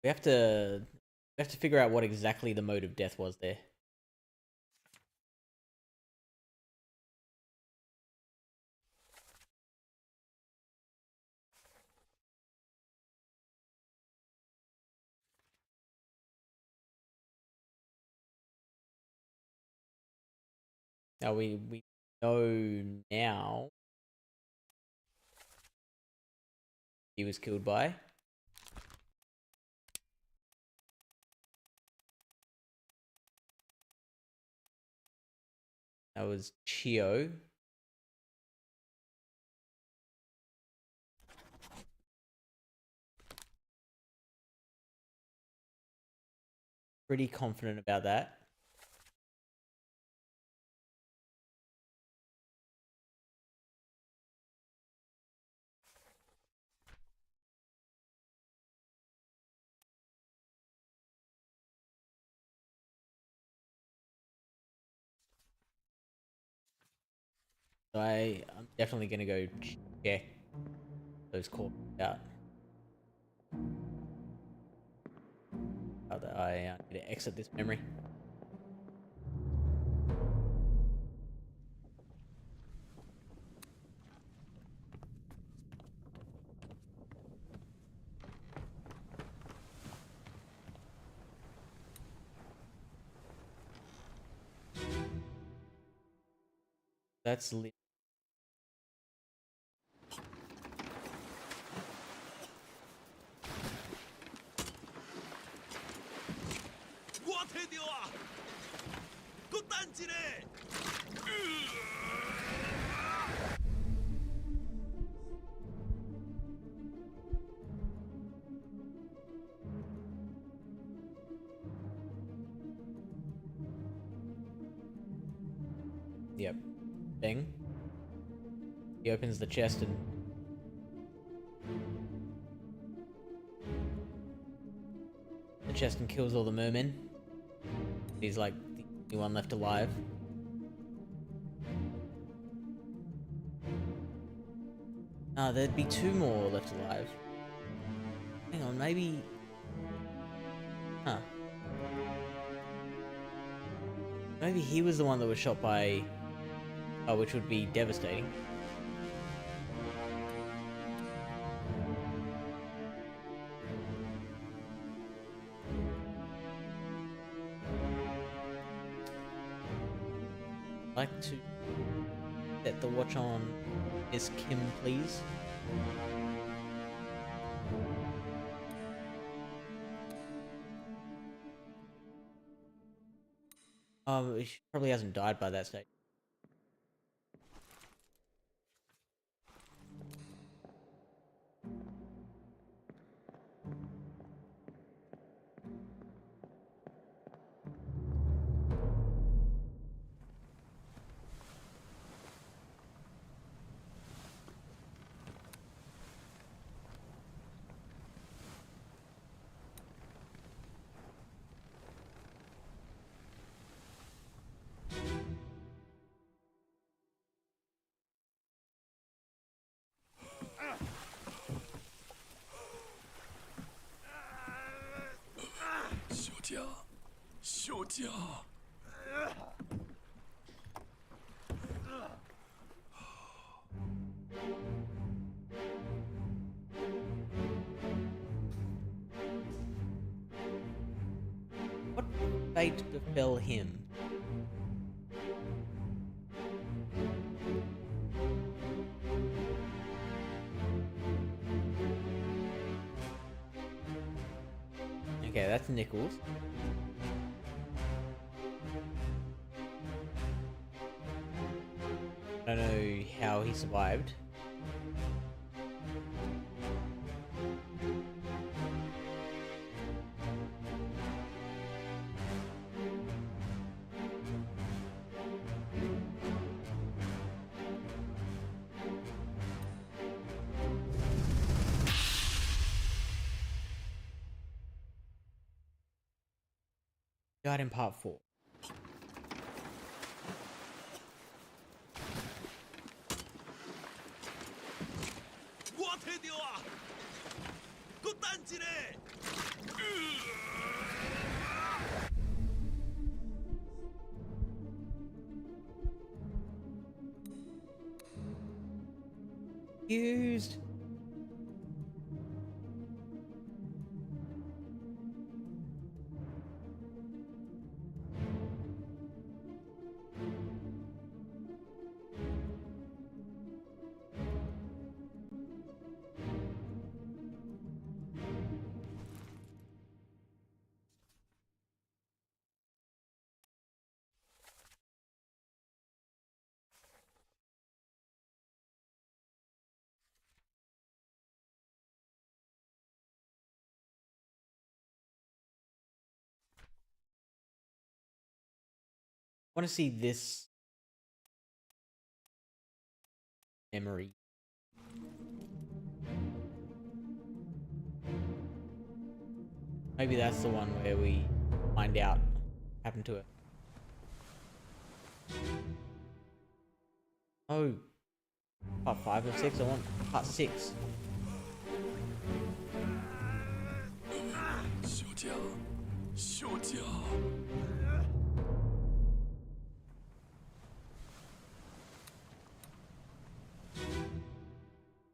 A: We have to figure out what exactly the mode of death was there. Now we know now he was killed by. That was Chio. Pretty confident about that. So I'm definitely gonna go check those calls out. How that I need to exit this memory. That's Yep. Thing. He opens the chest and kills all the mermen. He's like the only one left alive. Ah, there'd be 2 more left alive. Hang on, maybe... Huh. Maybe he was the one that was shot by... Oh, which would be devastating. I'd like to set the watch on Miss Kim, please. She probably hasn't died by that stage. What fate befell him? Okay, that's Nichols. I don't know how he survived. Died in part 4. Used. I want to see this memory. Maybe that's the one where we find out what happened to it. Oh, part 5 of 6. I want part 6.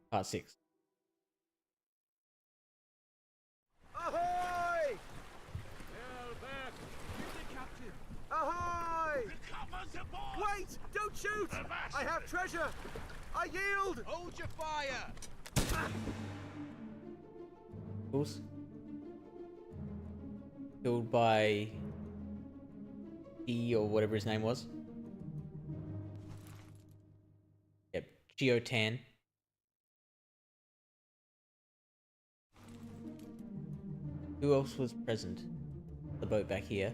A: Part 6.
C: Ahoy! Ahoy! Wait! Wait! Don't shoot! I have treasure! I yield!
H: Hold your fire!
A: Course. Killed by E or whatever his name was. Yep, Geotan. Who else was present? The boat back here.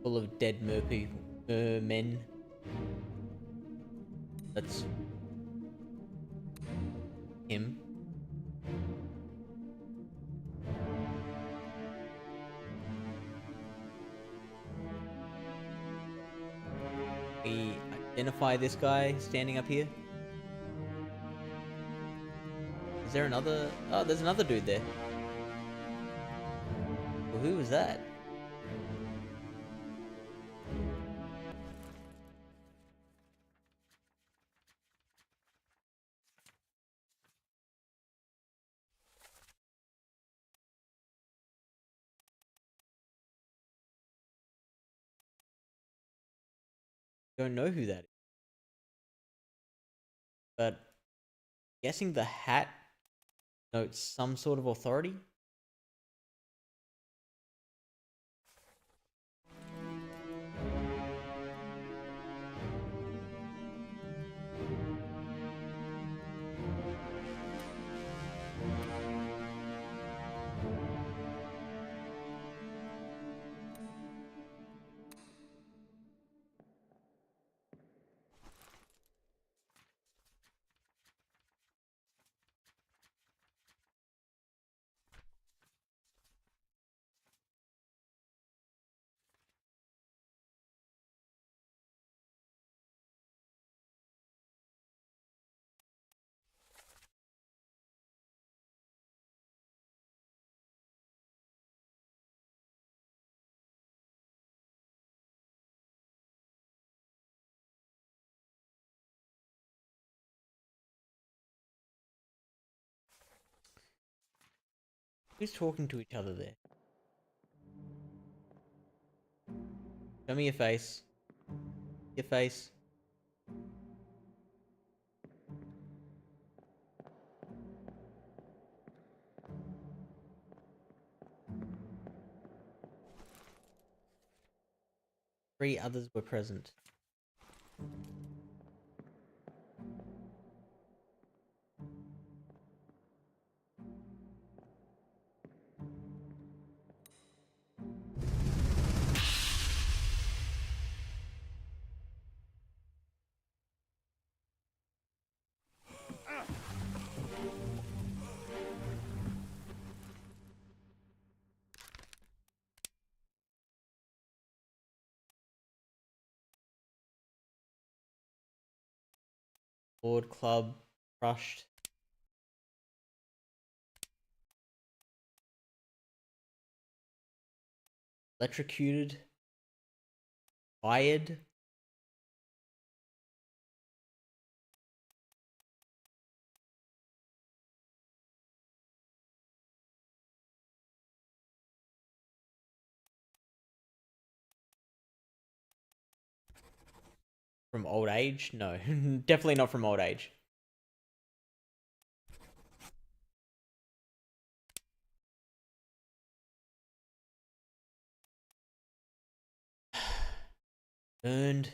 A: Full of dead mermen. That's him. We identify this guy standing up here. Is there another? Oh, there's another dude there. Well, who was that? Don't know who that is. But guessing the hat notes some sort of authority. Who's talking to each other there? Show me your face. Your face. Three others were present. Board club crushed. Electrocuted. Fired. From old age? No, definitely not from old age. Burned.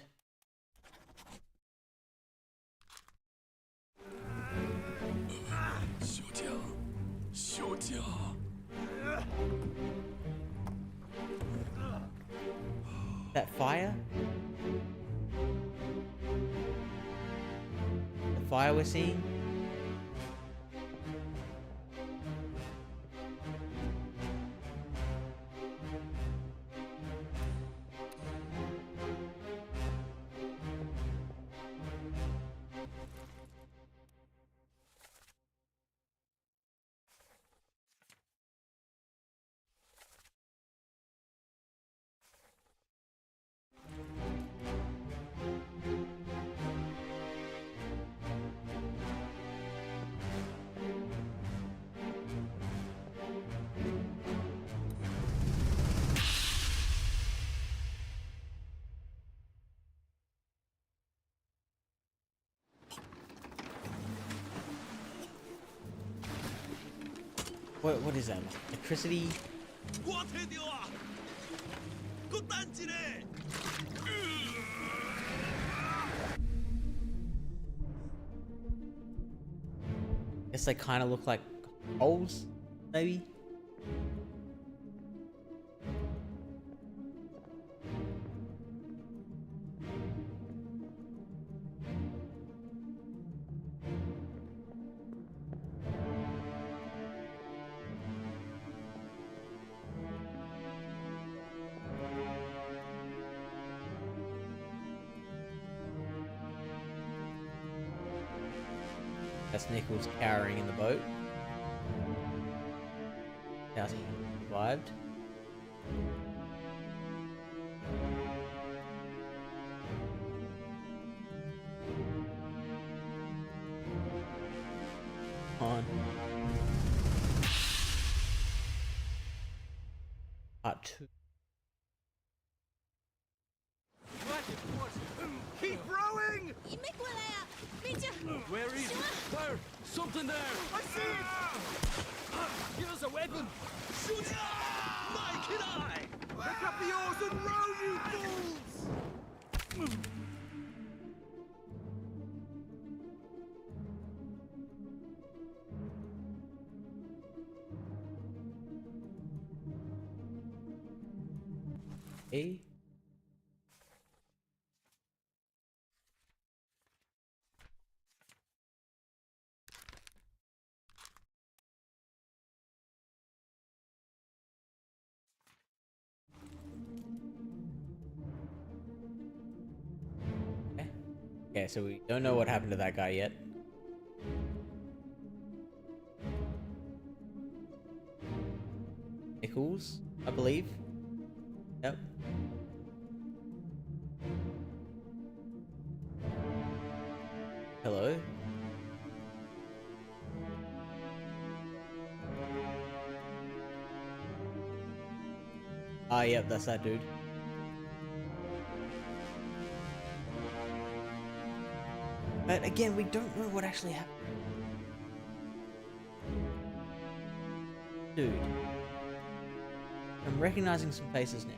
A: That fire? The fire we're seeing? What is that? Electricity?
F: 我睇到啊！個單字咧。
A: Guess they kind of look like holes, maybe. That's Nichols cowering in the boat. Doubt he survived. On. Part 2.
C: Keep rowing!
F: Where is it? There! Something there!
C: I see it!
F: Here's a weapon! Shoot it! My kid eye!
C: Pick up the oars and row, you fools!
A: A. Okay, so we don't know what happened to that guy yet. Nichols, I believe. Yep. Hello. Ah, yep, that's that dude. But again, we don't know what actually happened. Dude. I'm recognizing some faces now.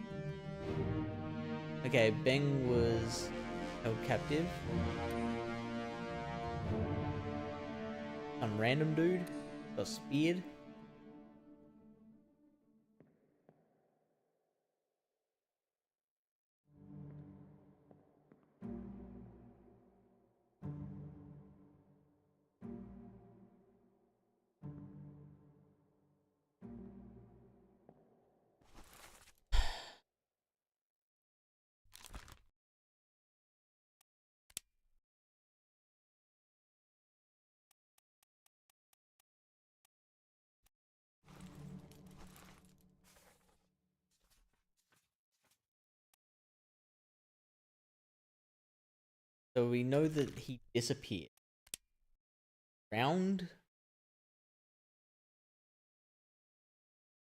A: Okay, Beng was held captive. Some random dude got speared. So we know that he disappeared. Drowned?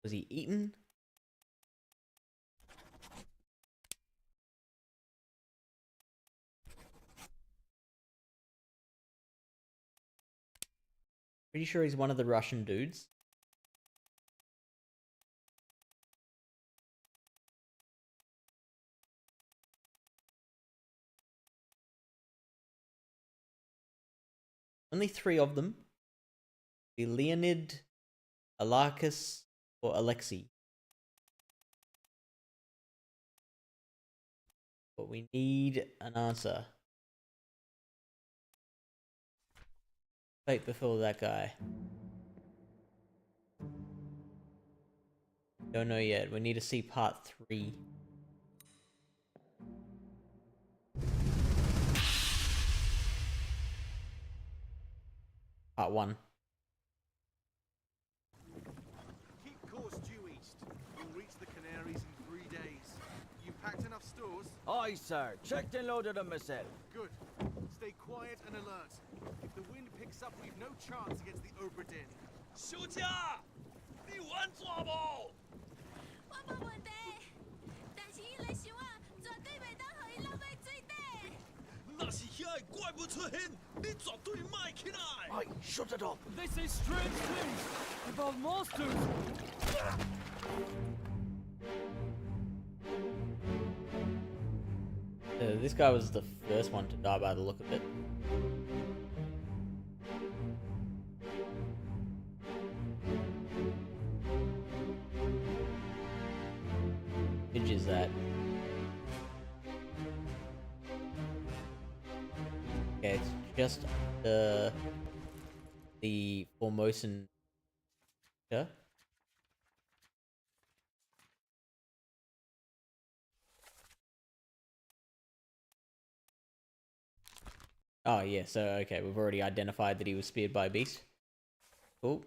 A: Was he eaten? Pretty sure he's one of the Russian dudes. Only 3 of them. The Leonid, Alarkus, or Alexei. But we need an answer. Fate before that guy. Don't know yet. We need to see part 3. Part 1.
C: Keep course due east. We'll reach the Canaries in 3 days. You packed enough stores?
B: Aye, sir. Checked and loaded them myself.
C: Good. Stay quiet and alert. If the wind picks up, we've no chance against the Obra Dinn.
F: 休假！你玩抓不？
I: 我冇问题，但是伊来想啊，绝对袂当互伊落去水底。
F: 咱
B: Oi, shut it up!
F: They say strange things about monsters.
A: This guy was the first one to die by the look of it. Which is that? Okay, it's just the Formosan. Yeah. Oh yeah, so okay, we've already identified that he was speared by a beast. Cool.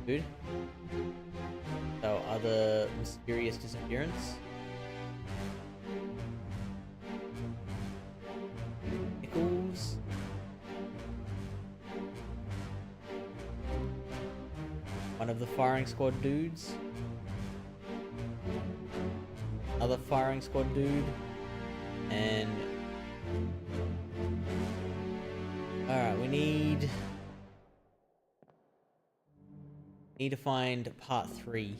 A: Good. So other mysterious disappearance. Nichols. One of the firing squad dudes. Other firing squad dude. And alright, we need to find part 3.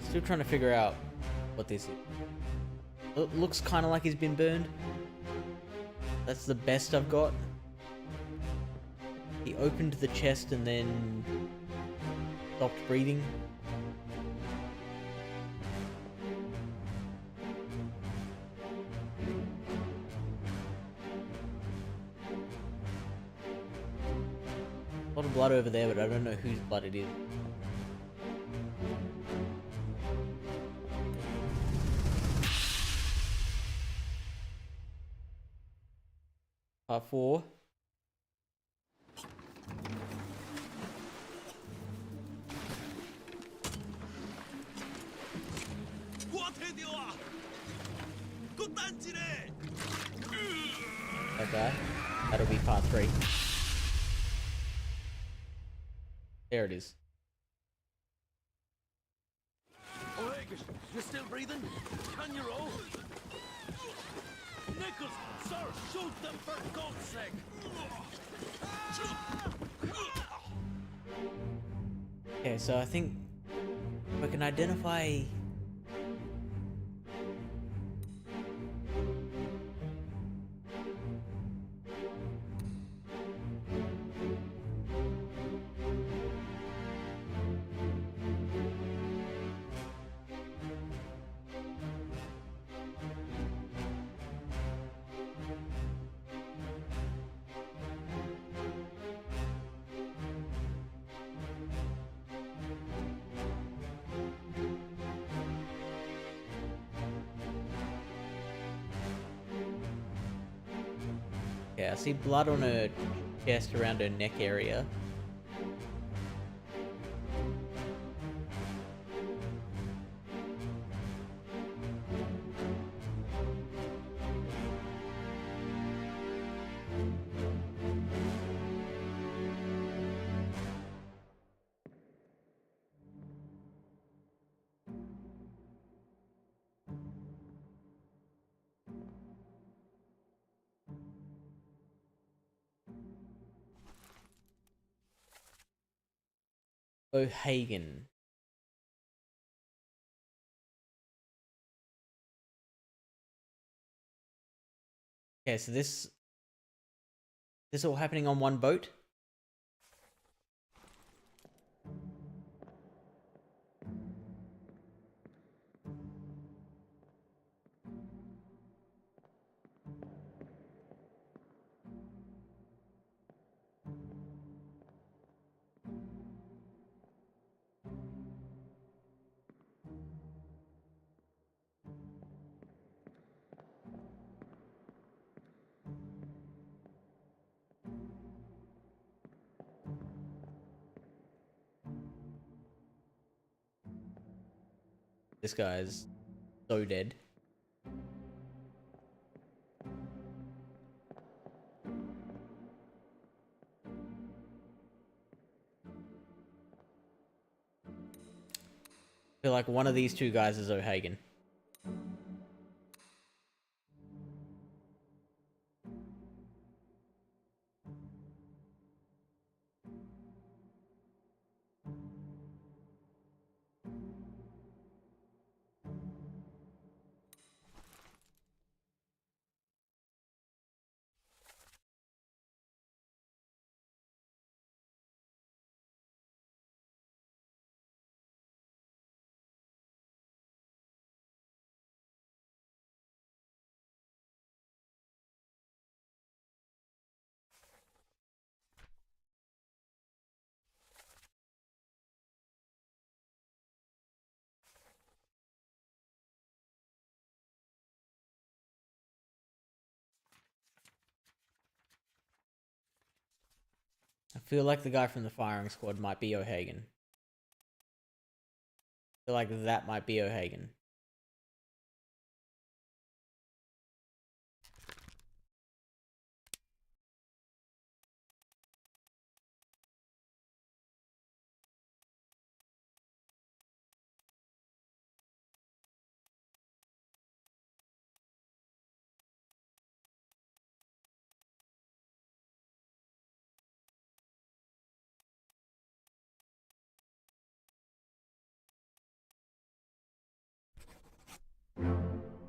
A: Still trying to figure out what this is. It looks kind of like he's been burned. That's the best I've got. He opened the chest and then stopped breathing. A lot of blood over there, but I don't know whose blood it is. Part 4. Okay, that'll be part 3. There it is.
B: Oh, Aegis, you still breathing? Can you roll? Nichols, sir, shoot them for God's sake!
A: Okay, so I think we can identify. Okay, I see blood on her chest around her neck area. O'Hagan. Okay, so this all happening on one boat? This guy's so dead. I feel like one of these two guys is O'Hagan. I feel like the guy from the firing squad might be O'Hagan. I feel like that might be O'Hagan.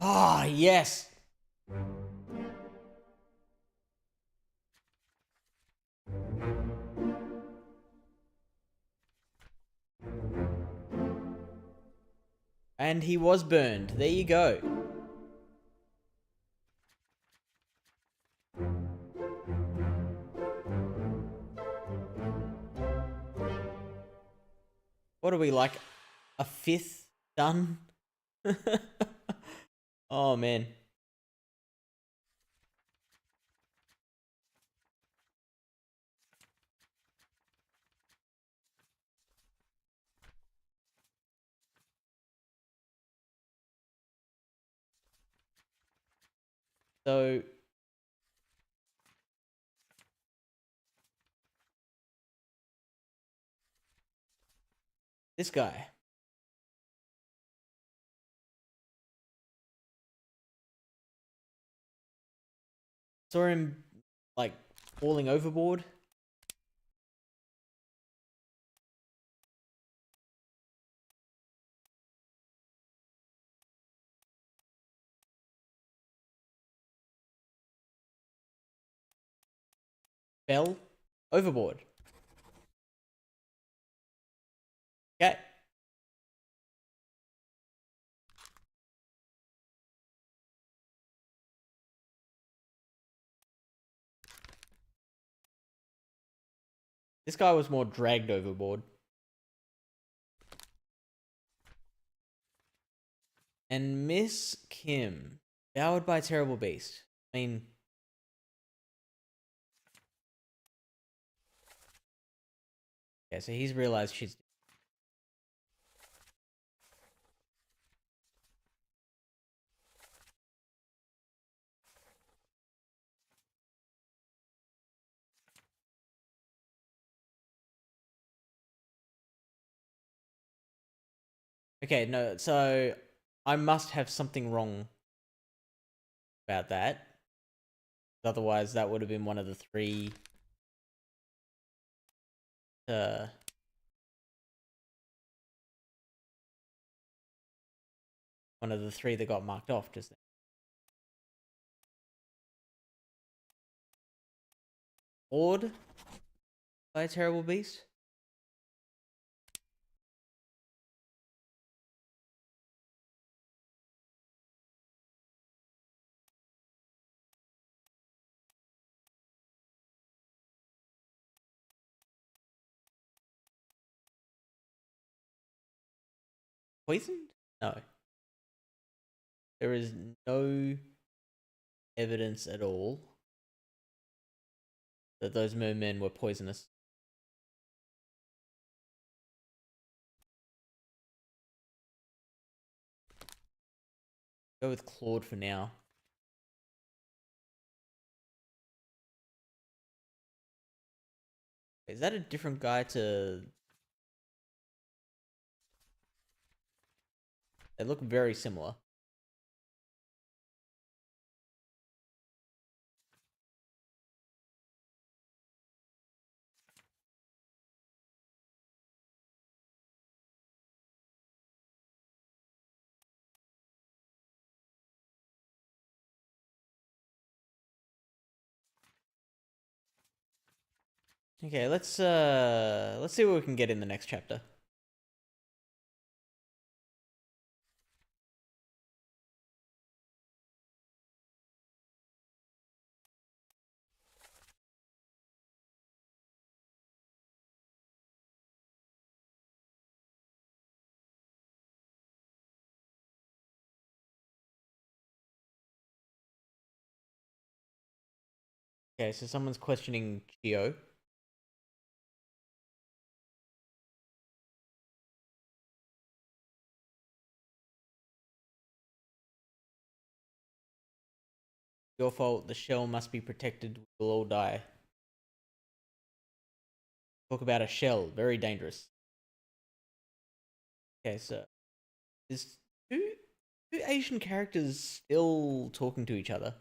A: Ah, yes! And he was burned. There you go. What are we, like a fifth done? Oh, man. So this guy. Saw him like falling overboard. Fell overboard. Okay. This guy was more dragged overboard. And Miss Kim, devoured by a terrible beast. I mean, yeah, so he's realized she's... Okay, no, so I must have something wrong about that. Otherwise, that would have been one of the three... one of the three that got marked off just then. clawed by a terrible beast? Poisoned? No. There is no evidence at all that those mermen were poisonous. Go with Claude for now. Is that a different guy to... They look very similar. Okay, let's see what we can get in the next chapter. Okay, so someone's questioning Geo. Your fault, the shell must be protected, we'll all die. Talk about a shell, very dangerous. Okay, so there's two Asian characters still talking to each other.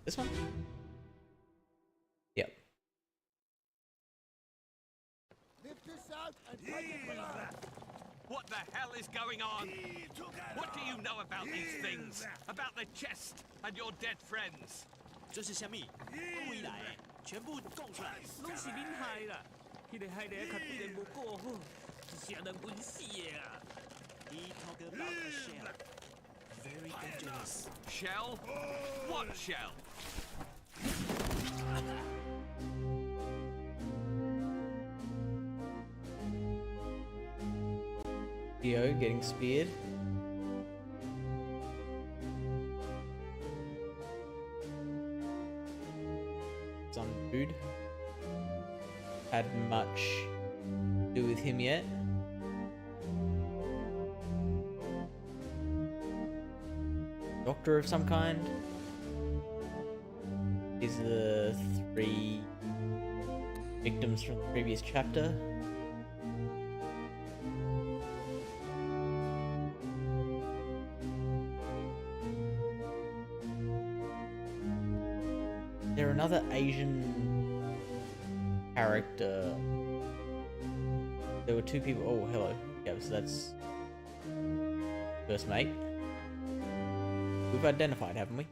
A: This one? Yep.
B: Lift this out and take it below.
E: What the hell is going on? What do you know about these things? About the chest and your dead friends?
F: 这是什么？我回来的，全部讲出来，拢是恁害啦！迄个害的较对人无顾好，是谁人冤死的啊？He talk about a shell. Very dangerous.
E: Shell? What shell?
A: Geo getting speared. Some dude. Had much to do with him yet. Doctor of some kind. These are the 3 victims from the previous chapter. There another Asian character. There were 2 people. Oh, hello. Yeah, so that's first mate. We've identified, haven't we?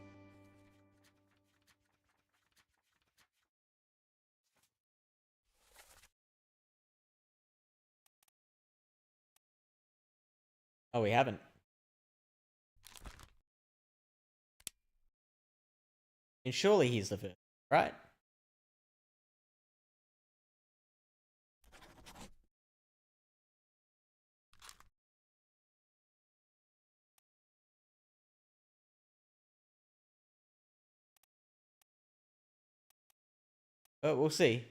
A: Oh, we haven't. And surely he's the first, right? But we'll see.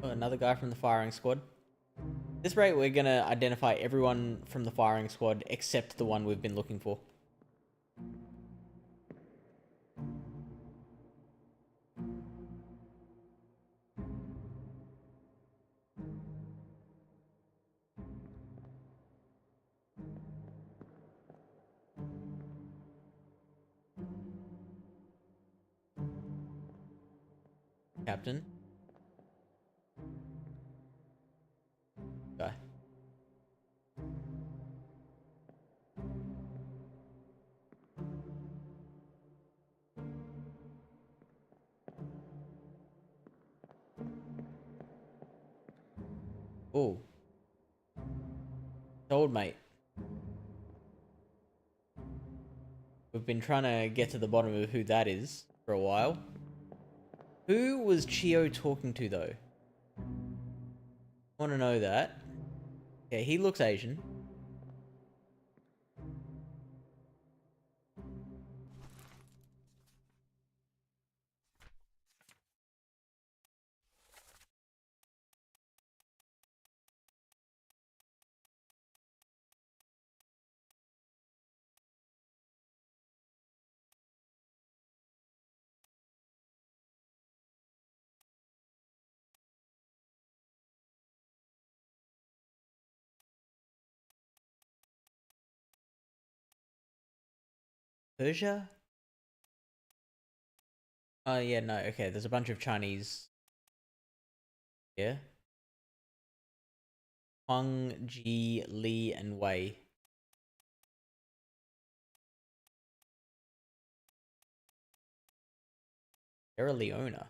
A: Oh, another guy from the firing squad. At this rate, we're gonna identify everyone from the firing squad except the one we've been looking for. Captain. Guy. Oh. Old mate. We've been trying to get to the bottom of who that is for a while. Who was Chio talking to, though? I want to know that. Yeah, he looks Asian. Persia? Oh, yeah, no, okay, there's a bunch of Chinese. Yeah? Huang, Ji, Li, and Wei. They're a Leona.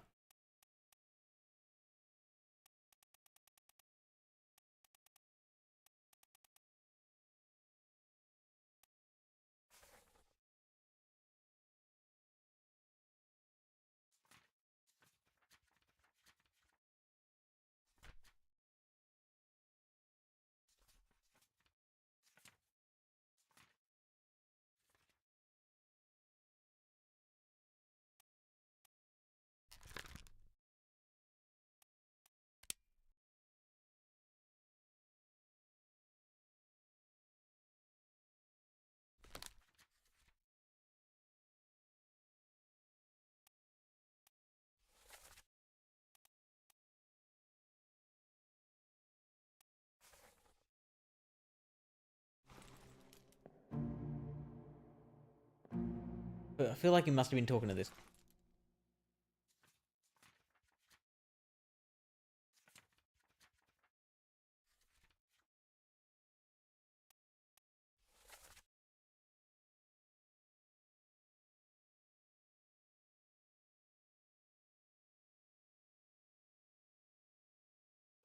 A: But I feel like he must have been talking to this.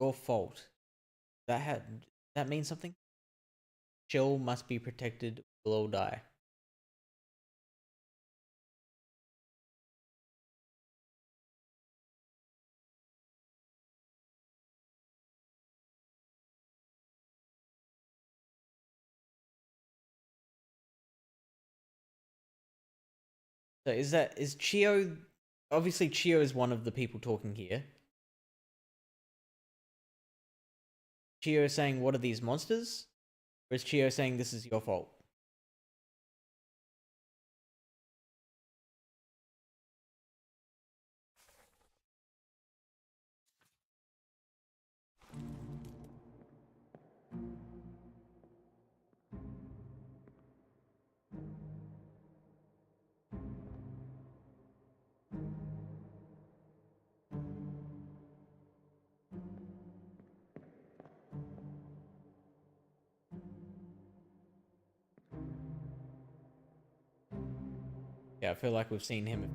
A: Your fault. That means something? Shell must be protected, will all die. So is Chio, obviously Chio is one of the people talking here. Chio saying, what are these monsters? Or is Chio saying this is your fault? Yeah, I feel like we've seen him.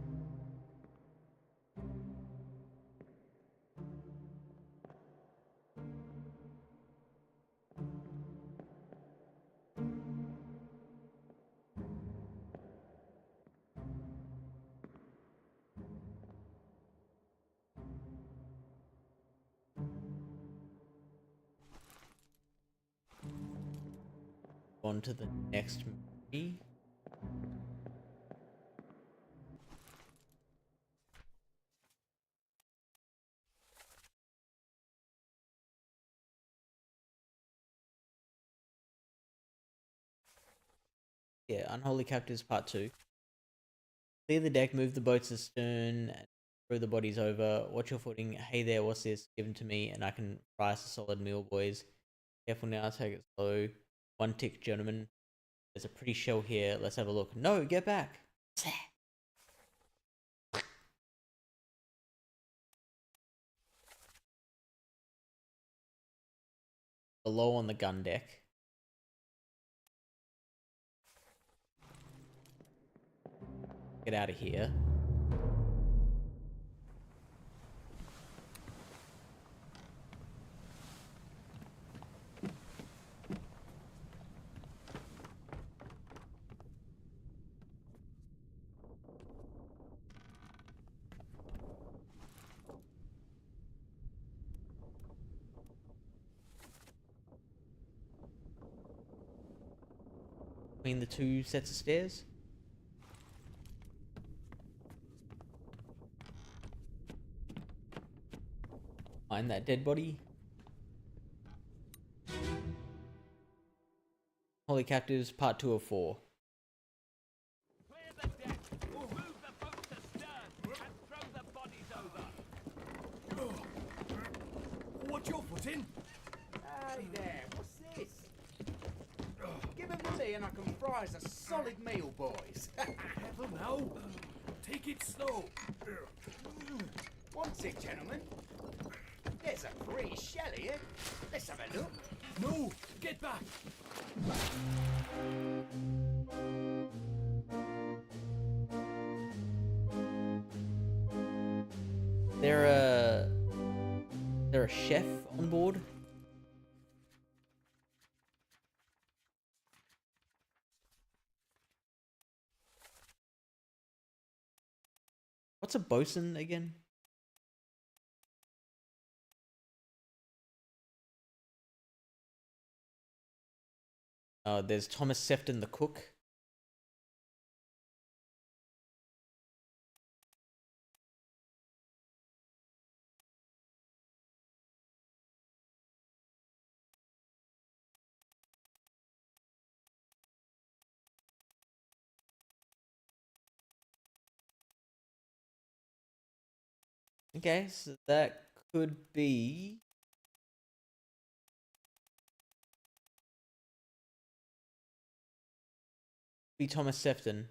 A: on to the next movie. Yeah, Unholy Captives Part 2. Clear the deck, move the boats astern, and throw the bodies over. Watch your footing. Hey there, what's this? Given to me, and I can fry us a solid meal, boys. Careful now, take it slow. One tick, gentlemen. There's a pretty shell here. Let's have a look. No, get back. Below on the gun deck. Get out of here. Between the two sets of stairs. Find that dead body. Holy Captives, Part 2 of 4.
E: Clear the deck, move the boats astern, and throw the bodies over.
B: What's your footing?
J: Hey there, what's this? Give them to me and I can fry us a solid meal, boys.
B: Heaven now. Take it slow.
J: One tick, gentlemen. There's a free shell here. Let's have a look.
B: No, get back.
A: They're a chef on board. What's a bosun again? There's Thomas Sefton the cook. Okay, so that could be Thomas Sefton.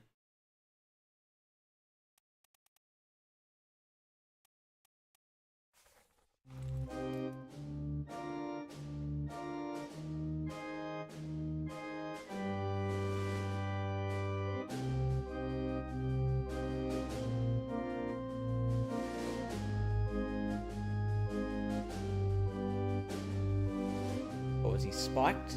A: Or was he spiked?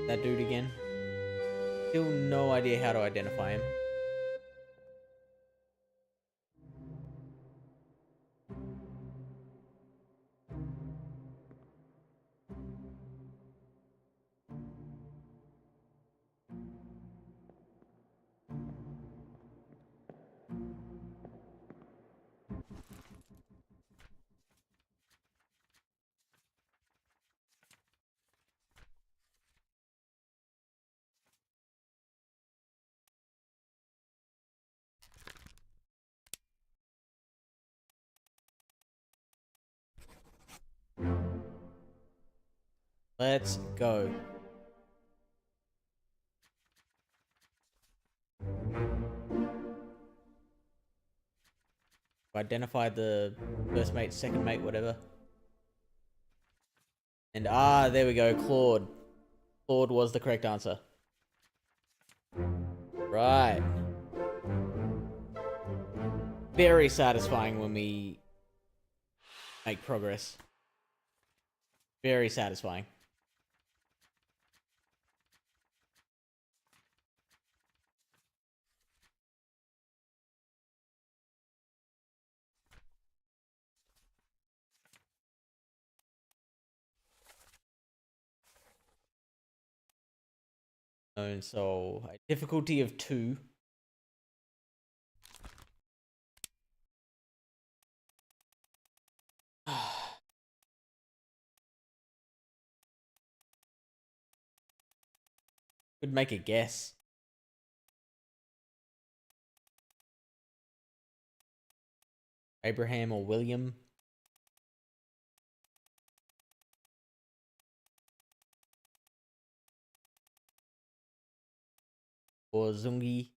A: That dude again. Still no idea how to identify him. Let's go. Identify the first mate, second mate, whatever. And there we go, Claude. Claude was the correct answer. Right. very satisfying when we make progress. Very satisfying. And so a difficulty of 2. Could make a guess. Abraham or William. Or Zungi.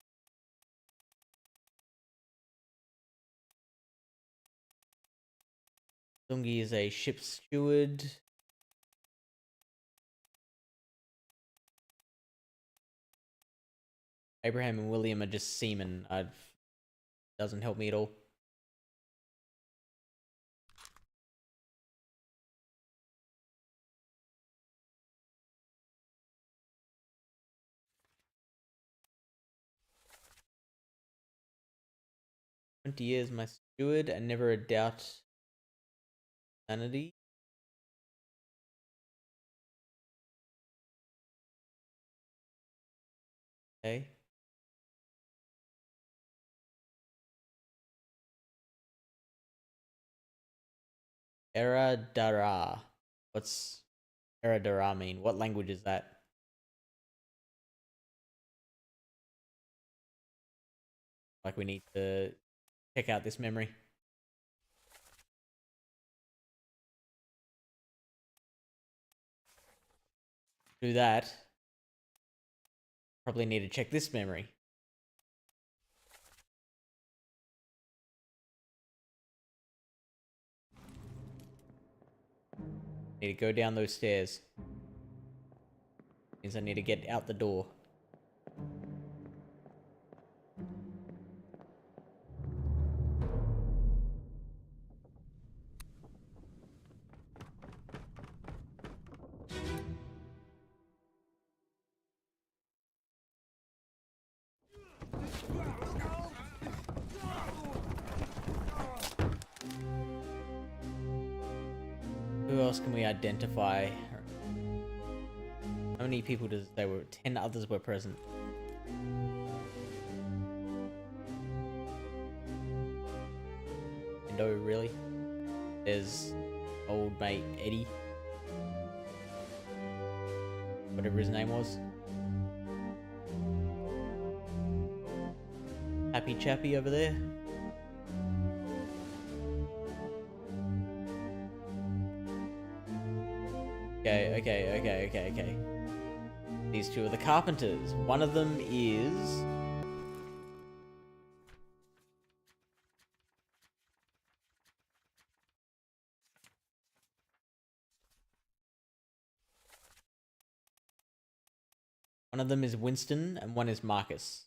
A: Zungi is a ship's steward. Abraham and William are just seamen. Doesn't help me at all. "20 years my steward and never a doubt sanity." Okay. Era Dara. What's Era Dara mean? What language is that? Like we need to check out this memory. Do that. Probably need to check this memory. Need to go down those stairs. Means I need to get out the door. Who else can we identify? How many people does there were? 10 others were present. No, really? There's old mate Eddie. Whatever his name was. Happy Chappy over there. Okay. These two are the carpenters. One of them is... One of them is Winston and one is Marcus.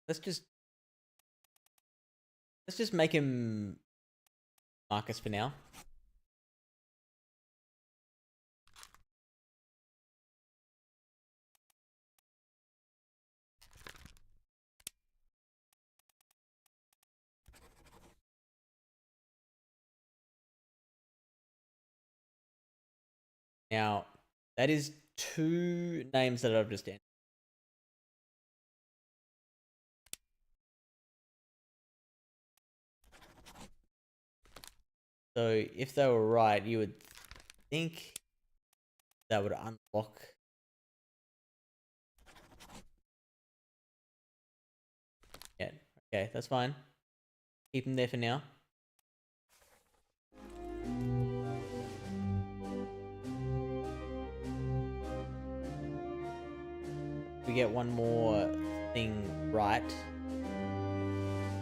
A: Let's just make him Marcus for now. Now, that is 2 names that I've just entered. So if they were right, you would think that would unlock Okay, that's fine. Keep him there for now. We get one more thing right,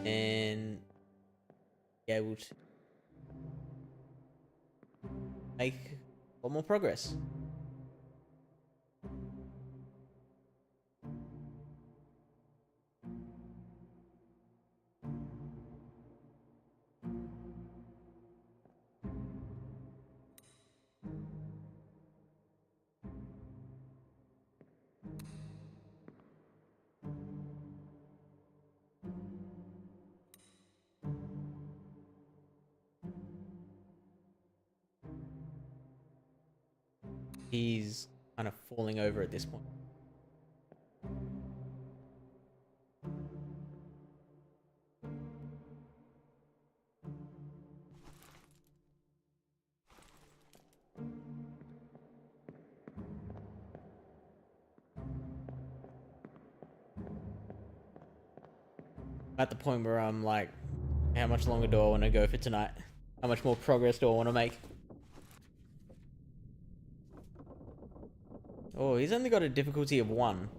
A: and be able to make a lot more progress. He's kind of falling over at this point. At the point where I'm like, how much longer do I want to go for tonight? How much more progress do I want to make? Oh, he's only got a difficulty of 1.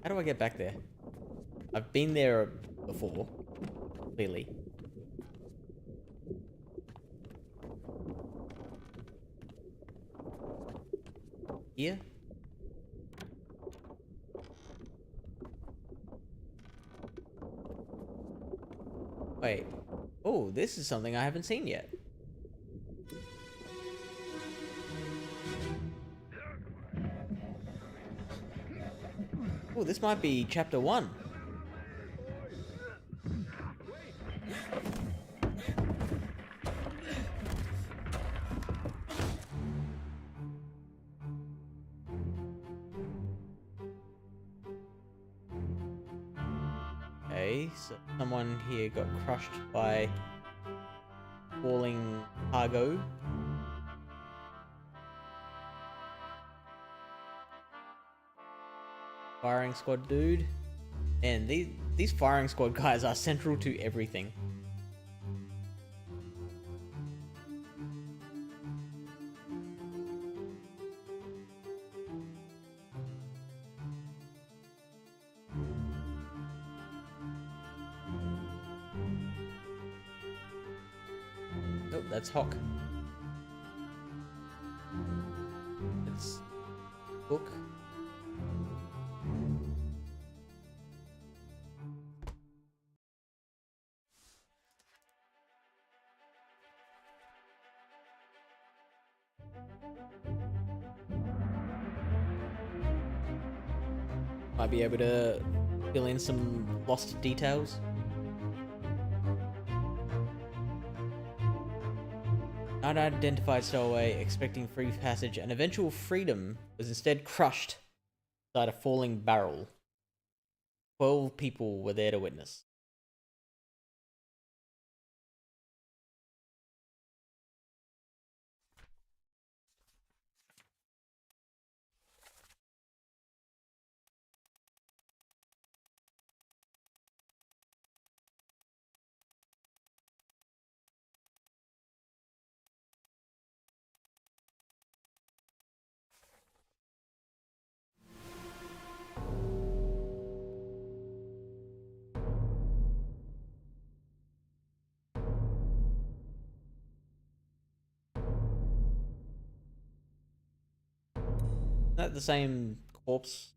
A: How do I get back there? I've been there before, clearly. Here? Wait. Oh, this is something I haven't seen yet. Oh, this might be chapter 1. Okay, so someone here got crushed by falling cargo. Firing squad dude. And these firing squad guys are central to everything. Oh, that's Hawk. It's Hook. Might be able to fill in some lost details. Unidentified stowaway expecting free passage and eventual freedom was instead crushed inside a falling barrel. 12 people were there to witness. that the same corpse?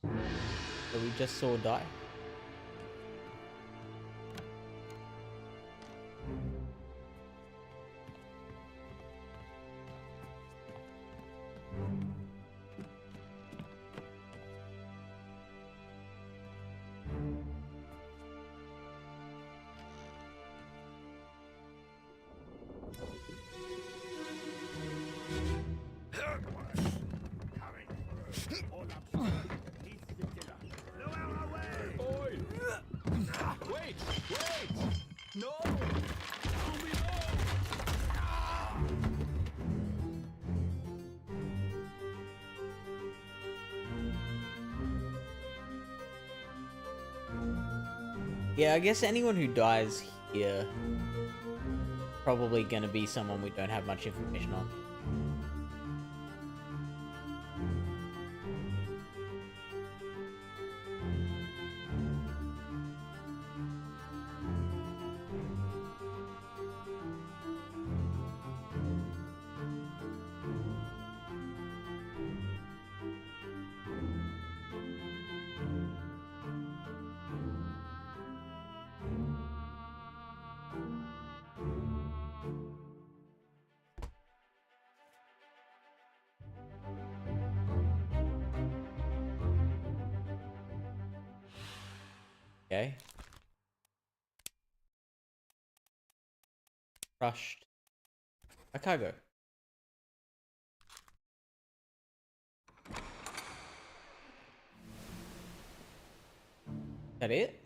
A: That we just saw die? Yeah, I guess anyone who dies here probably gonna be someone we don't have much information on. Okay. Crushed a cargo. That it?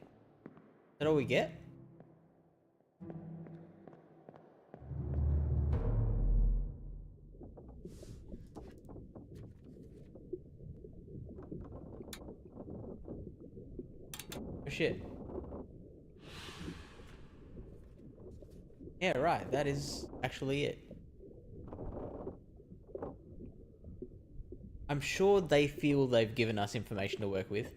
A: Is that all we get? Oh shit. Yeah, right, that is actually it. I'm sure they feel they've given us information to work with.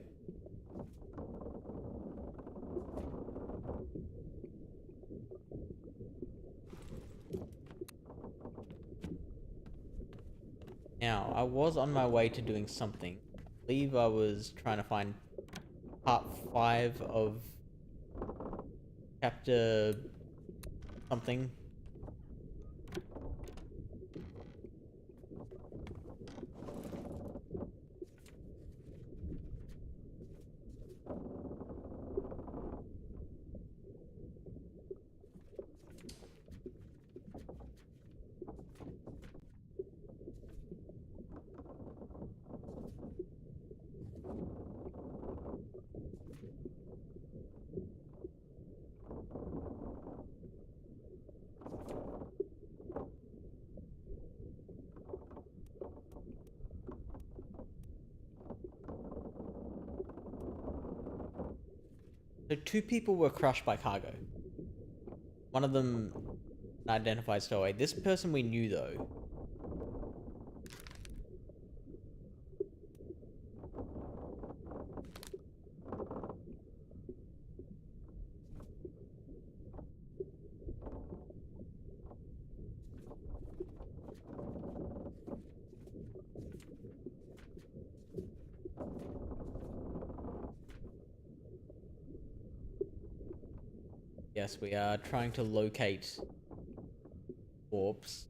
A: Now, I was on my way to doing something. I believe I was trying to find part 5 of chapter something. So 2 people were crushed by cargo. One of them identified stowaway. This person we knew though. Yes, we are trying to locate orbs.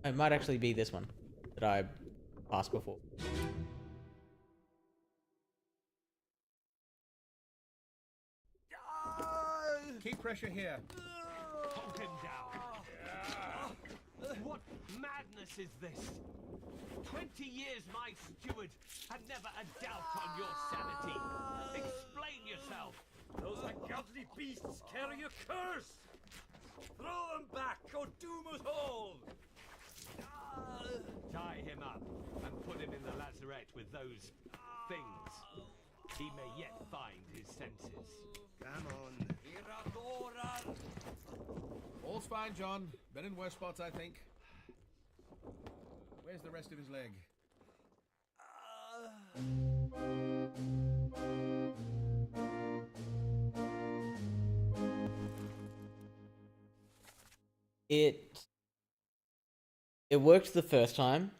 A: It might actually be this one that I passed before.
G: Keep pressure here.
E: Hold him down. What madness is this? 20 years my steward, and never a doubt on your sanity. Explain yourself.
K: Those ungodly beasts carry a curse! Throw them back or doom us all!
E: Tie him up and put him in the lazarette with those things. He may yet find his senses.
H: Come on.
G: All's fine, John. Been in worse spots, I think. Where's the rest of his leg?
A: It worked the first time.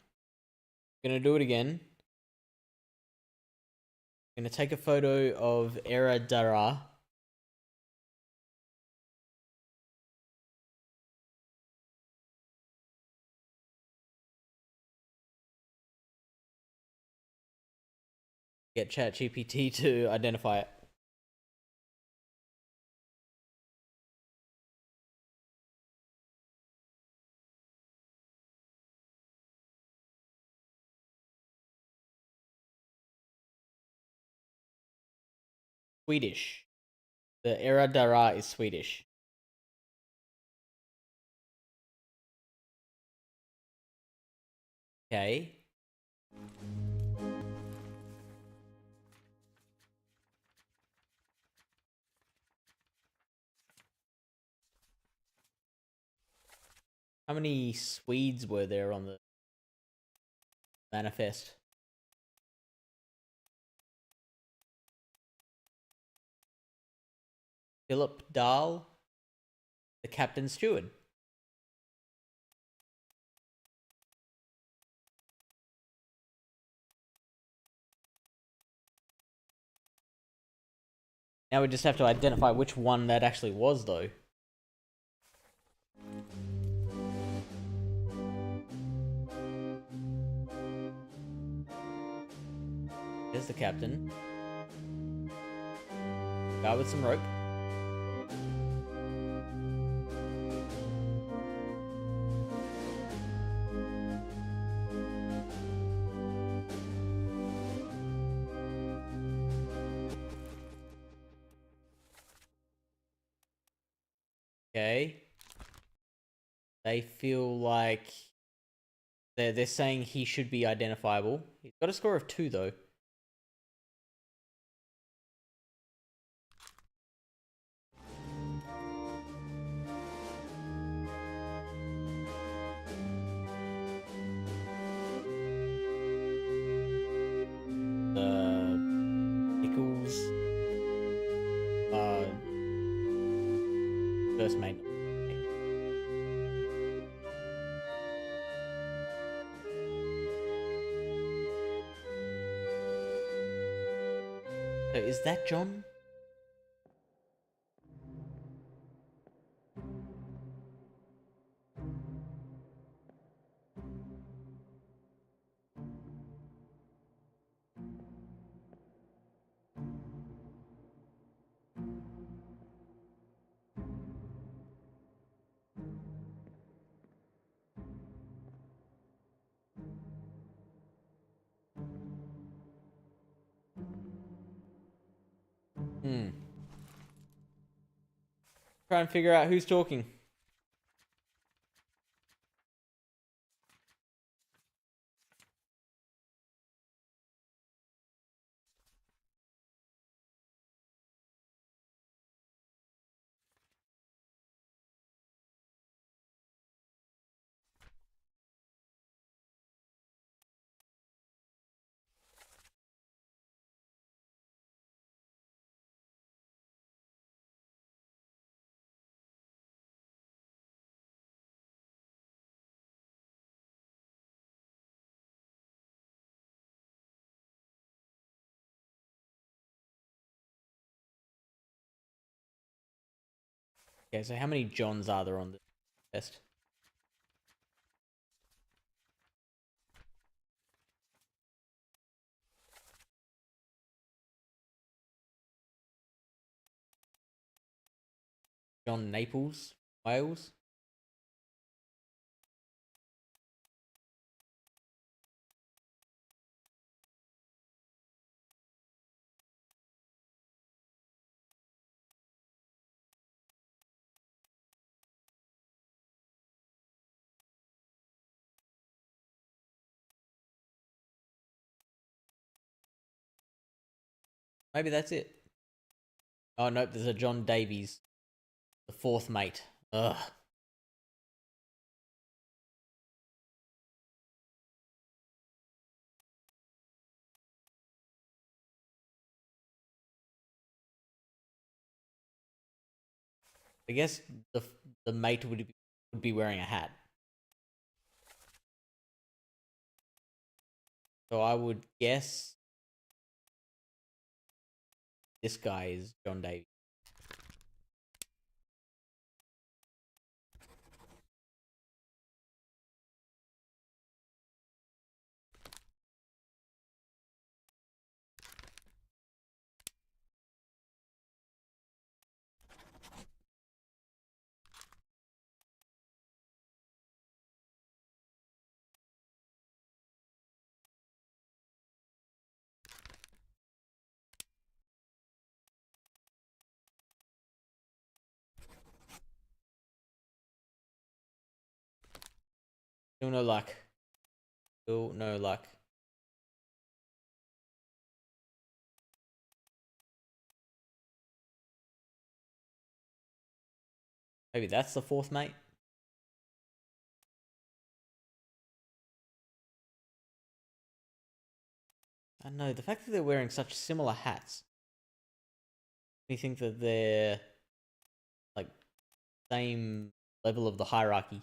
A: Gonna do it again. Gonna take a photo of Era Dara. Get ChatGPT to identify it. Swedish. The Era Dara is Swedish. Okay. How many Swedes were there on the manifest? Philip Dahl, the captain steward. Now we just have to identify which one that actually was, though. Here's the captain. Guy with some rope. Okay. They feel like they're saying he should be identifiable. He's got a score of 2 though. Nichols first mate. So is that John? Try and figure out who's talking. Okay, so how many Johns are there on the test? John Naples, Wales. Maybe that's it. Oh, nope, there's a John Davies. The 4th mate. Ugh. I guess the mate would be wearing a hat. So I would guess this guy is John Davies. Still no luck. Still no luck. Maybe that's the fourth mate. I don't know. The fact that they're wearing such similar hats, we think that they're like same level of the hierarchy.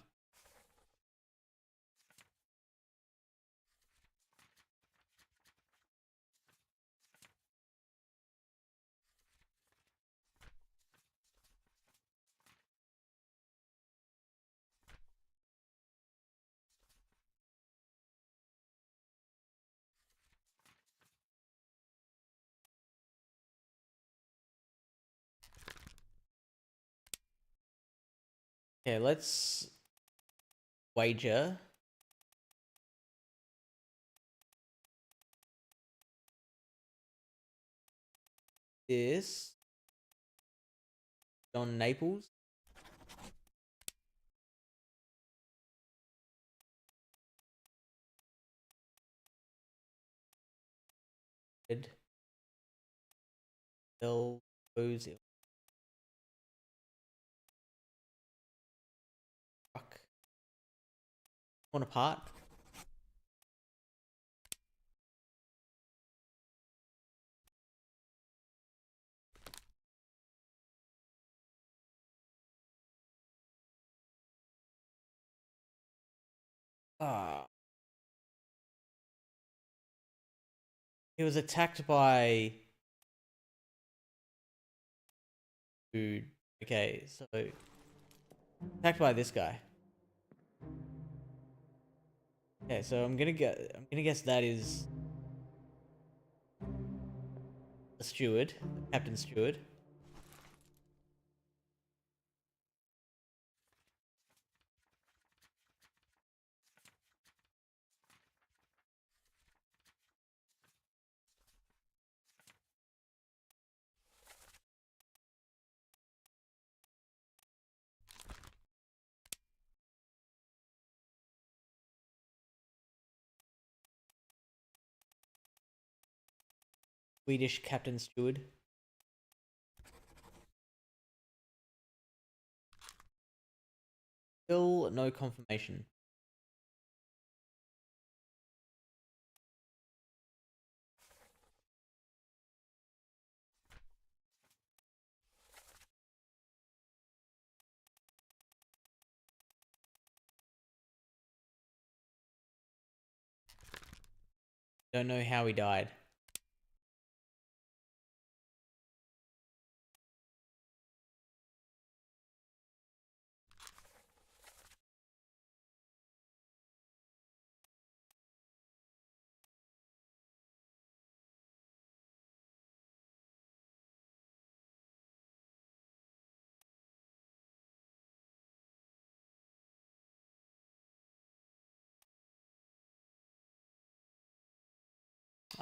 A: Okay, let's wager this John Naples. Bill Ozil. Fuck. Torn apart. Ah. He was attacked by dude. Okay, so attacked by this guy. Okay, so I'm gonna guess that is the steward, Captain Steward. Swedish Captain Steward. Still no confirmation. Don't know how he died.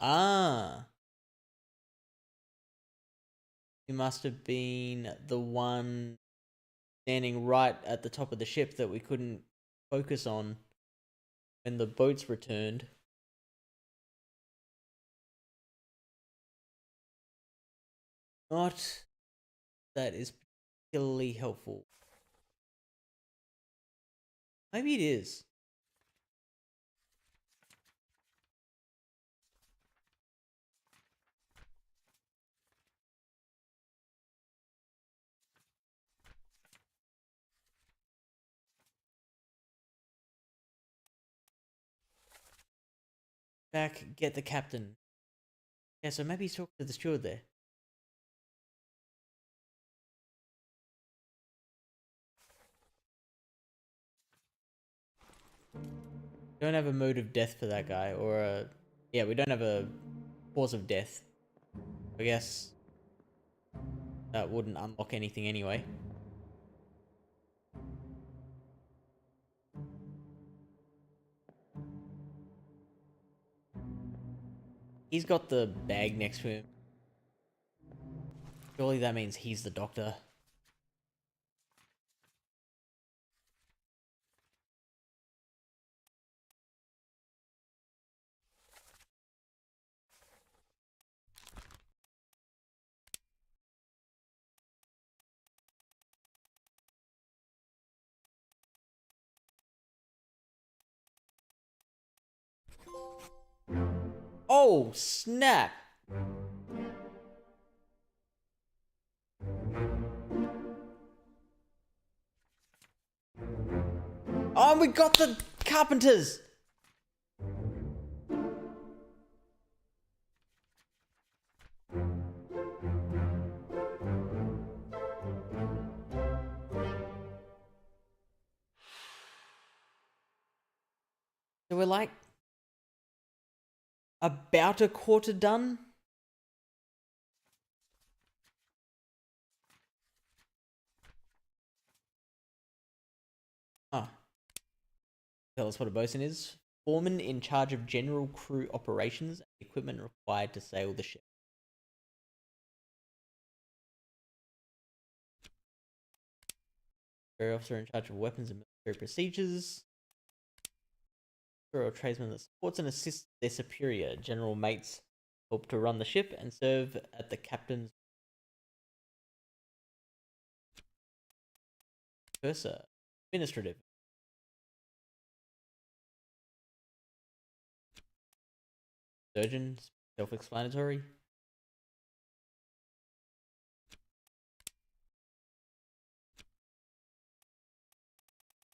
A: Ah. He must have been the one standing right at the top of the ship that we couldn't focus on when the boats returned. Not that is particularly helpful. Maybe it is. back, get the captain. Yeah, so maybe he's talking to the steward there. Don't have a mode of death for that guy, or a... Yeah, we don't have a cause of death. I guess that wouldn't unlock anything anyway. He's got the bag next to him. Surely that means he's the doctor. Oh, snap! Oh, we got the carpenters! So we're like about a quarter done. Ah, tell us what a bosun is. Foreman in charge of general crew operations and equipment required to sail the ship. Military officer in charge of weapons and military procedures. Or tradesman that supports and assists their superior. General mates help to run the ship and serve at the captain's cursor. Administrative. Surgeon, self-explanatory.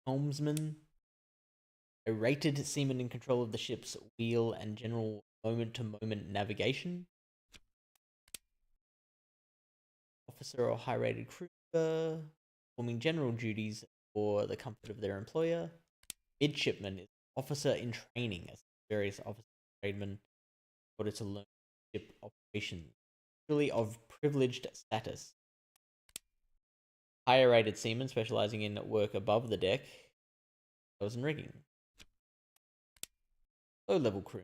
A: Helmsman. A rated seaman in control of the ship's wheel and general moment-to-moment navigation. Officer or high-rated crew member, performing general duties for the comfort of their employer. Midshipman is officer in training as various officers and tradesmen in order to learn ship operations, usually of privileged status. Higher rated seaman specializing in work above the deck, sails and rigging. Low level crew.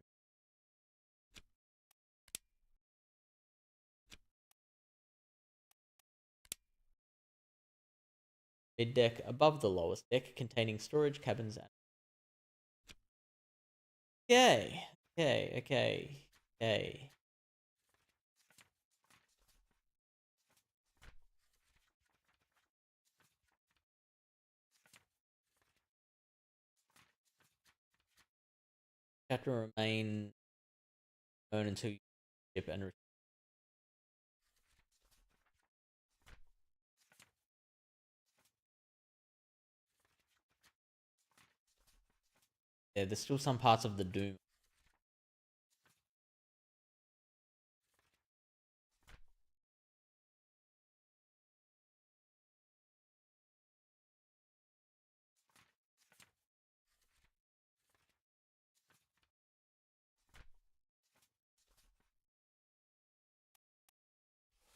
A: Mid deck above the lowest deck, containing storage cabins and... Okay. Have to remain known until you ship and... Yeah, there's still some parts of the Doom.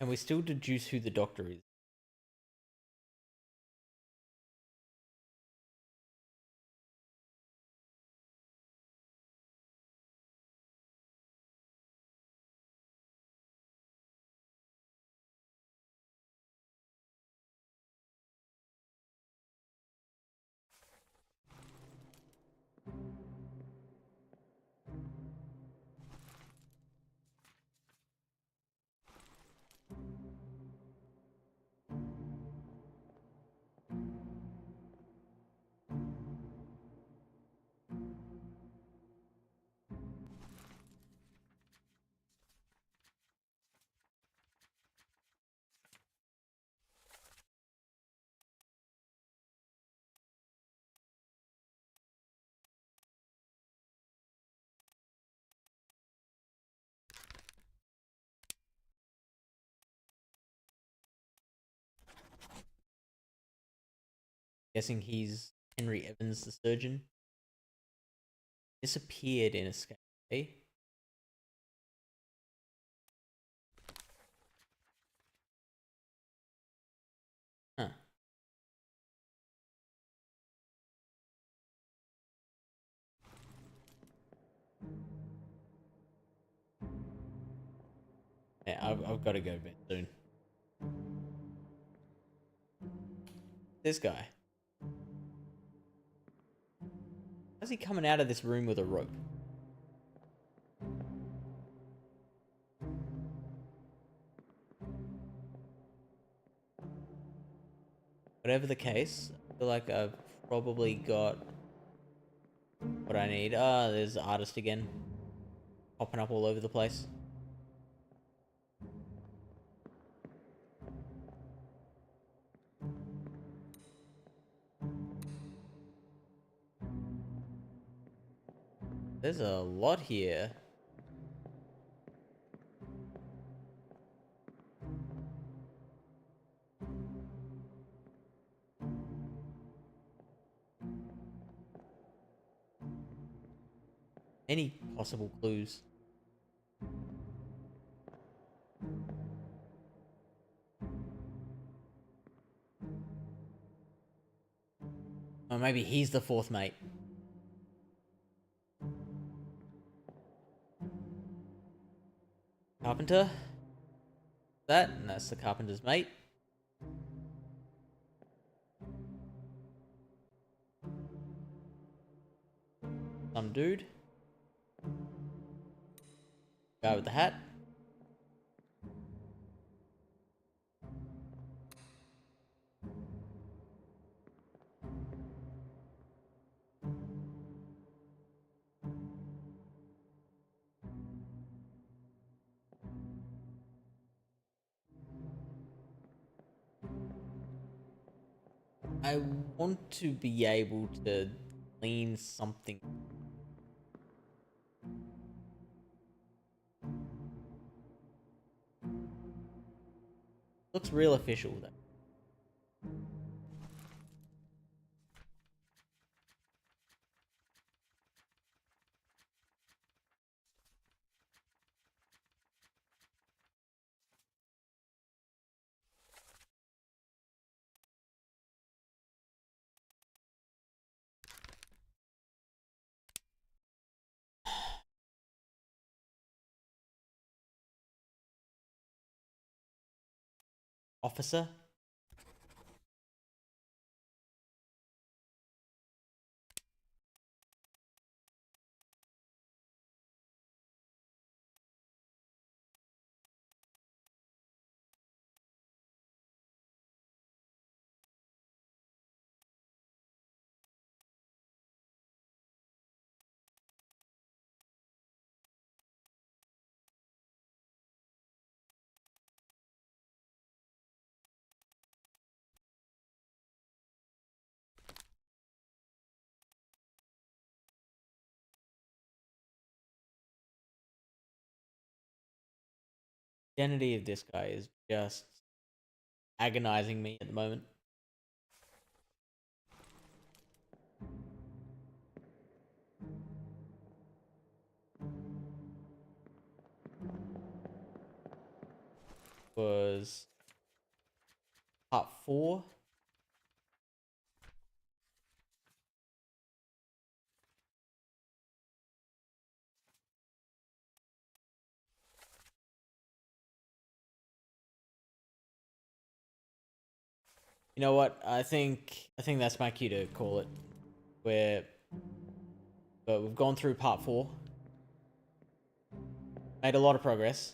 A: And we still deduce who the doctor is. Guessing he's Henry Evans, the surgeon. Disappeared in Escape. Eh? Huh. Yeah, I've got to go to bed soon. This guy. How's he coming out of this room with a rope? Whatever the case, I feel like I've probably got what I need. Ah, there's the artist again. Popping up all over the place. There's a lot here. Any possible clues? Or maybe he's the fourth mate. Carpenter. That, and that's the carpenter's mate. Some dude. Guy with the hat. I want to be able to clean something. Looks real official though. Officer? The identity of this guy is just agonizing me at the moment. Was part 4. You know what? I think that's my cue to call it. But we've gone through part 4. Made a lot of progress.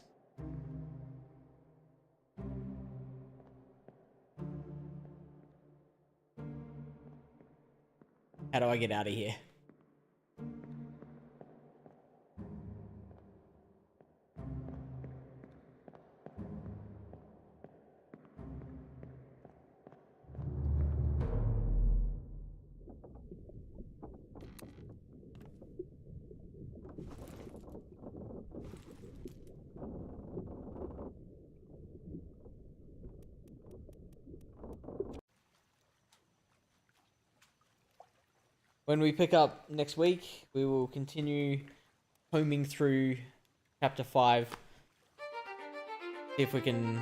A: How do I get out of here? when we pick up next week, we will continue combing through chapter 5. See if we can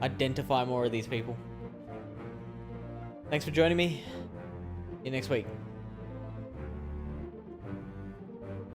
A: identify more of these people. Thanks for joining me. See you next week.